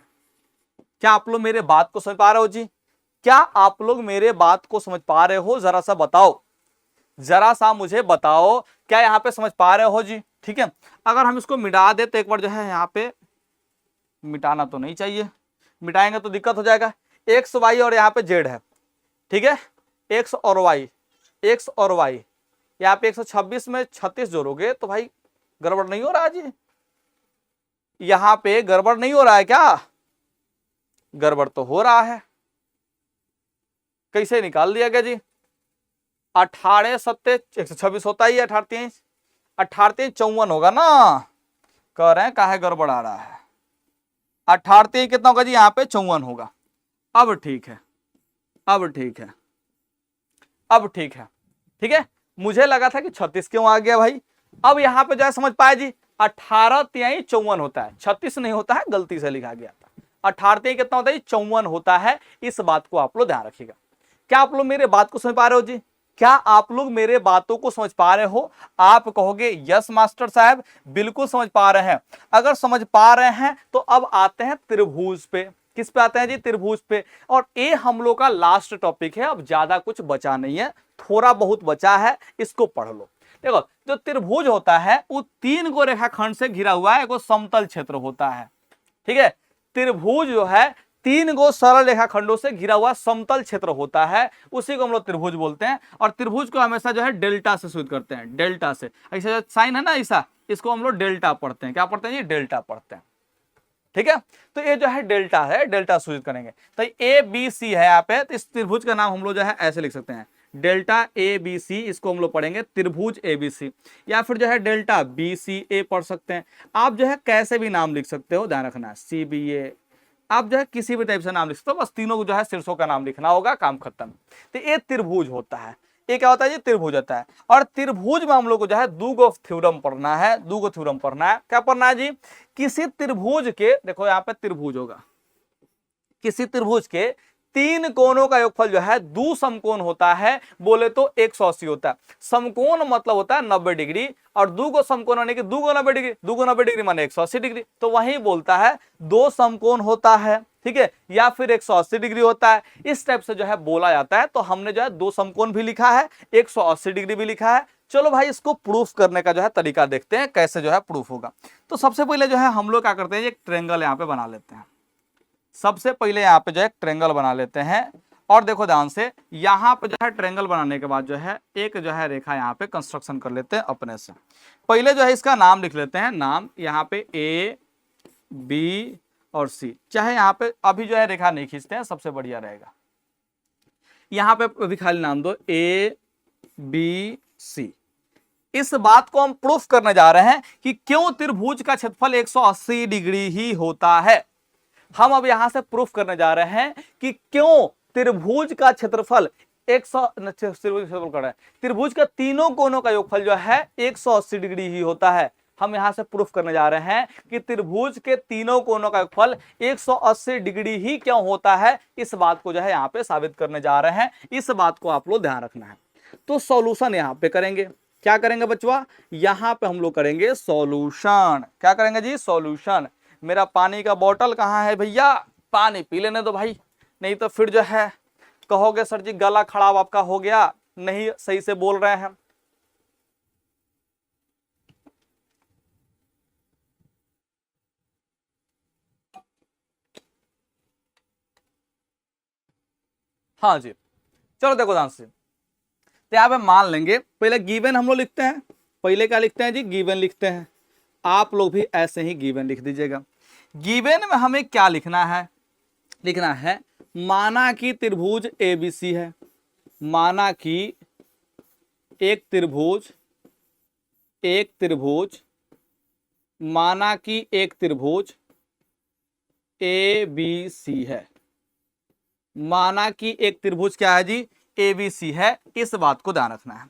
क्या आप लोग मेरे बात को समझ पा रहे हो जी, क्या आप लोग मेरे बात को समझ पा रहे हो, जरा सा बताओ, जरा सा मुझे बताओ, क्या यहाँ पे समझ पा रहे हो जी, ठीक है। अगर हम इसको मिटा दे तो एक बार जो है यहाँ पे, मिटाना तो नहीं चाहिए, मिटाएंगे तो दिक्कत हो जाएगा, एक्स वाई और यहाँ पे जेड है, ठीक है, एक्स और वाई, एक्स और वाई, यहाँ पे 126 में 36 जोड़ोगे तो भाई गड़बड़ नहीं हो रहा है जी, यहाँ पे गड़बड़ नहीं हो रहा है क्या, गड़बड़ तो हो रहा है। कैसे निकाल दिया गया जी, 18 सत्ते 126 होता ही है, 18 54 होगा ना, कह रहे हैं काहे गड़बड़ आ रहा है, 18 कितना होगा जी यहाँ पे 54 होगा। अब ठीक है, अब ठीक है, अब ठीक है, ठीक है, मुझे लगा था कि 36 क्यों आ गया भाई। अब यहाँ पे जो है समझ पाए जी, 18 तिहाई 54 होता है, 36 नहीं होता है, गलती से लिखा गया था, 18 तिहाई कितना होता है 54 होता है, इस बात को आप लोग ध्यान रखिएगा। क्या आप लोग मेरे बात को समझ पा रहे हो जी, क्या आप लोग मेरे बातों को समझ पा रहे हो। आप कहोगे यस मास्टर साहब बिल्कुल समझ पा रहे हैं। अगर समझ पा रहे हैं तो अब आते हैं त्रिभुज पे। किस पे आते हैं जी, त्रिभुज पे। और ये हम लोग का लास्ट टॉपिक है, अब ज्यादा कुछ बचा नहीं है, थोड़ा बहुत बचा है, इसको पढ़ लो। देखो जो त्रिभुज होता है वो 3 गो रेखाखंड से घिरा हुआ है, एक समतल क्षेत्र होता है, ठीक है। त्रिभुज जो है 3 गो सरल रेखाखंडों से घिरा हुआ समतल क्षेत्र होता है, उसी को हम लोग त्रिभुज बोलते हैं। और त्रिभुज को हमेशा जो है डेल्टा से सूचित करते हैं, डेल्टा से, ऐसा जो साइन है ना ऐसा, इसको हम लोग डेल्टा पढ़ते हैं। क्या पढ़ते हैं जी, डेल्टा पढ़ते हैं, ठीक है। तो ये जो है डेल्टा है, डेल्टा सूचित करेंगे। तो ए बी सी है यहाँ पे, तो इस त्रिभुज का नाम हम लोग जो है ऐसे लिख सकते हैं, डेल्टा ए बी सी, इसको हम लोग पढ़ेंगे त्रिभुज ए बी सी, या फिर जो है डेल्टा बी सी ए पढ़ सकते हैं। आप जो है कैसे भी नाम लिख सकते हो, ध्यान रखना, सी बी ए, आप जो है किसी भी टाइप से नाम लिख सकते हो, बस तीनों को जो है शीर्षों का नाम लिखना होगा, काम खत्म। तो ये त्रिभुज होता है, ये क्या होता है जी, त्रिभुज होता है। और त्रिभुज में हम लोग को जो है 2 गो थ्योरम पढ़ना है, 2 गो थ्योरम पढ़ना है। क्या पढ़ना है जी, किसी त्रिभुज के, देखो यहाँ पे त्रिभुज होगा, किसी त्रिभुज के 3 कोणों का योगफल जो है 2 समकोण होता है, बोले तो 180 होता है। समकोण मतलब होता है 90 डिग्री, और 2 गो समकोण यानी कि 2 गो 90 डिग्री, 2 गो 90 डिग्री माने 180 डिग्री, तो वही बोलता है 2 समकोण होता है, ठीक है, या फिर 180 डिग्री होता है, इस टाइप से जो है बोला जाता है। तो हमने जो है 2 समकोण भी लिखा है, 180 डिग्री भी लिखा है। चलो भाई इसको प्रूफ करने का जो है तरीका देखते हैं, कैसे जो है प्रूफ होगा। तो सबसे पहले जो है हम लोग क्या करते हैं, एक ट्रायंगल यहाँ पे बना लेते हैं। सबसे पहले यहाँ पे जो है ट्रायंगल बना लेते हैं, और देखो ध्यान से, यहाँ पे जो है ट्रायंगल बनाने के बाद जो है एक जो है रेखा यहाँ पे कंस्ट्रक्शन कर लेते हैं अपने से। पहले जो है इसका नाम लिख लेते हैं, नाम यहाँ पे ए बी और सी। चाहे यहाँ पे अभी जो है रेखा नहीं खींचते हैं, सबसे बढ़िया रहेगा। यहाँ पे अभी खाली नाम दो ए बी सी। इस बात को हम प्रूफ करने जा रहे हैं कि क्यों त्रिभुज का क्षेत्रफल 180 डिग्री ही होता है। हम अब यहां से प्रूफ करने जा रहे हैं कि क्यों त्रिभुज का क्षेत्रफल त्रिभुज का तीनों कोनों का योगफल जो है 180 डिग्री ही होता है। हम यहां से प्रूफ करने जा रहे हैं कि त्रिभुज के तीनों कोनों का योगफल 180 डिग्री ही क्यों होता है। इस बात को जो है यहां पे साबित करने जा रहे हैं। इस बात को आप लोग ध्यान रखना है। तो सॉल्यूशन यहां पे करेंगे। क्या करेंगे बच्चों? यहां पे हम लोग करेंगे सॉल्यूशन। क्या करेंगे जी? सॉल्यूशन। मेरा पानी का बोतल कहाँ है भैया? पानी पी लेने दो भाई, नहीं तो फिर जो है कहोगे सर जी गला खराब आपका हो गया, नहीं सही से बोल रहे हैं। हाँ जी, चलो देखो ध्यान से। तो यहाँ पे मान लेंगे पहले गिवन हम लोग लिखते हैं। पहले क्या लिखते हैं जी? गिवन लिखते हैं। आप लोग भी ऐसे ही गिवन लिख दीजिएगा। गिवन में हमें क्या लिखना है? लिखना है माना कि त्रिभुज एबीसी है। माना कि एक त्रिभुज माना कि एक त्रिभुज ए बी सी है। माना कि एक त्रिभुज क्या है जी? एबीसी है। इस बात को ध्यान रखना है।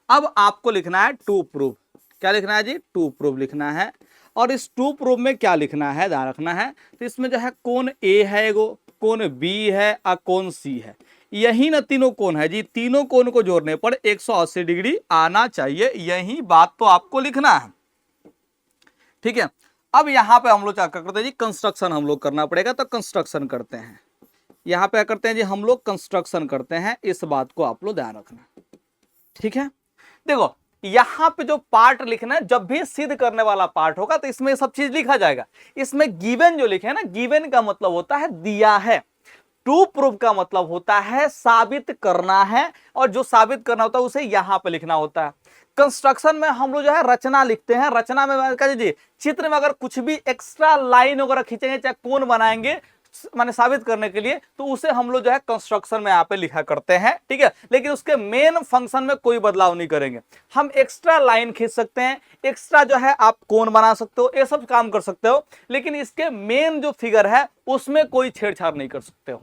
अब आपको लिखना है टू प्रूफ। क्या लिखना है जी? टू प्रूफ लिखना है। और इस टू प्रूफ में क्या लिखना है ध्यान रखना है। तो इसमें जो है कोण ए है एगो, कोण बी है और कोण सी है। यही ना तीनों कोण है जी। तीनों कोण को जोड़ने पर 180 डिग्री आना चाहिए। यही बात तो आपको लिखना है, ठीक है। अब यहाँ पे हम लोग क्या करते हैं जी? कंस्ट्रक्शन हम लोग करना पड़ेगा। तो कंस्ट्रक्शन करते हैं। यहाँ पे क्या करते हैं जी? हम लोग कंस्ट्रक्शन करते हैं। इस बात को आप लोग ध्यान रखना, ठीक है। देखो यहां पे जो पार्ट लिखना है, जब भी सिद्ध करने वाला पार्ट होगा तो इसमें सब चीज लिखा जाएगा। इसमें गिवन जो लिखे है ना, गिवन का मतलब होता है दिया है। टू प्रूफ का मतलब होता है साबित करना है, और जो साबित करना होता है उसे यहां पे लिखना होता है। कंस्ट्रक्शन में हम लोग जो है रचना लिखते हैं। रचना में कह दीजिए चित्र में अगर कुछ भी एक्स्ट्रा लाइन वगैरह खींचेंगे, चाहे कोण बनाएंगे माने साबित करने के लिए, तो उसे हम लोग जो है कंस्ट्रक्शन में यहाँ पे लिखा करते हैं, ठीक है। लेकिन उसके मेन फंक्शन में कोई बदलाव नहीं करेंगे। हम एक्स्ट्रा लाइन खींच सकते हैं, एक्स्ट्रा जो है आप कोण बना सकते हो, ये सब काम कर सकते हो, लेकिन इसके मेन जो फिगर है उसमें कोई छेड़छाड़ नहीं कर सकते हो,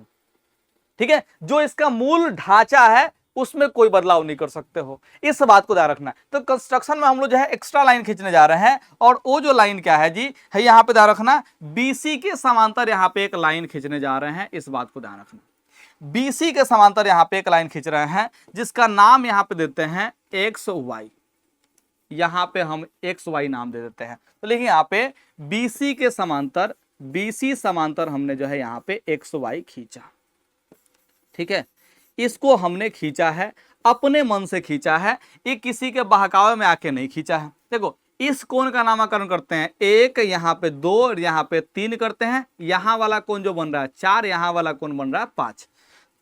ठीक है। जो इसका मूल ढांचा है उसमें कोई बदलाव नहीं कर सकते हो। इस बात को ध्यान रखना है। तो कंस्ट्रक्शन में हम लोग जो है एक्स्ट्रा लाइन खींचने जा रहे हैं, और वो जो लाइन क्या है जी? है यहाँ पे ध्यान रखना, बीसी के समांतर यहाँ पे एक लाइन खींचने जा रहे हैं। इस बात को ध्यान रखना, बीसी के समांतर यहाँ पे एक लाइन खींच रहे हैं, जिसका नाम यहाँ पे देते हैं एक्स वाई। यहाँ पे हम एक्स वाई नाम दे देते हैं। तो लेकिन यहाँ पे बीसी के समांतर, बीसी समांतर हमने जो है यहाँ पे एक्स वाई खींचा, ठीक है। इसको हमने खींचा है, अपने मन से खींचा है, ये किसी के बहकावे में आके नहीं खींचा है। देखो इस कोण का नामकरण करते हैं एक, यहाँ पे 2 और यहाँ पे 3 करते हैं। यहाँ वाला कोण जो बन रहा है 4, यहाँ वाला कोण बन रहा है 5।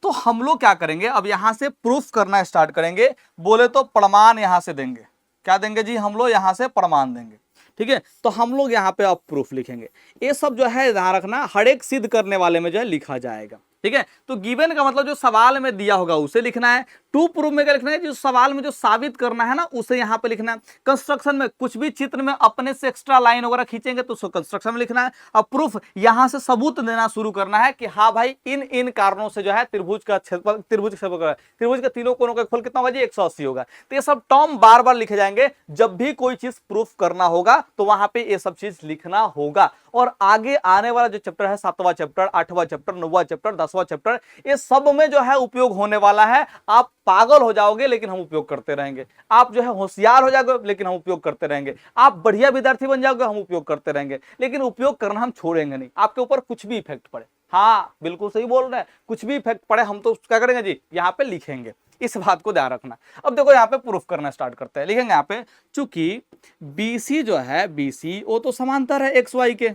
तो हम लोग क्या करेंगे? अब यहाँ से प्रूफ करना स्टार्ट करेंगे। बोले तो प्रमाण यहाँ से देंगे। क्या देंगे जी? हम लोग यहाँ से प्रमाण देंगे, ठीक है। तो हम लोग यहाँ पे अब प्रूफ लिखेंगे। ये सब जो है ध्यान रखना, हर एक सिद्ध करने वाले में जो है लिखा जाएगा, ठीक है। तो गिवन का मतलब जो सवाल में दिया होगा उसे लिखना है। टू प्रूफ में क्या लिखना है? जो सवाल में जो साबित करना है ना उसे यहाँ पे लिखना है। कंस्ट्रक्शन में कुछ भी चित्र में अपने से एक्स्ट्रा लाइन वगैरह खींचेंगे तो उसको कंस्ट्रक्शन में लिखना है। अब प्रूफ यहाँ से सबूत देना शुरू करना है कि हाँ भाई इन कारणों से जो है त्रिभुज का क्षेत्रफल, त्रिभुज के तीनों कोनों का क्षेत्रफल कितना होगा जी? 180 होगा। तो ये सब टर्म बार बार लिखे जाएंगे। जब भी कोई चीज प्रूफ करना होगा तो वहां पे ये सब चीज लिखना होगा। और आगे आने वाला जो चैप्टर है, 7वां चैप्टर, 8वां चैप्टर, 9वां चैप्टर, 10वां चैप्टर, ये सब में जो है उपयोग होने वाला है। आप पागल हो जाओगे लेकिन हम उपयोग करते रहेंगे। आप जो है होशियार हो जाओगे लेकिन हम उपयोग करते रहेंगे। आप बढ़िया विद्यार्थी बन जाओगे, हम उपयोग करते रहेंगे, लेकिन उपयोग करना हम छोड़ेंगे नहीं। आपके ऊपर कुछ भी इफेक्ट पड़े, हाँ बिल्कुल सही बोल रहे हैं, कुछ भी इफेक्ट पड़े हम तो क्या करेंगे जी? यहाँ पे लिखेंगे। इस बात को ध्यान रखना। अब देखो यहाँ पे प्रूफ करना स्टार्ट करते हैं। लिखेंगे यहाँ पे, चूंकि बीसी जो है, बीसी वो तो समांतर है एक्स वाई के,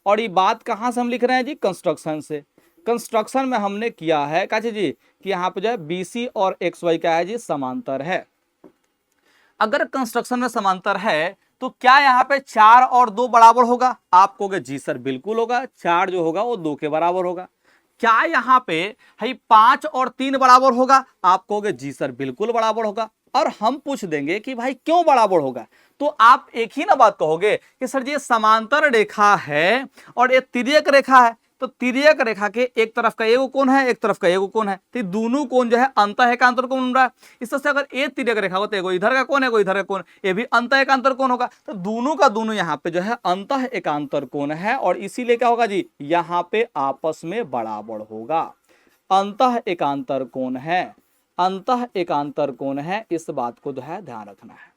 और ये बात कहाँ से हम लिख रहे हैं जी? कंस्ट्रक्शन से। कंस्ट्रक्शन में हमने किया है काची जी कि यहाँ पे जो है बीसी और एक्स वाई क्या है जी? समांतर है। अगर कंस्ट्रक्शन में समांतर है तो क्या यहाँ पे 4 और 2 बराबर होगा? आप कहोगे जी सर बिल्कुल होगा, 4 जो होगा वो 2 के बराबर होगा। क्या यहाँ पे है 5 और 3 बराबर होगा? आप कहोगे जी सर बिल्कुल बराबर होगा। और हम पूछ देंगे कि भाई क्यों बराबर होगा, तो आप एक ही ना बात कहोगे कि सर जी ये समांतर रेखा है और ये तिर्यक रेखा है, तो तिर्यक रेखा के एक तरफ का एगो कोण है, एक तरफ का एगो कोण है, तो दोनों कोण जो है अंतः एकांतर कोण बन रहा है। इस तरह से अगर ये तिर्यक रेखा होता है, एगो इधर का कोण है, एगो इधर का कोण, ये भी अंतः एकांतर कोण होगा। तो दोनों का दोनों यहाँ पे जो है अंतः एकांतर कोण है, और इसीलिए क्या होगा जी, यहाँ पे आपस में बराबर होगा। अंतः एकांतर कोण है, अंतः एकांतर कोण है, इस बात को जो है ध्यान रखना है।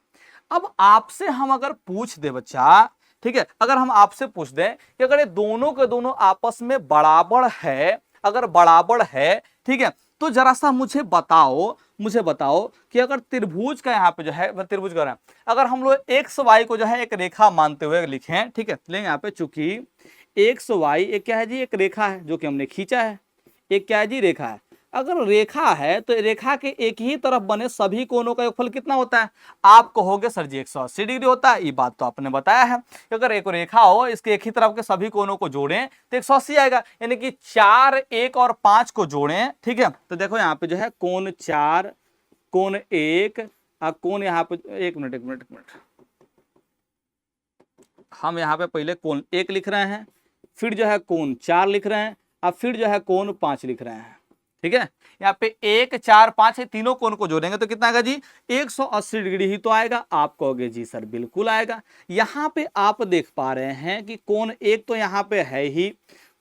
अब आपसे हम अगर पूछ दे बच्चा, ठीक है, अगर हम आपसे पूछ दें कि अगर ये दोनों के दोनों आपस में बराबर है, अगर बराबर है, ठीक है, तो जरा सा मुझे बताओ कि अगर त्रिभुज का यहाँ पे जो है त्रिभुज कर रहे हैं, अगर हम लोग एक्स वाई को जो है एक रेखा मानते हुए लिखें, ठीक है, लेंगे यहाँ पे, चूंकि एक्स वाई एक क्या है जी, एक रेखा है जो कि हमने खींचा है, एक क्या है जी, रेखा है। अगर रेखा है तो रेखा के एक ही तरफ बने सभी कोणों का योगफल कितना होता है? आप कहोगे सर जी 180 डिग्री होता है। ये बात तो आपने बताया है कि अगर एक रेखा हो, इसके एक ही तरफ के सभी कोणों को जोड़ें तो 180 आएगा, यानी कि 4, 1 और 5 को जोड़ें, ठीक है। तो देखो यहाँ पे जो है कोण 4, कोण 1, कोण यहाँ पे, एक मिनट, हम यहाँ पे पहले कोण 1 लिख रहे हैं, फिर जो है कोण 4 लिख रहे हैं, अब फिर जो है कोण 5 लिख रहे हैं, ठीक है। यहाँ पे 1, 4, 5 है, तीनों कोण को जोड़ेंगे तो कितना आएगा जी, 180 डिग्री ही तो आएगा। आप कहोगे जी सर बिल्कुल आएगा। यहाँ पे आप देख पा रहे हैं कि कोण 1 तो यहाँ पे है ही,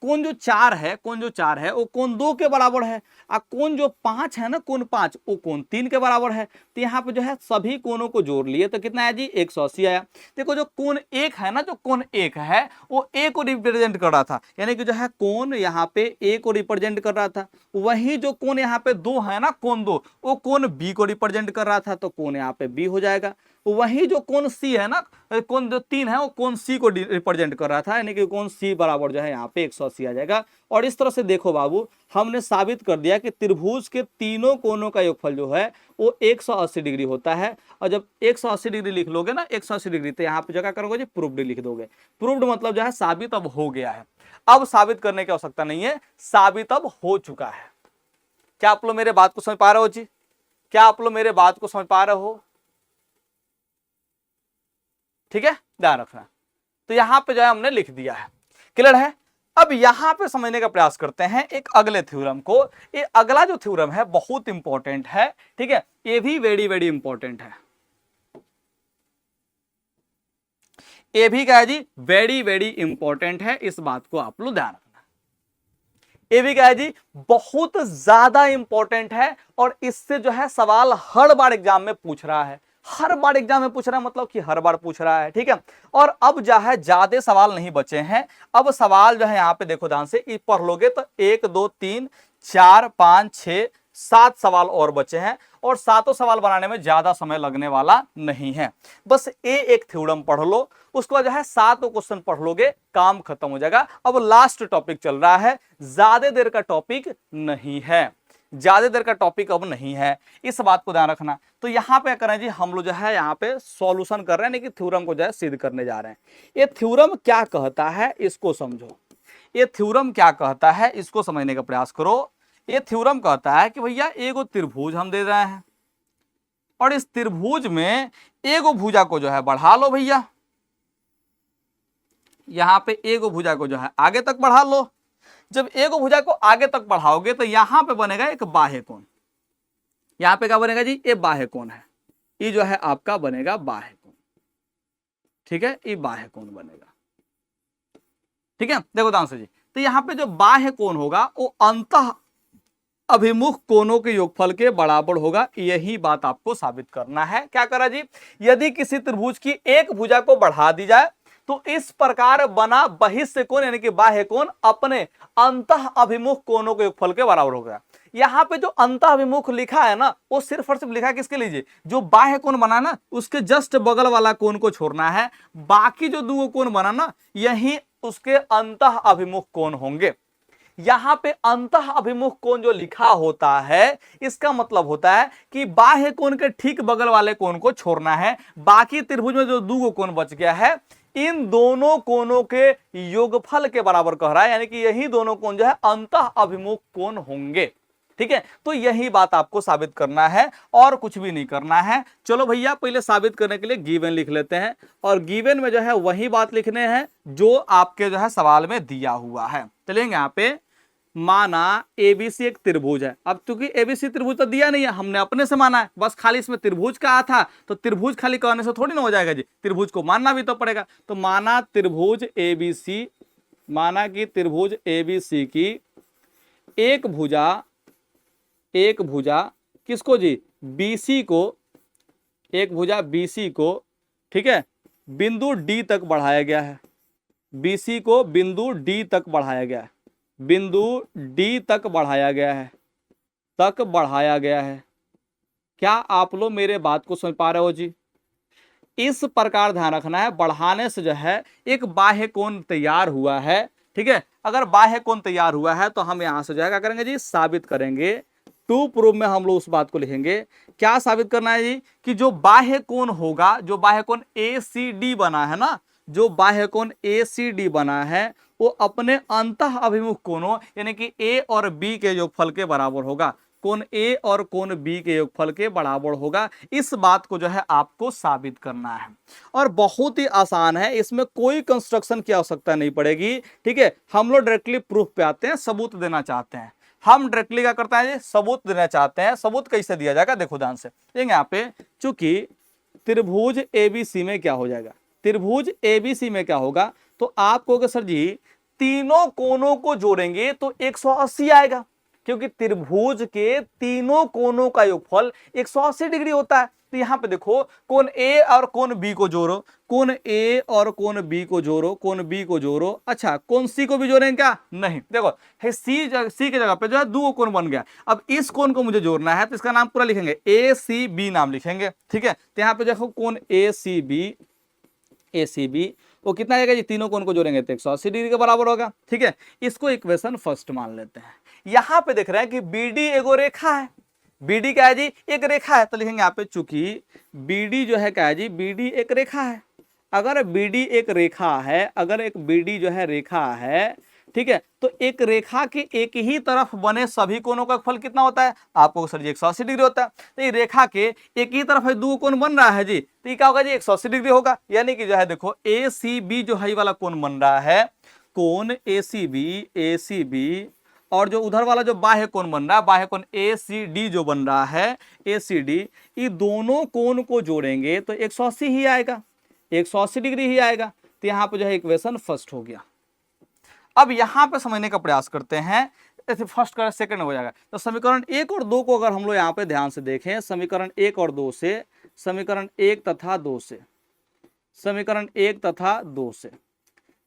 कोण जो 4 है, कोण जो 4 है वो कोण 2 के बराबर है, और कोण जो 5 है ना, कोण 5 वो कोण 3 के बराबर है। तो यहाँ पे जो है सभी कोणों को जोड़ लिए तो कितना है जी, 180 आया। देखो जो कोण 1 है ना, जो कोण 1 है वो ए को रिप्रेजेंट कर रहा था, यानी कि जो है कोण यहाँ पे ए को रिप्रेजेंट कर रहा था। वही जो कोण यहाँ पे 2 है ना, कोण 2, वो कोण बी को रिप्रेजेंट कर रहा था, तो कोण यहाँ पे बी हो जाएगा। वही जो कोण सी है ना, कोण जो 3 है वो कोण सी को रिप्रेजेंट कर रहा था, यानी कि कोण सी बराबर जो है यहाँ पे 180 आ जाएगा। और इस तरह से देखो बाबू, हमने साबित कर दिया कि त्रिभुज के तीनों कोणों का योगफल जो है वो 180 डिग्री होता है। और जब 180 डिग्री लिख लोगे ना, 180 डिग्री, तो यहाँ पे जगह करोगे जी प्रूव्ड लिख दोगे। प्रूव्ड मतलब जो है साबित अब हो गया है, अब साबित करने की आवश्यकता नहीं है, साबित अब हो चुका है। क्या आप लोग मेरे बात को समझ पा रहे हो जी? क्या आप लोग मेरे बात को समझ पा रहे हो? ठीक है, ध्यान रखना। तो यहां पे जो है हमने लिख दिया है, क्लियर है। अब यहां पे समझने का प्रयास करते हैं एक अगले थ्योरम को। ये अगला जो थ्योरम है बहुत इंपॉर्टेंट है, ठीक है, ये भी वेरी वेरी इंपॉर्टेंट है। ये भी क्या है जी, वेरी वेरी इंपॉर्टेंट है, इस बात को आप लोग ध्यान रखना। ये भी क्या है जी, बहुत ज्यादा इंपॉर्टेंट है, और इससे जो है सवाल हर बार एग्जाम में पूछ रहा है, हर बार एग्जाम में पूछ रहा है, मतलब कि हर बार पूछ रहा है, ठीक है। और अब जो है ज्यादा सवाल नहीं बचे हैं, अब सवाल जो है यहाँ पे देखो ध्यान से पढ़ लोगे तो 1, 2, 3, 4, 5, 6, 7 सवाल और बचे हैं, और सातों सवाल बनाने में ज्यादा समय लगने वाला नहीं है। बस एक थ्योरम पढ़ लो, उसके बाद जो है 7 क्वेश्चन पढ़ लोगे, काम खत्म हो जाएगा। अब लास्ट टॉपिक चल रहा है, ज्यादा देर का टॉपिक नहीं है, ज्यादा देर का टॉपिक अब नहीं है, इस बात को ध्यान रखना। तो यहां पे करें जी, हम लोग जो है यहाँ पे सॉल्यूशन कर रहे हैं, लेकिन थ्योरम को जो है सिद्ध करने जा रहे हैं। ये थ्योरम क्या कहता है इसको समझो, ये थ्योरम क्या कहता है इसको समझने का प्रयास करो। ये थ्योरम कहता है कि भैया एगो त्रिभुज हम दे रहे हैं, और इस त्रिभुज में एगो भुजा को जो है बढ़ा लो भैया, यहां पे एगो भुजा को जो है आगे तक बढ़ा लो। जब एगो भुजा को आगे तक बढ़ाओगे तो यहां पे बनेगा एक बाह्य कोण, यहां पे क्या बनेगा जी, ये बाह्य कोण है, ये जो है आपका बनेगा बाह्य कोण, ठीक है, ये बाह्य कोण बनेगा, ठीक है। देखो ध्यान से जी, तो यहां पे जो बाह्य कोण होगा वो अंतः अभिमुख कोणों के योगफल के बराबर होगा, यही बात आपको साबित करना है। क्या करा जी, यदि किसी त्रिभुज की एक भुजा को बढ़ा दी जाए तो इस प्रकार बना बहिष्य कोण यानी कि बाह्य कोण अपने अंतः अभिमुख कोणों के योगफल के बराबर होगा। यहाँ पे जो अंतः अभिमुख लिखा है ना, वो सिर्फ और सिर्फ लिखा है किसके लिए, जो बाह्य कोण बना ना उसके जस्ट बगल वाला कोण को छोड़ना है, बाकी जो दो कोण बना ना यही उसके अंतः अभिमुख कोण होंगे। यहां पे अंतः अभिमुख कोण जो लिखा होता है इसका मतलब होता है कि बाह्य कोण के ठीक बगल वाले कोण को छोड़ना है। बाकी त्रिभुज में जो दो कोण बच गया है इन दोनों कोणों के योगफल के बराबर कह रहा है, यानी कि यही दोनों कोण जो है अंतः अभिमुख कोण होंगे। ठीक है, तो यही बात आपको साबित करना है और कुछ भी नहीं करना है। चलो भैया पहले साबित करने के लिए गिवन लिख लेते हैं और गिवन में जो है वही बात लिखने हैं जो आपके जो है सवाल में दिया हुआ है। चलेंगे यहाँ पे, माना एबीसी एक त्रिभुज है। अब क्योंकि एबीसी त्रिभुज तो दिया नहीं है, हमने अपने से माना है, बस खाली इसमें त्रिभुज कहा था तो त्रिभुज खाली कहने से थोड़ी ना हो जाएगा जी, त्रिभुज को मानना भी तो पड़ेगा। तो माना त्रिभुज एबीसी, माना कि त्रिभुज एबीसी की एक भुजा किसको जी, बीसी को, एक भुजा बीसी को, ठीक है, बिंदु डी तक बढ़ाया गया है। बीसी को बिंदु डी तक बढ़ाया गया है, बिंदु डी तक बढ़ाया गया है, तक बढ़ाया गया है। क्या आप लोग मेरे बात को समझ पा रहे हो जी? इस प्रकार ध्यान रखना है, बढ़ाने से जो है एक बाह्य कोण तैयार हुआ है। ठीक है, अगर बाह्य कोण तैयार हुआ है तो हम यहां से जो है क्या करेंगे जी, साबित करेंगे। टू प्रूफ में हम लोग उस बात को लिखेंगे। क्या साबित करना है जी, कि जो बाह्य कोण होगा, जो बाह्य कोण ACD बना है ना, जो बाह्य कोण ACD बना है वो अपने अंतः अभिमुख कोणों यानी कि A और B के योगफल के बराबर होगा। कोण A और कोण B के योगफल के बराबर होगा। इस बात को जो है आपको साबित करना है और बहुत ही आसान है, इसमें कोई कंस्ट्रक्शन की आवश्यकता नहीं पड़ेगी। ठीक है, हम लोग डायरेक्टली प्रूफ पे आते हैं, सबूत देना चाहते हैं। हम डायरेक्टली क्या करते हैं, सबूत देना चाहते हैं। सबूत कैसे दिया जाएगा, देखो ध्यान से देखेंगे यहाँ पे। चूंकि त्रिभुज एबीसी में क्या हो जाएगा, त्रिभुज एबीसी में क्या होगा, तो आप कहोगे सर जी तीनों कोणों को जोड़ेंगे तो 180 आएगा, क्योंकि त्रिभुज के तीनों कोणों का योगफल 180 डिग्री होता है। तो यहां पे देखो, कोण ए और कोण बी को जोड़ो, कोण ए और कोण बी को जोड़ो, कोण बी को जोड़ो। अच्छा, कोण सी को भी जोड़ेंगे क्या, नहीं। देखो सी के जगह पे जो है दो कोण बन गया। अब इस कोण को मुझे जोड़ना है तो इसका नाम पूरा लिखेंगे, ACB नाम लिखेंगे। ठीक है, तो यहाँ पे देखो कोण ACB वो कितना आएगा जी, तीनों कोण को जोड़ेंगे तो 180 डिग्री के बराबर होगा। ठीक है, इसको इक्वेशन फर्स्ट मान लेते हैं। यहां पे देख रहे हैं कि BD एगो रेखा है। BD क्या है जी, एक रेखा है। तो लिखेंगे यहाँ पे, चूंकि BD जो है क्या है जी, BD एक रेखा है। अगर BD एक रेखा है, अगर एक BD जो है रेखा है, ठीक है, तो एक रेखा के एक ही तरफ बने सभी कोणों का फल कितना होता है, आपको सर जी 180 डिग्री होता है। तो ये रेखा के एक ही तरफ है दो कोण बन रहा है जी, तो ये क्या होगा जी, 180 डिग्री होगा। यानी कि जो है देखो ACB जो है ये वाला कोण बन रहा है, कोण ACB और जो उधर वाला जो बाह्य कोण बन रहा है, बाह्य कोण ACD जो बन रहा है, ACD, ये दोनों कोण को जोड़ेंगे तो 180 ही आएगा, 180 डिग्री ही आएगा। तो यहाँ पे जो है इक्वेशन फर्स्ट हो गया। अब यहां पे समझने का प्रयास करते हैं, ऐसे फर्स्ट का सेकंड हो जाएगा। तो समीकरण 1 और 2 को अगर हम लोग यहाँ पे ध्यान से देखें, समीकरण 1 और 2 से, समीकरण 1 तथा 2 से, समीकरण 1 तथा 2 से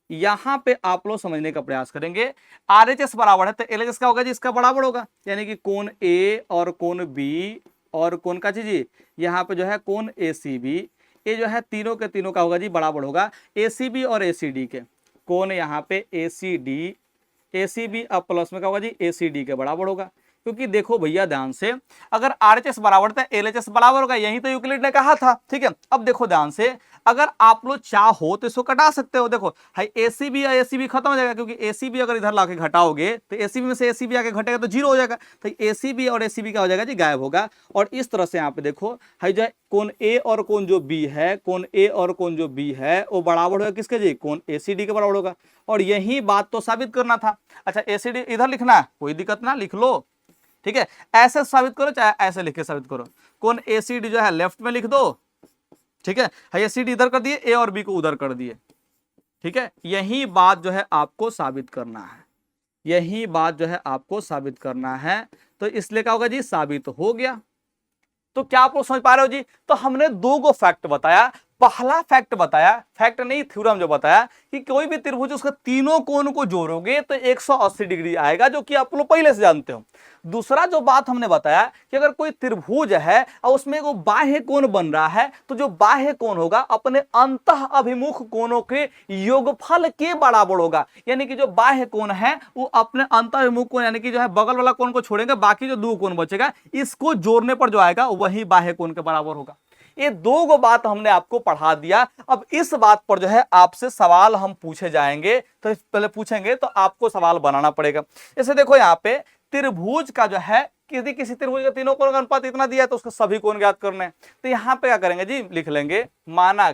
यहां पे आप लोग समझने का प्रयास करेंगे। RHS बराबर है तो LHS क्या होगा जी, इसका बराबर होगा। यानी कि कोण A और कोण B और कोण का जी यहाँ पे जो है कोण ACB, ये जो है तीनों के तीनों का होगा जी बराबर होगा ACB और ACD के। कोण यहाँ पे ACB अब प्लस में क्या होगा जी, ACD के बराबर होगा। क्योंकि देखो भैया ध्यान से, अगर RHS बराबर था LHS बराबर होगा, यही तो यूक्लिड ने कहा था। ठीक है, अब देखो ध्यान से, अगर आप लोग चाहो तो इसको कटा सकते हो। देखो हाई ACB और ACB खत्म हो जाएगा, क्योंकि ACB अगर इधर लाके घटाओगे तो ACB में से ACB आके घटेगा तो 0 हो जाएगा। तो ACB और ACB क्या हो जाएगा जी, गायब होगा। और इस तरह से यहाँ पे देखो हाई जो कोण A और कोण जो B है, कोण A और कोण जो B है वो बराबर होगा किसके जी, कोण ACD के बराबर होगा। और यही बात तो साबित करना था। अच्छा, ACD इधर लिखना है, कोई दिक्कत ना, लिख लो। ठीक है, ऐसे साबित करो चाहे ऐसे लिख के साबित करो। कोण ACD जो है लेफ्ट में लिख दो। ठीक है, ACD इधर कर दिए, A और B को उधर कर दिए। ठीक है, यही बात जो है आपको साबित करना है, यही बात जो है आपको साबित करना है। तो इसलिए क्या होगा जी, साबित हो गया। तो क्या आप लोग समझ पा रहे हो जी? तो हमने दो गो फैक्ट बताया। पहला फैक्ट बताया, फैक्ट नहीं थ्योरम जो बताया कि कोई भी त्रिभुज उसका तीनों कोण को जोड़ोगे तो 180 डिग्री आएगा, जो कि आप लोग पहले से जानते हो। दूसरा जो बात हमने बताया कि अगर कोई त्रिभुज है और उसमें वो बाह्य कोण बन रहा है तो जो बाह्य कोण होगा अपने अंतः अभिमुख कोणों के योगफल के बराबर होगा। यानी कि जो बाह्य कोण है वो अपने अंतः अभिमुख कोण यानी कि जो है बगल वाला कोण को छोड़ेंगे, बाकी जो दो कोण बचेगा इसको जोड़ने पर जो आएगा वही बाह्य कोण के बराबर होगा। ये दो गो बात हमने आपको पढ़ा दिया। अब इस बात पर जो है आपसे सवाल हम पूछे जाएंगे, तो पहले पूछेंगे तो आपको सवाल बनाना पड़ेगा। जैसे देखो यहाँ पे त्रिभुज का जो है किसी त्रिभुज का तीनों कोण का अनुपात इतना दिया है तो उसका सभी कोण ज्ञात करने हैं। तो यहाँ पे क्या करेंगे जी, लिख लेंगे माना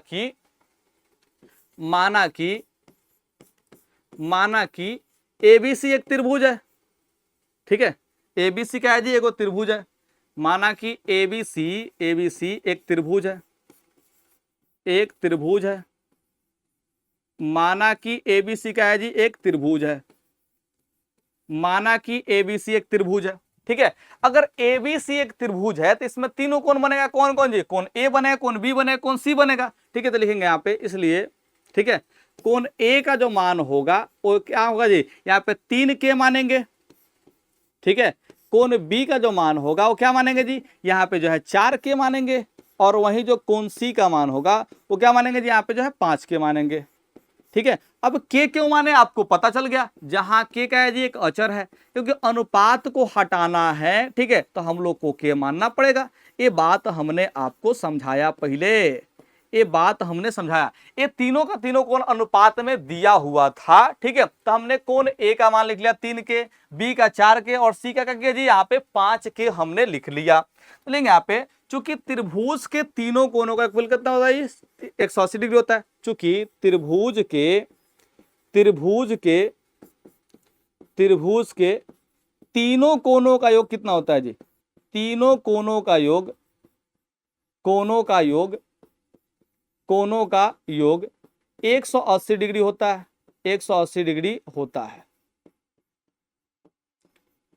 कि एबीसी एक त्रिभुज है। ठीक है, एबीसी क्या है जी, एगो त्रिभुज है। माना कि एबीसी एक त्रिभुज है, माना कि एबीसी क्या है जी, एक त्रिभुज है। माना कि एबीसी एक त्रिभुज है। ठीक है, अगर एबीसी एक त्रिभुज है तो इसमें तीनों कोण बनेगा, कौन कौन जी, कोण ए बनेगा, कोण बी बनेगा, कोण सी बनेगा। ठीक है, तो लिखेंगे यहाँ पे, इसलिए ठीक है कोण ए का जो मान होगा वो क्या होगा जी, यहाँ पे 3 के मानेंगे। ठीक है, कोण बी का जो मान होगा वो क्या मानेंगे जी, यहाँ पे जो है 4 के मानेंगे। और वहीं जो कोण सी का मान होगा वो क्या मानेंगे जी, यहाँ पे जो है 5 के मानेंगे। ठीक है, अब के क्यों माने आपको पता चल गया, जहां के क्या है जी, एक अचर है, क्योंकि अनुपात को हटाना है। ठीक है, तो हम लोग को के मानना पड़ेगा। ये बात हमने आपको समझाया पहले, ये बात हमने समझाया। ये तीनों का तीनों कोण अनुपात में दिया हुआ था। ठीक है, तो हमने कोण ए का मान लिख लिया 3 के, बी का 4 के और सी का क्या किया जी, यहाँ पे 5 के हमने लिख लिया। तो लेंगे यहाँ पे, चूंकि त्रिभुज के तीनों कोणों का कुल कितना होता है, 180 डिग्री होता है। चूंकि त्रिभुज के तीनों कोणों का योग कितना होता है जी, तीनों कोणों का योग 180 डिग्री होता है। 180 डिग्री होता है,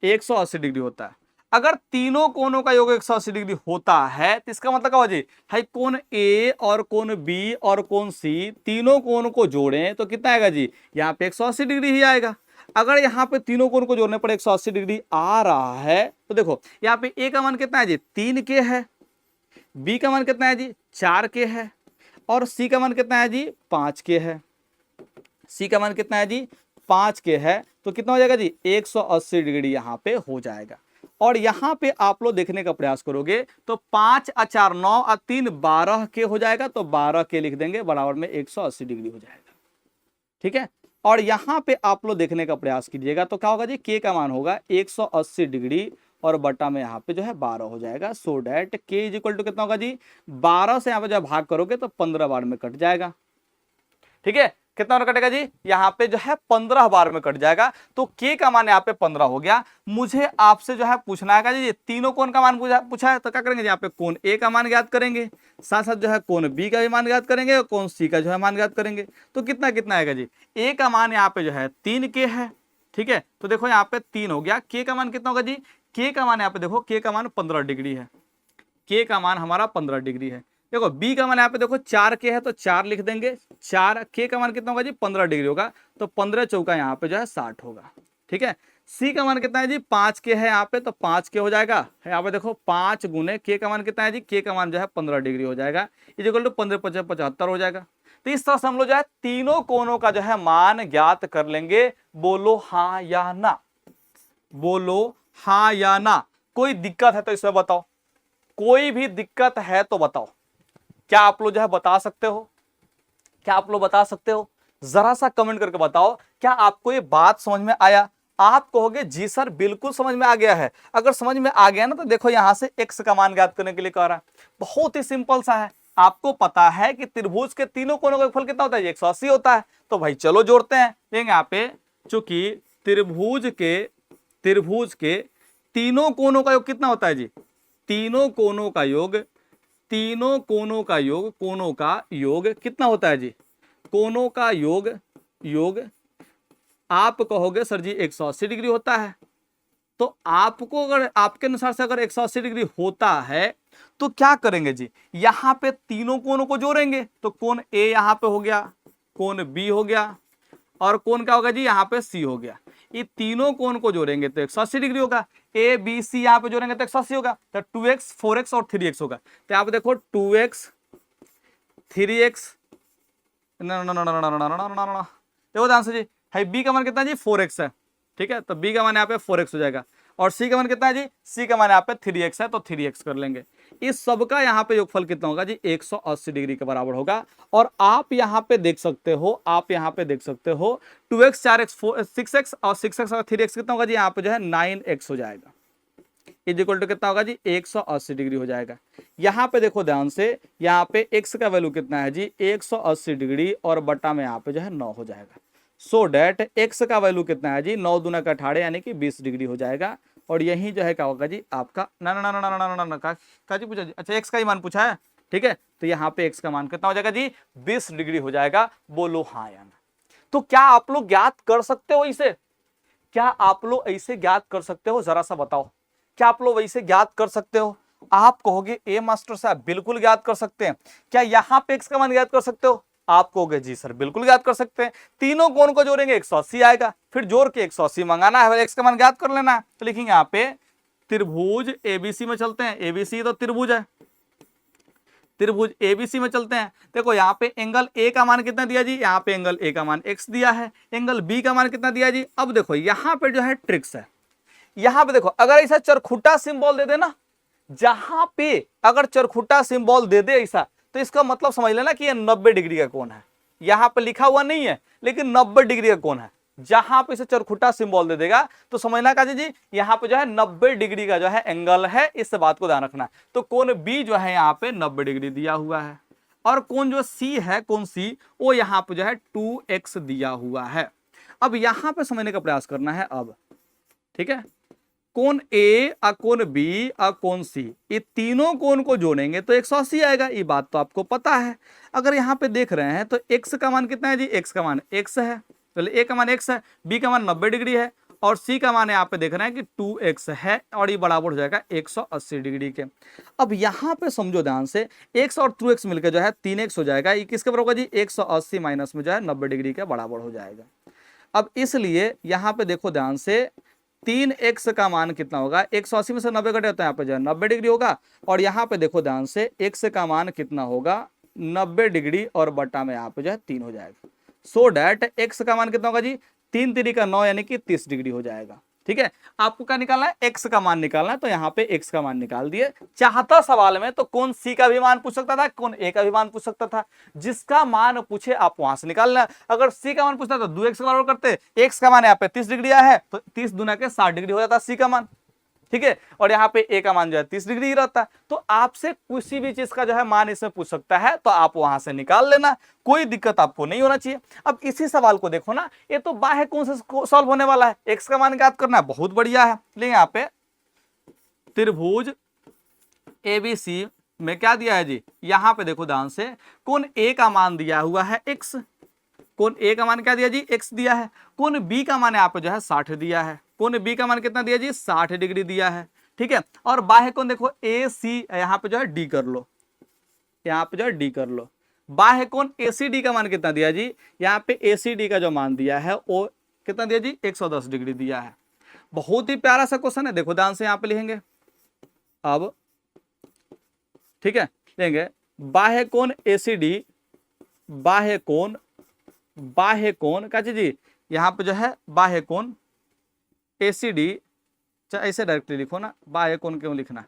180 डिग्री होता है। अगर तीनों कोणों का योग 180 डिग्री होता है तो इसका मतलब क्या हो जी, है कोण ए और कोण बी और कोण सी तीनों कोण को जोड़ें तो कितना आएगा जी, यहाँ पे 180 डिग्री ही आएगा। अगर यहाँ पे तीनों कोण को जोड़ने पर 180 डिग्री आ रहा है तो देखो यहाँ पे ए का मान कितना है जी, 3 के है, बी का मान कितना है जी, 4 के है और सी का मान कितना है जी, 5 के है। सी का मान कितना है जी, 5 के है, तो कितना हो जाएगा जी, 180 डिग्री यहाँ पे हो जाएगा। और यहाँ पे आप लोग देखने का प्रयास करोगे तो 5 और 4 9 और 3 12 के हो जाएगा, तो 12 के लिख देंगे, बराबर में 180 डिग्री हो जाएगा। ठीक है, और यहाँ पे आप लोग देखने का प्रयास कीजिएगा तो क्या होगा जी, के का मान होगा 180 डिग्री और बटा में यहाँ पे जो है 12 हो जाएगा। सो डैट के इज इक्वल टू कितना होगा जी, 12 से यहाँ पे जब भाग करोगे तो 15 बार में कट जाएगा। ठीक है, कितना बार कटेगा जी, यहाँ पे जो है 15 बार में कट जाएगा। तो के का मान यहाँ पे 15 हो गया। मुझे आपसे जो है पूछना है जी, तीनों कोण का मान पूछा है तो क्या करेंगे, यहाँ पे कोण ए का मान ज्ञात करेंगे, साथ साथ जो है कोण बी का भी मान ज्ञात करेंगे और कोण सी का जो है मान ज्ञात करेंगे। तो कितना कितना आएगा जी, ए का मान यहाँ पे जो है 3 के है। ठीक है, तो देखो यहाँ पे 3 हो गया। के का मान कितना होगा जी, के का मान यहाँ पे देखो, के का मान 15 डिग्री है, के का मान हमारा 15 डिग्री है। देखो बी का मान यहाँ पे देखो 4 के है तो 4 लिख देंगे, 4 के का मान कितना होगा जी, 15 डिग्री होगा, तो 15 चौका यहाँ पे जो है 60 होगा। ठीक है, सी का मान कितना है जी, 5 के है यहाँ पे, तो 5 के हो जाएगा। यहाँ पे देखो 5 गुने के का मान कितना है जी, के का मान जो है 15 डिग्री हो जाएगा, इक्वल टू 15 5 75 हो जाएगा। तो इस तरह से हम लोग जो है तीनों कोणों का जो है मान ज्ञात कर लेंगे। बोलो हाँ या ना, बोलो हाँ या ना। कोई दिक्कत है तो इसमें बताओ, कोई भी दिक्कत है तो बताओ। क्या आप लोग जो है बता सकते हो, क्या आप लोग बता सकते हो, जरा सा कमेंट करके बताओ, क्या आपको ये बात समझ में आया। आप कहोगे जी सर बिल्कुल समझ में आ गया है। अगर समझ में आ गया ना तो देखो यहां से एक्स का मान ज्ञात करने के लिए कह रहा है, बहुत ही सिंपल सा है। आपको पता है कि त्रिभुज के तीनों कोणों का फल कितना होता है, 180 होता है। तो भाई चलो जोड़ते हैं। देखेंगे यहाँ पे, चूंकि त्रिभुज के तीनों कोणों का योग कितना होता है जी, तीनों कोणों का योग कितना होता है जी, कोणों का योग आप कहोगे सर जी 180 डिग्री होता है। तो आपको अगर आपके अनुसार से अगर 180 डिग्री होता है तो क्या करेंगे जी, यहां पे तीनों कोनों को जोड़ेंगे। तो कोण ए यहां पे हो गया, कोण बी हो गया, और कोण क्या होगा जी, यहां पे सी हो गया। ये तीनों कोण को जोड़ेंगे तो 180 डिग्री होगा। ए बी सी यहां पे जोड़ेंगे तो 180 होगा। तो 2x 4x और 3x होगा। तो आप देखो 2x 3x, देखो ध्यान से जी, है बी का मान कितना जी 4x है, ठीक है। तो बी का मान यहाँ पे 4x हो जाएगा, और सी का मान कितना है जी, सी का मान यहाँ पे 3x है, तो 3x कर लेंगे। इस सब का यहाँ पे योगफल कितना होगा जी, 180 डिग्री के बराबर होगा। और आप यहाँ पे देख सकते हो, आप यहाँ पे देख सकते हो 2x 4x 6x और 6x और 3x कितना होगा जी, यहाँ पे जो है 9x हो जाएगा। इज इक्वल टू कितना होगा जी, 180 डिग्री हो जाएगा। यहाँ पे देखो ध्यान से, यहाँ पे x का वैल्यू कितना है जी, 180 डिग्री, और बटा में यहाँ पे जो है 9 हो जाएगा। सो डेट x का वैल्यू कितना है जी, 9 दूना का 18 यानी कि 20 डिग्री हो जाएगा। और यही जो है क्या होगा जी आपका, ना ना ना ना ना ना ना का जी पूछा जी, अच्छा x का ही मान पूछा है, ठीक है। तो यहाँ पे x का मान कितना हो जाएगा जी, 20 डिग्री हो जाएगा। बोलो हाँ या ना। तो क्या आप लोग ज्ञात कर सकते हो इसे, क्या आप लोग ऐसे ज्ञात कर सकते हो, जरा सा बताओ, क्या आप लोग वैसे ज्ञात कर सकते हो? आप कहोगे ए मास्टर साहब बिल्कुल ज्ञात कर सकते हैं। क्या यहां पे x का मान ज्ञात कर सकते हो? आप कहोगे जी सर बिल्कुल ज्ञात कर सकते हैं। तीनों कोण को जोड़ेंगे 180 आएगा, फिर जोड़ के 180 मंगाना है, x का मान ज्ञात कर लेना है। तो लिखेंगे यहाँ पे त्रिभुज एबीसी में चलते हैं, एबीसी तो त्रिभुज है, त्रिभुज एबीसी में चलते हैं। देखो यहाँ पे एंगल ए का मान कितना दिया जी, यहाँ पे एंगल ए का मान x दिया है, एंगल बी का मान कितना दिया जी। अब देखो यहाँ पे जो है ट्रिक्स है, यहां पे देखो अगर ऐसा चरखुटा सिंबल दे देना, जहां पे अगर चरखुटा सिंबल दे दे ऐसा, तो इसका मतलब समझ लेना कि ये 90 डिग्री का कोण है। यहां पे लिखा हुआ नहीं है लेकिन 90 डिग्री का कोण है। जहां पे इसे चरखुटा सिंबल दे देगा तो समझना का जी यहां पे जो है 90 डिग्री का जो है एंगल है, इस बात को ध्यान रखना। तो कोण बी जो है यहाँ पे 90 डिग्री दिया हुआ है, और कोण जो सी है, कोण सी वो यहाँ पे जो है 2x दिया हुआ है। अब यहां पे समझने का प्रयास करना है अब, ठीक है। कोण ए और कोण बी और कोण सी, ये तीनों कोण को जोड़ेंगे तो 180 आएगा, ये बात तो आपको पता है। अगर यहाँ पे देख रहे हैं तो x का मान कितना है जी, x का मान x है, पहले a का मान x है, b का मान 90 डिग्री है, और c का मान यहाँ पे देख रहे हैं कि 2x है, और ये बराबर हो जाएगा 180 डिग्री के। अब यहाँ पे समझो ध्यान से, x और 2x मिलकर जो है 3x हो जाएगा। ये किसके बराबर होगा जी, 180 माइनस में जो है 90 डिग्री के बराबर हो जाएगा। अब इसलिए यहाँ पे देखो ध्यान से, 3x का मान कितना होगा, 180 में से 90 घटे तो यहाँ पे जो है 90 डिग्री होगा, और यहाँ पे देखो ध्यान से x का मान कितना होगा 90 डिग्री, और बटा में यहाँ पे जो है 3 हो जाएगा। सो डैट x का मान कितना होगा जी, 3 3 का 9 यानी कि 30 डिग्री हो जाएगा। ठीक है, आपको क्या निकालना है, x का मान निकालना है, तो यहाँ पे x का मान निकाल दिए। चाहता सवाल में तो कौन c का भी मान पूछ सकता था, कौन a का भी मान पूछ सकता था, जिसका मान पूछे आप वहां से निकालना। अगर c का मान पूछता तो 2x का बराबर करते, x का मान यहाँ पे 30 डिग्री आया है तो 30 दूना के 60 डिग्री हो जाता c का मान, ठीक है। और यहाँ पे a का मान जो है 30 डिग्री ही रहता है। तो आपसे किसी भी चीज का जो है मान इसमें पूछ सकता है, तो आप वहां से निकाल लेना, कोई दिक्कत आपको नहीं होना चाहिए। अब इसी सवाल को देखो ना, ये तो बाह्य कोण से सॉल्व होने वाला है, x का मान ज्ञात करना है, बहुत बढ़िया है। लेकिन यहाँ पे त्रिभुज एबीसी में क्या दिया है जी, यहाँ पे देखो ध्यान से, कोण a का मान दिया हुआ है x, कोण a का मान क्या दिया जी, x दिया है। कोण b का मान यहाँ पे जो है 60 दिया है, कोण b का मान कितना दिया जी, 60 डिग्री दिया है, ठीक है। और बाह्य कोण देखो AC, यहाँ पे जो है D कर लो, यहाँ पे जो है D कर लो। बाह्य कोण ACD का मान कितना दिया जी, यहाँ पे ACD का जो मान दिया है वो कितना दिया जी, 110 डिग्री दिया है। बहुत ही प्यारा सा क्वेश्चन है, देखो ध्यान से यहाँ पे लिखेंगे अब, ठीक है। लेंगे बाह्य कोण ACD, बाह्य कोण का जी, यहाँ पे जो है बाह्य कोण ACD, ऐसे डायरेक्टली लिखो ना, बाह्य कोण क्यों लिखना,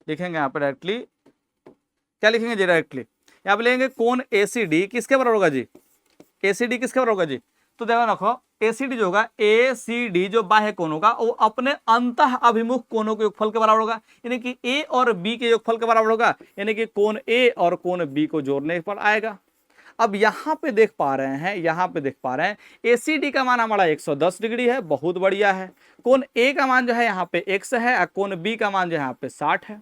लिखेंगे यहाँ पे डायरेक्टली, क्या लिखेंगे जी, डायरेक्टली यहाँ पे लिखेंगे कोण ACD किसके बराबर होगा जी, ACD किसके बराबर होगा जी। तो देखो रखो ACD जो होगा, ACD जो बाह्य कोण होगा वो अपने अंतः अभिमुख कोणों के योगफल के बराबर होगा, यानी कि A और B के योगफल के बराबर होगा, यानी कि कोण A और कोण B को जोड़ने पर आएगा। अब यहाँ पे देख पा रहे हैं, यहाँ पे देख पा रहे हैं ACD का मान हमारा 110 डिग्री है, बहुत बढ़िया है। कोण A का मान जो है यहाँ पे x है, और कोण B का मान जो है यहाँ पे 60 है,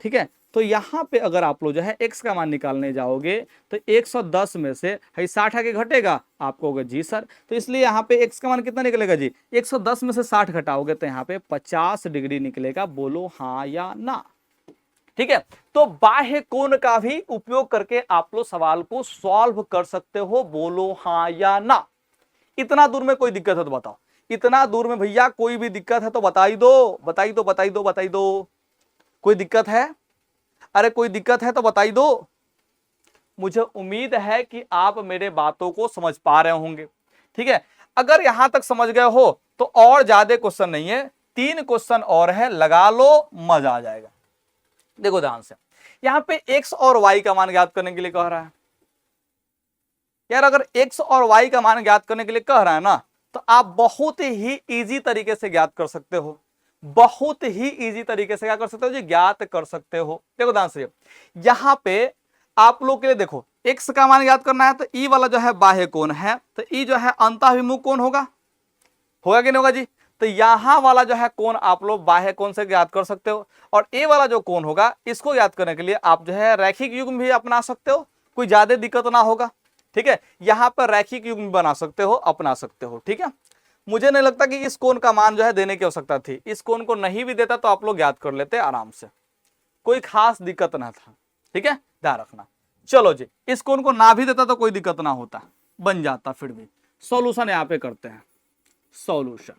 ठीक है। तो यहाँ पे अगर आप लोग जो है x का मान निकालने जाओगे तो 110 में से 60 आगे घटेगा, आपको होगा जी सर, तो इसलिए यहाँ पे x का मान कितना निकलेगा जी, 110 में से 60 घटाओगे तो यहाँ पे 50 डिग्री निकलेगा। बोलो हाँ या ना। ठीक है, तो बाह्य कोण का भी उपयोग करके आप लोग सवाल को सॉल्व कर सकते हो। बोलो हाँ या ना। इतना दूर में कोई दिक्कत है तो बताओ, इतना दूर में भैया कोई भी दिक्कत है तो बताई दो, बताई दो, बताई दो, बताई दो। कोई दिक्कत है? अरे कोई दिक्कत है तो बताई दो। मुझे उम्मीद है कि आप मेरे बातों को समझ पा रहे होंगे। ठीक है, अगर यहां तक समझ गए हो तो और ज्यादा क्वेश्चन नहीं है, 3 क्वेश्चन और है, लगा लो, मजा आ जाएगा। देखो ध्यान से, यहां पे x और y का मान ज्ञात करने के लिए कह रहा है। यार अगर x और y का मान ज्ञात करने के लिए कह रहा है ना, तो आप बहुत ही इजी तरीके से ज्ञात कर सकते हो, बहुत ही इजी तरीके से क्या कर सकते हो जी, ज्ञात कर सकते हो। देखो ध्यान से, यहां पे आप लोग के लिए देखो x का मान ज्ञात करना है तो ई वाला जो है बाह्य कोण है, तो ई जो है अंतःभिमुख कोण होगा, होगा कि नहीं होगा जी। तो यहां वाला जो है कोण आप लोग बाह्य कोण से ज्ञात कर सकते हो, और ए वाला जो कोण होगा इसको ज्ञात करने के लिए आप जो है रैखिक युग्म भी अपना सकते हो, कोई ज्यादा दिक्कत ना होगा। ठीक है, यहां पर रैखिक युग्म बना सकते हो, अपना सकते हो। ठीक है, मुझे नहीं लगता कि इस कोण का मान जो है देने की आवश्यकता थी, इस कोण को नहीं भी देता तो आप लोग ज्ञात कर लेते आराम से, कोई खास दिक्कत ना था। ठीक है, ध्यान रखना। चलो जी, इस कोण को ना भी देता तो कोई दिक्कत ना होता, बन जाता। फिर भी सॉल्यूशन यहां पे करते हैं। सॉल्यूशन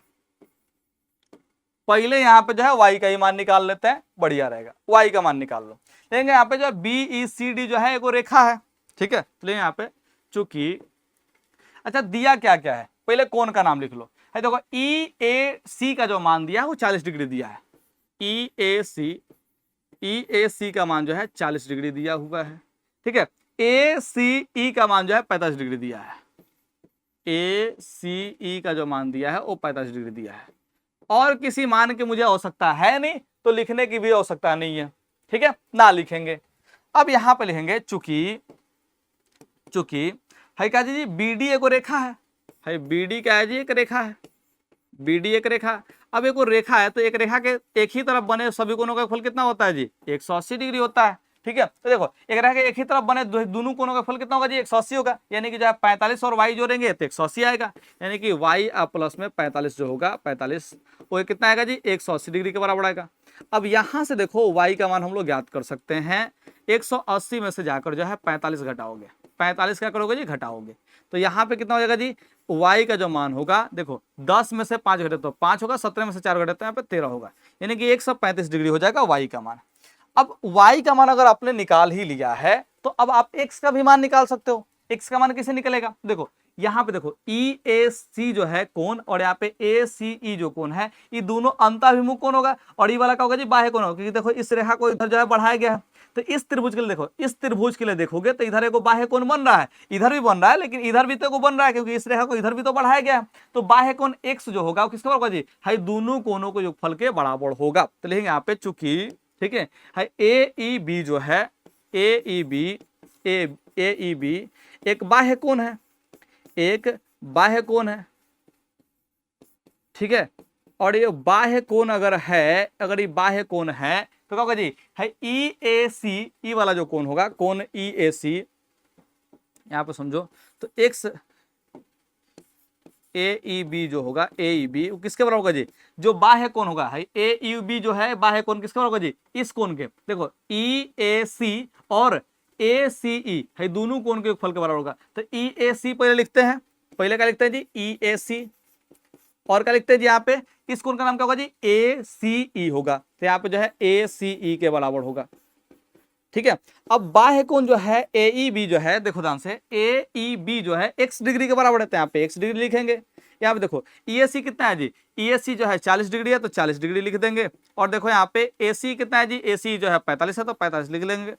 पहले यहां पे जो है y का ही मान निकाल लेते हैं, बढ़िया रहेगा। y का मान निकाल लो, लेंगे यहाँ पे जो है BECD जो है एक रेखा है। ठीक है, तो यहाँ पे चूंकि अच्छा दिया क्या क्या है, पहले कोण का नाम लिख लो। है देखो EAC का जो मान दिया है वो 40 डिग्री दिया है। EAC का मान जो है 40 डिग्री दिया हुआ है। ठीक है, ACE का मान जो है 45 डिग्री दिया है। ACE का जो मान दिया है वो 45 डिग्री दिया है, और किसी मान की मुझे आवश्यकता है नहीं, तो लिखने की भी आवश्यकता नहीं है। ठीक है, ना लिखेंगे। अब यहां पे लिखेंगे चूंकि है क्या जी, BD एक रेखा है, BD क्या है जी, एक रेखा है। BD एक रेखा, अब एक रेखा है तो एक रेखा के एक ही तरफ बने सभी कोणों का फल कितना होता है जी, 180 डिग्री होता है। ठीक है, तो देखो एक रेखा के एक ही तरफ बने दोनों कोणों का फल कितना होगा जी, 180 होगा, यानी कि जो है 45 और y जोड़ेंगे तो 180 आएगा, यानी कि y प्लस में 45 जो होगा 45 वो कितना आएगा जी, 180 डिग्री के बराबर आएगा। अब यहां से देखो y का मान हम लोग ज्ञात कर सकते हैं, 180 में से जाकर जो है 45 घटाओगे, 45 क्या करोगे जी, घटाओगे, तो यहाँ पे कितना हो जाएगा जी, y का जो मान होगा देखो 10 में से 5 घटे तो 5 होगा, 17 में से 4 घटे तो यहाँ पे 13 होगा, यानी कि 135 डिग्री हो जाएगा y का मान। अब y का मान अगर आपने निकाल ही लिया है तो अब आप x का भी मान निकाल सकते हो। x का मान कैसे निकलेगा, देखो यहाँ पे देखो EAC जो है कोण और यहाँ पे ACE जो कोण है, ये दोनों अंतःभिमुख कोण होगा, और ये वाला क्या होगा जी, बाह्य कोण होगा, क्योंकि देखो इस रेखा को इधर जो है बढ़ाया गया है। तो इस त्रिभुज के लिए देखो, इस त्रिभुज के लिए देखोगे तो इधर एक बाह्य कोण बन रहा है, इधर भी बन रहा है, लेकिन इधर भी तो बन रहा है क्योंकि इस रेखा को इधर भी तो बढ़ाया गया है। तो बाह्य कोण x जो होगा वो किसका बराबर होगा जी, है दोनों कोणों को योगफल के बराबर होगा। तो लिखेंगे यहाँ पे चूंकि, ठीक है, AEB जो है, AEB एक बाह्य कोण है, एक बाह्य कोण है। ठीक है, और ये बाह्य कोण अगर है, अगर ये बाह्य कोण है तो क्या होगा जी, है EAC, ई वाला जो कोण होगा, कोण EAC यहां पे समझो, तो x AEB जो होगा, AEB वो किसके बराबर होगा जी, जो बाह्य कोण होगा, है AEB जो है बाह्य कोण किसके बराबर होगा जी, इस कोण के। देखो EAC और ACE है दोनों कोण के फल के बराबर होगा, तो EAC पहले लिखते हैं, पहले क्या लिखते हैं जी, EAC, और क्या लिखते हैं जी, यहाँ पे इस कोण का नाम क्या होगा जी, ACE होगा, तो यहाँ पे जो है ACE के बराबर होगा। ठीक है, अब बाह्य कोण जो है AEB जो है, देखो ध्यान से, AEB जो है x डिग्री के बराबर है, तो यहाँ पे x डिग्री लिखेंगे। यहाँ पे देखो EAC कितना है जी, EAC जो है 40 डिग्री है तो 40 डिग्री लिख देंगे, और देखो यहाँ पे AC कितना है जी, AC जो है 45 है तो 45 लिख लेंगे।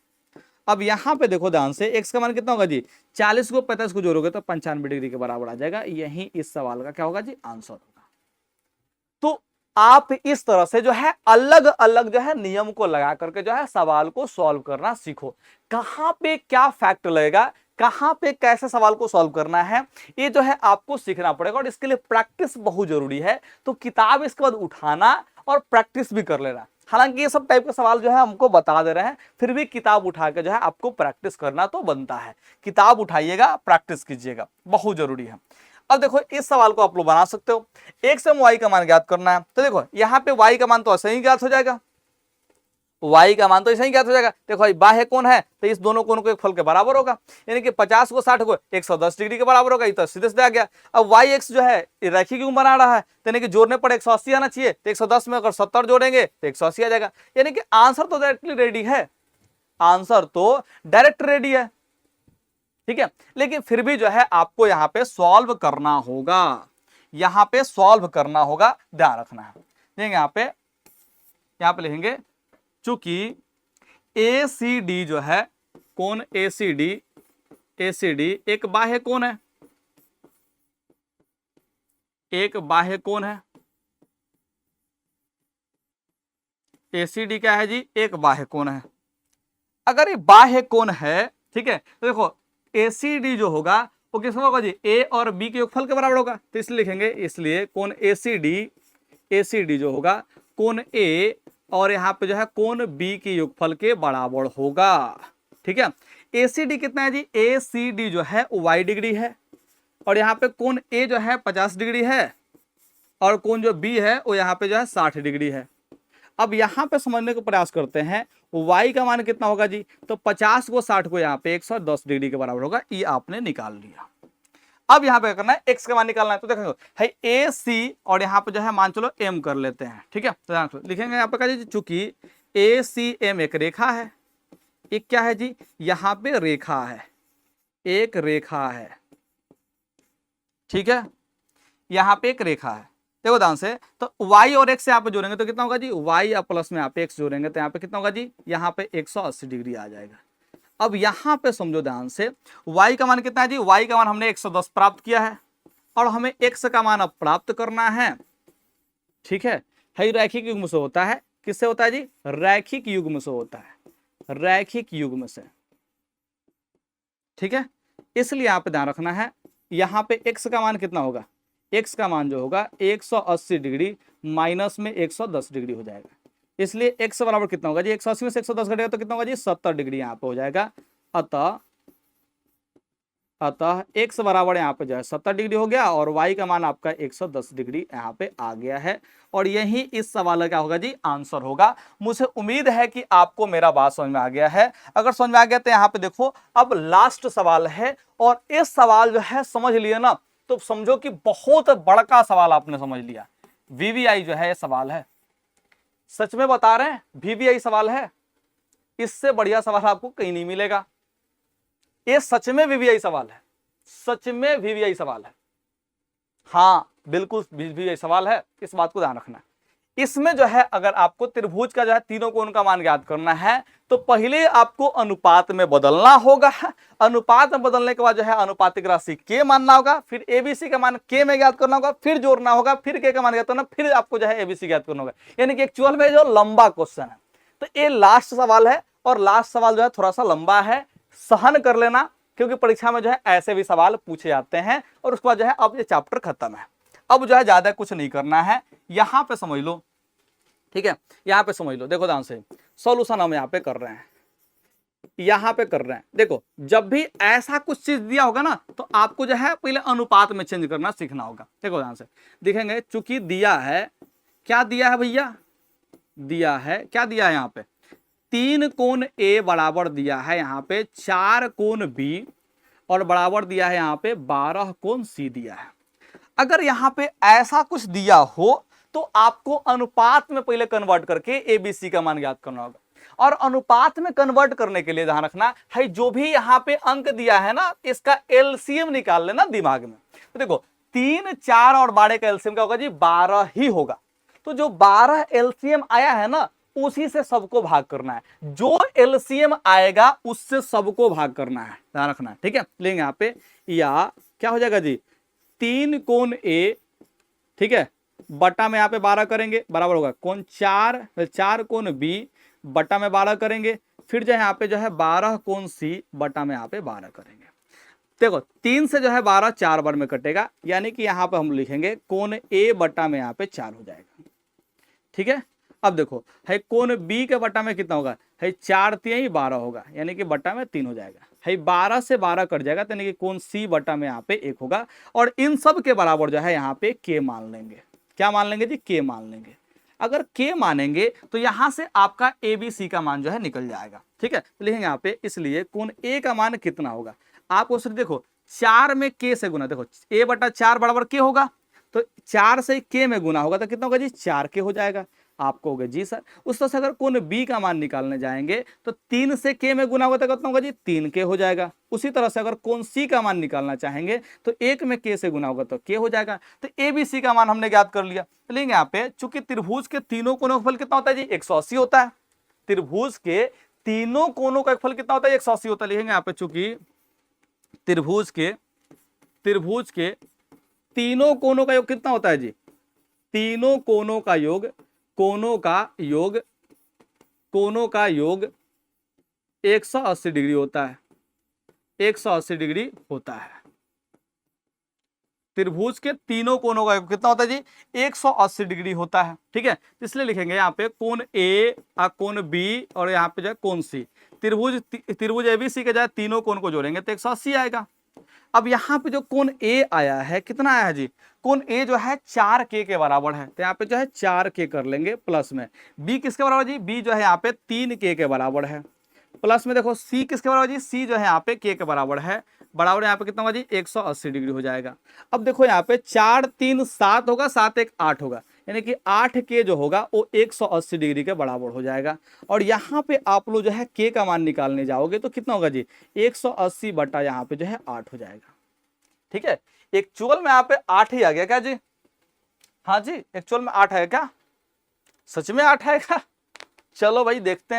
अब यहाँ पे देखो ध्यान से, x का मान कितना होगा जी, 40 को 45 को जोड़ोगे तो 95 डिग्री के बराबर आ जाएगा। यही इस सवाल का क्या होगा जी, आंसर होगा। तो आप इस तरह से जो है अलग अलग जो है नियम को लगा करके जो है सवाल को सॉल्व करना सीखो। कहां पे क्या फैक्ट लगेगा, कहां पे कैसे सवाल को सॉल्व करना है, ये जो है आपको सीखना पड़ेगा, और इसके लिए प्रैक्टिस बहुत जरूरी है। तो किताब इसके बाद उठाना और प्रैक्टिस भी कर लेना। हालांकि ये सब टाइप के सवाल जो है हमको बता दे रहे हैं, फिर भी किताब उठा के जो है आपको प्रैक्टिस करना तो बनता है। किताब उठाइएगा, प्रैक्टिस कीजिएगा, बहुत जरूरी है। अब देखो इस सवाल को आप लोग बना सकते हो। x से y का मान ज्ञात करना है, तो देखो यहाँ पे y का मान तो ऐसे ही ज्ञात हो जाएगा, y का मान तो ऐसे ही ज्ञात हो जाएगा। देखो भाई बाह्य कोण है तो इस दोनों कोण को एक फल के बराबर होगा, यानी कि 50 को 60 को 110 डिग्री के बराबर होगा। ये तो सीधे सीधे आ गया। अब y x जो है रैखिक युग्म बना रहा है, तो यानी कि जोड़ने पर 180 आना चाहिए, तो 110 में अगर 70 जोड़ेंगे तो 180 आ जाएगा। यानी कि आंसर तो डायरेक्टली रेडी है, आंसर तो डायरेक्ट रेडी है, ठीक है। लेकिन फिर भी जो है आपको यहाँ पे सॉल्व करना होगा, यहाँ पे सॉल्व करना होगा, ध्यान रखना है। देखेंगे यहाँ पे लिखेंगे चूंकि ACD जो है कोण ACD एक बाह्य कोण है, एक बाह्य कोण है। ACD क्या है जी? एक बाह्य कोण है। अगर ये बाह्य कोण है, ठीक है, तो देखो ACD जो होगा वो किसका होगा जी? A और B के योगफल के बराबर होगा, तो इसलिए लिखेंगे, इसलिए कोण ACD जो होगा कोण A और यहाँ पे जो है कोण B के योगफल के बराबर होगा, ठीक है। ACD कितना है जी? ACD जो है y डिग्री है, और यहाँ पे कोण A जो है 50 डिग्री है, और कोण जो B है वो यहाँ पे जो है 60 डिग्री है। अब यहाँ पे समझने का प्रयास करते हैं, y का मान कितना होगा जी? तो 50 को 60 को यहाँ पे 110 डिग्री के बराबर होगा, ये आपने निकाल लिया। अब यहाँ पे करना है x का मान निकालना है, तो देखो है AC और यहाँ पे जो है मान चलो m कर लेते हैं, ठीक है। तो लिखेंगे यहाँ पे कहा जी चूंकि ACM एक रेखा है, एक क्या है जी? यहाँ पे रेखा है, एक रेखा है, ठीक है, यहाँ पे एक रेखा है। देखो ध्यान से, तो y और x यहाँ पे जोड़ेंगे तो कितना होगा जी? y या प्लस में यहाँ पे x जोड़ेंगे तो यहाँ पे कितना होगा जी? यहाँ पे 180 डिग्री आ जाएगा। अब यहाँ पे समझो ध्यान से, y का मान कितना है जी? y का मान हमने 110 प्राप्त किया है, और हमें x का मान अब प्राप्त करना है, ठीक है। रैखिक युग्म से होता है, किससे होता है जी? रैखिक युग्म से होता है, रैखिक युग्म से, ठीक है। इसलिए यहाँ पे ध्यान रखना है, यहाँ पे x का मान कितना होगा? x का मान जो होगा 180 डिग्री माइनस में 110 डिग्री हो जाएगा। इसलिए x बराबर कितना होगा जी? 180 में से 110 घटेगा तो कितना होगा जी? 70 डिग्री यहाँ पे हो जाएगा। अतः x बराबर यहाँ पे जो है 70 डिग्री हो गया, और y का मान आपका 110 डिग्री यहाँ पे आ गया है, और यही इस सवाल का क्या होगा जी? आंसर होगा। मुझे उम्मीद है कि आपको मेरा बात समझ में आ गया है। अगर समझ में आ गया तो यहाँ पे देखो अब लास्ट सवाल है, और इस सवाल जो है समझ लिया ना तो समझो कि बहुत बड़का सवाल आपने समझ लिया। VVI जो है ये सवाल है, सच में बता रहे हैं, VVI सवाल है, इससे बढ़िया सवाल आपको कहीं नहीं मिलेगा। ये सच में VVI सवाल है, सच में VVI सवाल है, हाँ बिल्कुल VVI सवाल है, इस बात को ध्यान रखना है। इसमें जो है अगर आपको त्रिभुज का जो है तीनों कोण का मान ज्ञात करना है तो पहले आपको अनुपात में बदलना होगा, अनुपात में बदलने के बाद जो है अनुपातिक राशि k मानना होगा, फिर ABC का मान k में ज्ञात करना होगा, फिर जोड़ना होगा, फिर k का मान ज्ञात करना, फिर आपको जो है ABC ज्ञात करना होगा। यानी कि एक्चुअल में जो लंबा क्वेश्चन है, तो ये लास्ट सवाल है, और लास्ट सवाल जो है थोड़ा सा लंबा है, सहन कर लेना, क्योंकि परीक्षा में जो है ऐसे भी सवाल पूछे जाते हैं, और उसके बाद जो है अब ये चैप्टर खत्म है। अब जो है ज्यादा कुछ नहीं करना है, यहाँ पे समझ लो, ठीक है, यहाँ पे समझ लो। देखो ध्यान से, सॉल्यूशन हम यहाँ पे कर रहे हैं, यहाँ पे कर रहे हैं। देखो जब भी ऐसा कुछ चीज दिया होगा ना तो आपको जो है पहले अनुपात में चेंज करना सीखना होगा। देखो ध्यान से देखेंगे, चूंकि दिया है, क्या दिया है भैया? दिया है, क्या दिया है यहाँ पे? 3 कोण A बराबर दिया है यहाँ पे 4 कोण B, और बराबर दिया है यहाँ पे 12 कोण C दिया है। अगर यहाँ पे ऐसा कुछ दिया हो तो आपको अनुपात में पहले कन्वर्ट करके ABC का मान ज्ञात करना होगा, और अनुपात में कन्वर्ट करने के लिए ध्यान रखना है जो भी यहाँ पे अंक दिया है ना इसका LCM निकाल लेना दिमाग में। तो देखो 3, 4 और 12 का LCM क्या होगा जी? 12 ही होगा। तो जो 12 LCM आया है ना उसी से सबको भाग करना है, जो LCM आएगा उससे सबको भाग करना है, ध्यान रखना है, ठीक है। लेंगे यहाँ पे, या क्या हो जाएगा जी? 3 कोण A, ठीक है, बटा में यहाँ पे 12 करेंगे, बराबर होगा कोण 4 कोण B बटा में 12 करेंगे, फिर जो है यहाँ पे जो है 12 कोण C बटा में यहाँ पे 12 करेंगे। देखो 3 से जो है 12 4 बार में कटेगा, यानी कि यहाँ पे हम लिखेंगे कोण A बटा में यहाँ पे 4 हो जाएगा, ठीक है। अब देखो है कोण बी के बटा में कितना होगा, है 4 3 12 होगा, यानी कि बटा में 3 हो जाएगा, है 12 से 12 कट जाएगा, तो यानी कि कोण सी बटा में यहाँ पे 1 होगा। और इन सब के बराबर जो है यहाँ पे के मान लेंगे। क्या मान लेंगे जी, के मान लेंगे। अगर के मानेंगे तो यहां से आपका ए बी सी का मान जो है निकल जाएगा। ठीक है, तो लिखेंगे यहाँ पे, इसलिए कोण ए का मान कितना होगा, आपको सिर्फ देखो 4 में के से गुना, देखो ए बटा 4 बराबर के होगा, तो 4 से के में गुना होगा तो कितना होगा जी, 4 के हो जाएगा। आपको होगा जी सर। उस तरह से अगर कोण बी का मान निकालने जाएंगे तो 3 से के में गुना होगा तो कितना होगा जी, 3 के हो जाएगा। उसी तरह से अगर कोण सी का मान निकालना चाहेंगे तो 1 में के से गुना होगा तो के हो जाएगा। तो ए बी सी का मान हमने ज्ञात कर लिया। तो लेंगे यहाँ पे, चूंकि त्रिभुज के तीनों कोणों का फल कितना होता है जी, 180 होता है। त्रिभुज के तीनों कोणों का फल कितना होता है, 180 होता है। लिखेंगे यहाँ पे, चूंकि त्रिभुज के तीनों कोणों का योग कितना होता है जी, तीनों कोणों का योग 180 डिग्री होता है, 180 डिग्री होता है। त्रिभुज के तीनों कोणों का योग कितना होता है जी, 180 डिग्री होता है। ठीक है, इसलिए लिखेंगे यहाँ पे कोण ए और कोण बी और यहाँ पे जो है कोण सी, त्रिभुज एबीसी के जो है तीनों कोण को जोड़ेंगे तो 180 आएगा। अब यहाँ पे जो कोण ए आया है कितना आया है जी, कोण ए जो है 4 के बराबर है, तो यहाँ पे जो है 4 के कर लेंगे प्लस में। बी किसके बराबर जी, बी जो है यहाँ पे 3 के बराबर है। प्लस में देखो सी किसके बराबर जी, सी जो है यहाँ पे के बराबर है, बराबर यहाँ पे कितना होगा जी, 180 डिग्री हो जाएगा। अब देखो यहाँ पे 4 3 7 होगा, 7 1 8 होगा, यानी कि 8 के जो होगा वो 180 डिग्री के बराबर हो जाएगा। और यहाँ पे आप लोग जो है के का मान निकालने जाओगे तो कितना होगा जी, 180 बटा यहाँ पे जो है 8 हो जाएगा। ठीक है, एक्चुअल में यहाँ पे 8 ही आ गया क्या जी, हाँ जी एक्चुअल में 8 है क्या, सच में 8 है क्या, चलो भाई देखते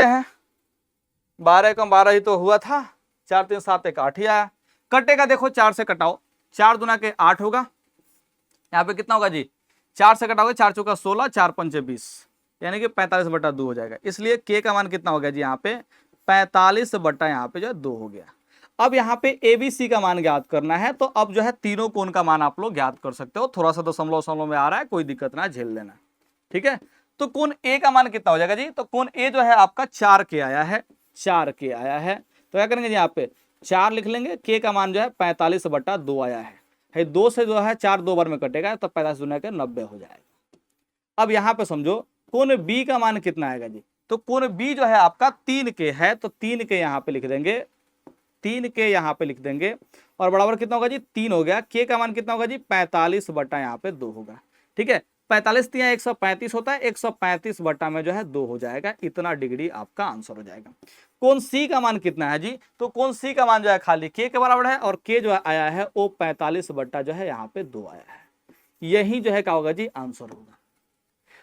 हैं 12 कम 12 ही तो हुआ था, 4 3 7 1 8 ही आया। कटेगा देखो 4 से कटाओ, 4 दूना के 8 होगा, यहाँ पे कितना होगा जी, 4 से कटाओगे 4 चौका 16, 4 पंचे 20, यानी कि 45 बटा 2 हो जाएगा। इसलिए के का मान कितना हो गया जी, यहाँ पे 45 बटा यहाँ पे जो है 2 हो गया। अब यहाँ पे ए बी सी का मान ज्ञात करना है, तो अब जो है तीनों कोण का मान आप लोग ज्ञात कर सकते हो। थोड़ा सा दशमलव में आ रहा है, कोई दिक्कत ना, झेल लेना। ठीक है, तो कोण ए का मान कितना हो जाएगा जी, तो कोण ए जो है आपका 4 के आया है, 4 के आया है, तो क्या करेंगे जी, यहाँ पे 4 लिख लेंगे, के का मान जो है 45 बटा 2 आया है, 2 से जो है 4 2 बार में कटेगा तो 45 दूना के 90 हो जाएगा। अब यहाँ पे समझो कोण बी का मान कितना आएगा जी, तो कोण बी जो है आपका 3 के है, तो 3 के यहाँ पे लिख देंगे, 3 के यहाँ पे लिख देंगे, और बराबर कितना होगा जी, 3 हो गया। के का मान कितना होगा जी, 45 बटा यहाँ पे 2 होगा। ठीक है, 45 3 135 होता है, 135 बटा में जो है 2 हो जाएगा, इतना डिग्री आपका आंसर हो जाएगा। कोण सी का मान कितना है जी, तो कोण सी का मान जो है खाली के बराबर है, और के जो आया है वो 45 बटा जो है यहाँ पे 2 आया है, यही जो है क्या होगा जी, आंसर होगा।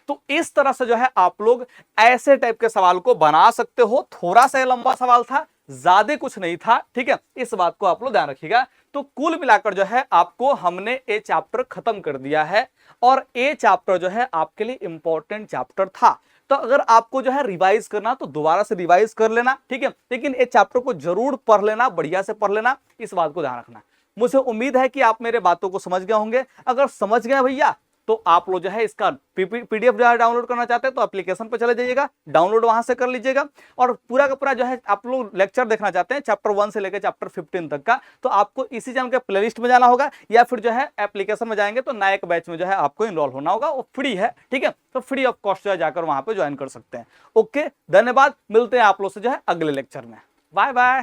तो इस तरह से जो है आप लोग ऐसे टाइप के सवाल को बना सकते हो। थोड़ा सा लंबा सवाल था, ज्यादा कुछ नहीं था। ठीक है, इस बात को आप लोग ध्यान रखिएगा। तो कुल मिलाकर जो है आपको हमने ए चैप्टर खत्म कर दिया है, और ए चैप्टर जो है आपके लिए इंपॉर्टेंट चैप्टर था। तो अगर आपको जो है रिवाइज करना तो दोबारा से रिवाइज कर लेना, ठीक है, लेकिन ए चैप्टर को जरूर पढ़ लेना, बढ़िया से पढ़ लेना, इस बात को ध्यान रखना। मुझे उम्मीद है कि आप मेरे बातों को समझ गए होंगे। अगर समझ गए भैया तो आप लोग जो है इसका पीडीएफ जो है डाउनलोड करना चाहते हैं तो एप्लीकेशन पर चले जाइएगा, डाउनलोड वहां से कर लीजिएगा। और पूरा का पूरा जो है आप लोग लेक्चर देखना चाहते हैं चैप्टर 1 से लेकर चैप्टर 15 तक का, तो आपको इसी चैनल के प्लेलिस्ट में जाना होगा, या फिर जो है एप्लीकेशन में जाएंगे तो नायक बैच में जो है आपको इनरोल होना होगा, वो फ्री है। ठीक है, तो फ्री ऑफ कॉस्ट जो है जाकर वहां पर ज्वाइन कर सकते हैं। ओके, धन्यवाद, मिलते हैं आप लोग से जो है अगले लेक्चर में। Bye bye.